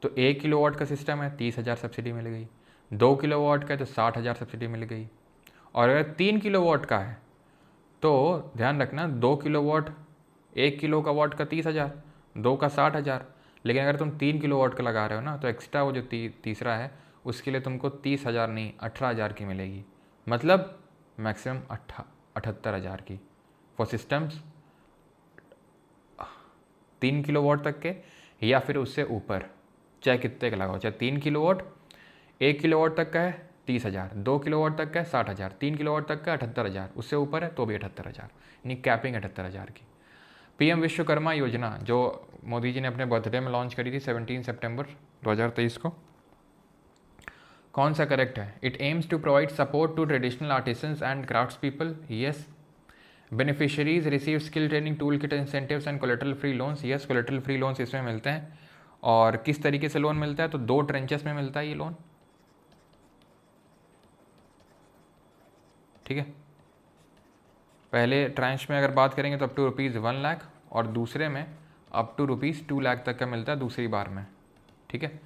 A: तो 1 किलोवाट का सिस्टम है, 30,000 सब्सिडी मिल गई, 2 किलोवाट का है तो 60,000 सब्सिडी मिल गई, और अगर 3 किलोवाट का है तो ध्यान रखना 2 किलोवाट, 1 किलो का वाट का 30,000, 2 का 60,000। लेकिन अगर तुम 3 किलोवाट का लगा रहे हो ना, तो एक्स्ट्रा वो जो तीसरा है उसके लिए तुमको 30,000 नहीं 18,000 की मिलेगी, मतलब मैक्सिमम 78,000 की फॉर सिस्टम्स 3 किलोवाट तक के या फिर उससे ऊपर, चाहे कितने का लगाओ, चाहे 3 किलोवाट, 1 किलोवाट तक का है 30,000, 2 किलोवाट तक का है 60,000, 3 किलोवाट तक का 78,000, उससे ऊपर है तो भी 78,000, यानी कैपिंग 78,000 की। पीएम विश्वकर्मा योजना जो मोदी जी ने अपने बर्थडे में लॉन्च करी थी 17 सितंबर 2023 को, कौन सा करेक्ट है। It aims to provide support to traditional artisans and crafts people, yes. Beneficiaries receive skill training tool kit incentives and collateral free loans, yes, collateral free loans इसमें मिलते हैं। और किस तरीके से लोन मिलता है, तो 2 ट्रेंचेस में मिलता है ये लोन, ठीक है। पहले ट्रांच में अगर बात करेंगे तो अप टू ₹1,00,000 और दूसरे में अप टू ₹2,00,000 तक का मिलता है दूसरी बार में, ठीक है।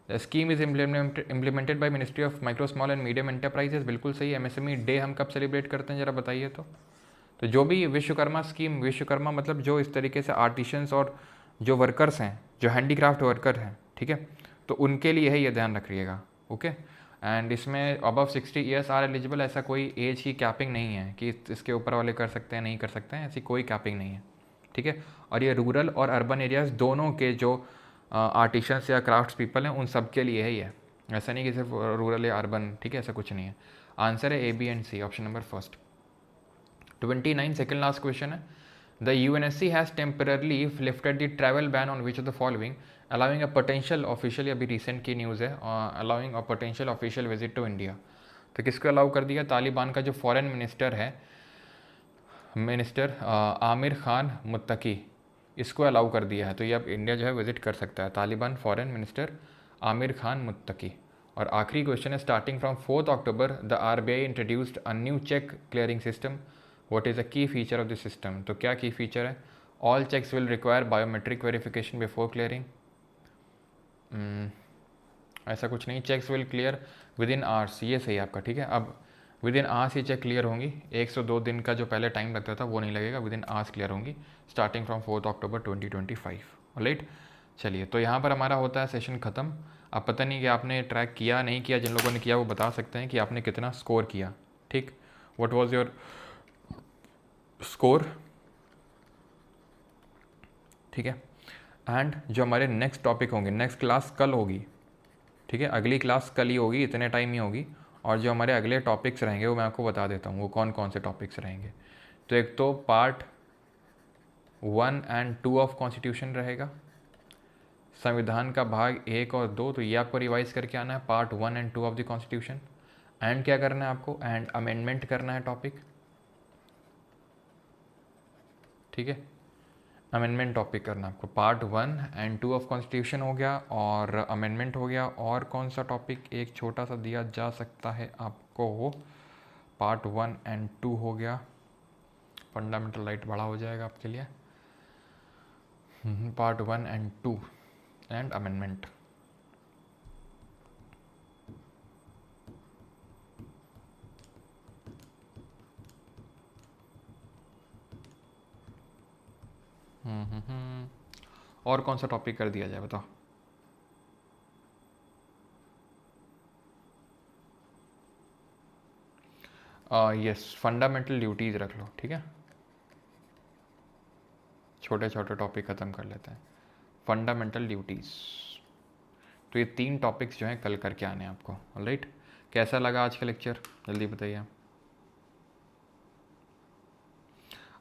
A: The scheme is implemented by ministry of micro small and medium enterprises, बिल्कुल सही। एमएसएमई डे हम कब सेलिब्रेट करते हैं जरा बताइए तो जो भी विश्वकर्मा स्कीम, विश्वकर्मा मतलब जो इस तरीके से आर्टिशंस और जो वर्कर्स हैं, जो हैंडीक्राफ्ट वर्कर हैं, ठीक है, तो उनके लिए है, ये ध्यान रखिएगा, ओके। एंड इसमें अबव 60 ईयर्स आर एलिजिबल, ऐसा कोई एज की कैपिंग नहीं है कि इसके ऊपर वाले कर सकते हैं नहीं कर सकते हैं, ऐसी कोई कैपिंग नहीं है, ठीक है। और ये रूरल और अर्बन एरियाज़ दोनों के जो आर्टिशंस या क्राफ्ट्स पीपल हैं उन सब के लिए है ये, ऐसा नहीं कि सिर्फ रूरल या अर्बन, ठीक है, ऐसा कुछ नहीं है। आंसर है A B and C, option number first. 29 second last question है। The UNSC has temporarily lifted the travel ban on which of the following, allowing a potential official, अभी रिसेंट की न्यूज़ है, allowing a potential official visit to India। तो किसको अलाउ कर दिया, तालिबान का जो फॉरेन मिनिस्टर है, मिनिस्टर आमिर खान मुत्तकी, इसको अलाउ कर दिया है, तो ये अब इंडिया जो है विजिट कर सकता है, तालिबान फॉरेन मिनिस्टर आमिर खान मुत्तकी। और आखिरी क्वेश्चन है, starting from 4 October the RBI introduced a new cheque clearing system, what is the key feature of this system, तो क्या की फीचर है। All cheques will require biometric verification before clearing, ऐसा कुछ नहीं, cheques will clear within hours, ये सही है आपका, ठीक है। अब विद इन आवर्स ही चेक क्लियर होंगी, 102 दिन का जो पहले टाइम लगता था वो नहीं लगेगा, विद इन आवर्स क्लियर होंगी, स्टार्टिंग फ्रॉम 4 अक्टूबर 2025, राइट। चलिए, तो यहाँ पर हमारा होता है सेशन ख़त्म। अब पता नहीं कि आपने ट्रैक किया नहीं किया, जिन लोगों ने किया वो बता सकते हैं कि आपने कितना स्कोर किया, ठीक, व्हाट वाज योर स्कोर, ठीक है। एंड जो हमारे नेक्स्ट टॉपिक होंगे, नेक्स्ट क्लास कल होगी, ठीक है, अगली क्लास कल ही होगी, इतने टाइम ही होगी। और जो हमारे अगले टॉपिक्स रहेंगे वो मैं आपको बता देता हूँ वो कौन कौन से टॉपिक्स रहेंगे। तो एक तो पार्ट 1 एंड 2 ऑफ कॉन्स्टिट्यूशन रहेगा, संविधान का भाग 1 और 2, तो ये आपको रिवाइज करके आना है, part 1 and 2 of the constitution. And क्या करना है आपको, एंड अमेंडमेंट करना है टॉपिक, ठीक है, अमेंडमेंट टॉपिक करना आपको, पार्ट 1 एंड 2 ऑफ कॉन्स्टिट्यूशन हो गया और अमेंडमेंट हो गया। और कौन सा टॉपिक एक छोटा सा दिया जा सकता है आपको, आपको वो पार्ट 1 एंड 2 हो गया। फंडामेंटल राइट बड़ा हो जाएगा आपके लिए। Part 1 and 2 and amendment. और कौन सा टॉपिक कर दिया जाए बताओ। यस, फंडामेंटल ड्यूटीज़ रख लो, ठीक है। छोटे छोटे टॉपिक ख़त्म कर लेते हैं। फंडामेंटल ड्यूटीज़, तो ये 3 टॉपिक्स जो हैं कल करके आने हैं आपको। ऑलराइट, कैसा लगा आज का लेक्चर जल्दी बताइए।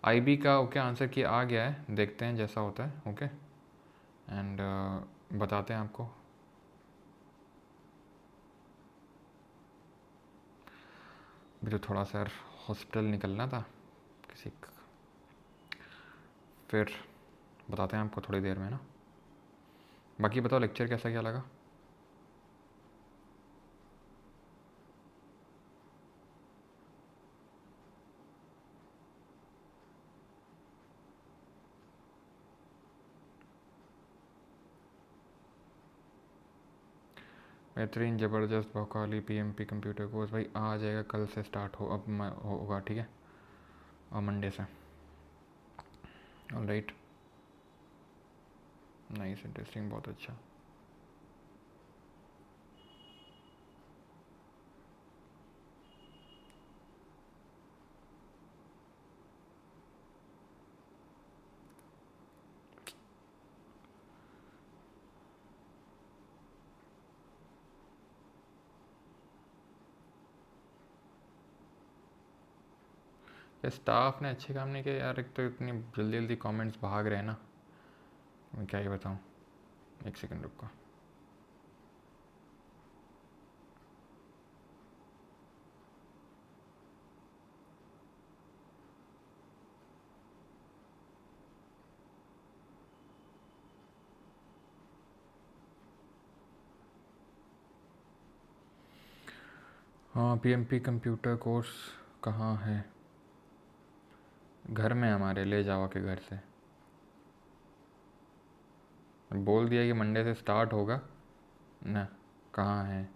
A: आईबी का ओके आंसर किया आ गया है, देखते हैं जैसा होता है। ओके एंड बताते हैं आपको। अभी तो थोड़ा सा हॉस्पिटल निकलना था किसी फिर बताते हैं आपको थोड़ी देर में ना। बाकी बताओ लेक्चर कैसा क्या लगा। बेहतरीन, ज़बरदस्त, भोकाली पीएमपी कंप्यूटर कोर्स भाई आ जाएगा, कल से स्टार्ट हो अब होगा, ठीक है, और मंडे से। ऑलराइट, नाइस, इंटरेस्टिंग, बहुत अच्छा। स्टाफ ने अच्छे काम नहीं किया यार, एक तो इतनी जल्दी जल्दी कमेंट्स भाग रहे हैं ना, मैं क्या ही बताऊँ। एक सेकंड रुको। हाँ, पीएमपी कंप्यूटर कोर्स कहाँ है? घर में हमारे, ले जाओ के घर से। बोल दिया कि मंडे से स्टार्ट होगा ना, कहाँ है?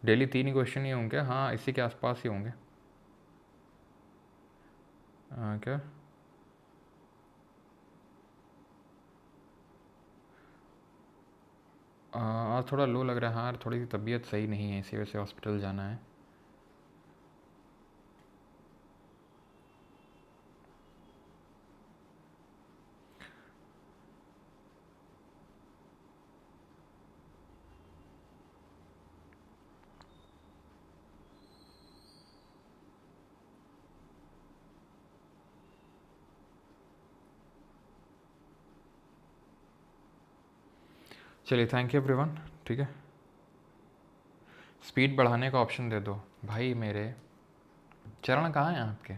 A: डेली 3 ही क्वेश्चन ही होंगे, हाँ इसी के आसपास ही होंगे। क्या आज थोड़ा लो लग रहा है, हाँ थोड़ी सी तबीयत सही नहीं है, इसी वजह से हॉस्पिटल जाना है। चलिए, थैंक यू एवरीवन, ठीक है। स्पीड बढ़ाने का ऑप्शन दे दो भाई। मेरे चरण कहाँ हैं आपके?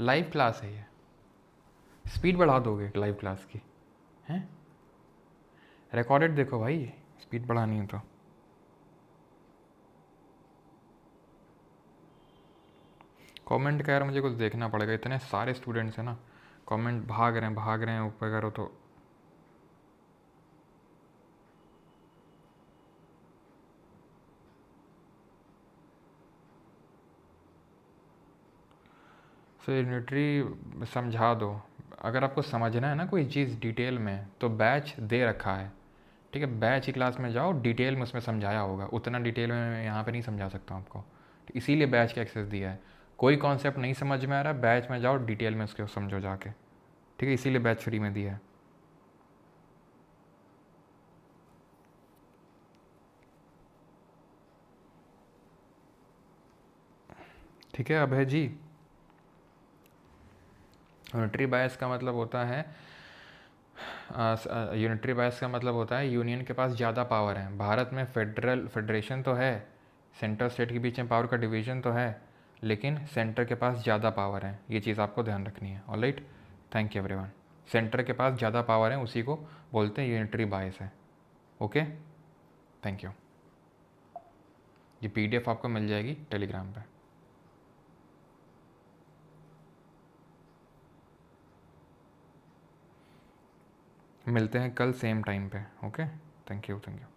A: लाइव क्लास है ये, स्पीड बढ़ा दोगे लाइव क्लास की? हैं? रिकॉर्डेड देखो भाई, स्पीड बढ़ानी है तो। कमेंट का यार मुझे कुछ देखना पड़ेगा, इतने सारे स्टूडेंट्स हैं ना, कमेंट भाग रहे हैं ऊपर करो तो। सो यूनिटरी समझा दो, अगर आपको समझना है ना कोई चीज़ डिटेल में तो बैच दे रखा है, ठीक है। बैच की क्लास में जाओ, डिटेल में उसमें समझाया होगा, उतना डिटेल में मैं यहाँ पे नहीं समझा सकता हूँ आपको, तो इसीलिए बैच का एक्सेस दिया है। कोई कॉन्सेप्ट नहीं समझ में आ रहा, बैच में जाओ, डिटेल में उसको समझो जाके, ठीक है, इसीलिए बैच फ्री में दिया है। ठीक है अभय जी, यूनिटरी बायस का मतलब होता है, यूनिटरी बायस का मतलब होता है यूनियन के पास ज़्यादा पावर है। भारत में फेडरेशन तो है, सेंटर स्टेट के बीच में पावर का डिवीज़न तो है, लेकिन सेंटर के पास ज़्यादा पावर है, ये चीज़ आपको ध्यान रखनी है। Alright, thank you everyone. Centre के पास ज़्यादा पावर है उसी को बोलते हैं यूनिटरी बायस है। Okay, thank you. ये PDF आपको मिल जाएगी टेलीग्राम पे। मिलते हैं कल सेम टाइम पे। Okay, thank you.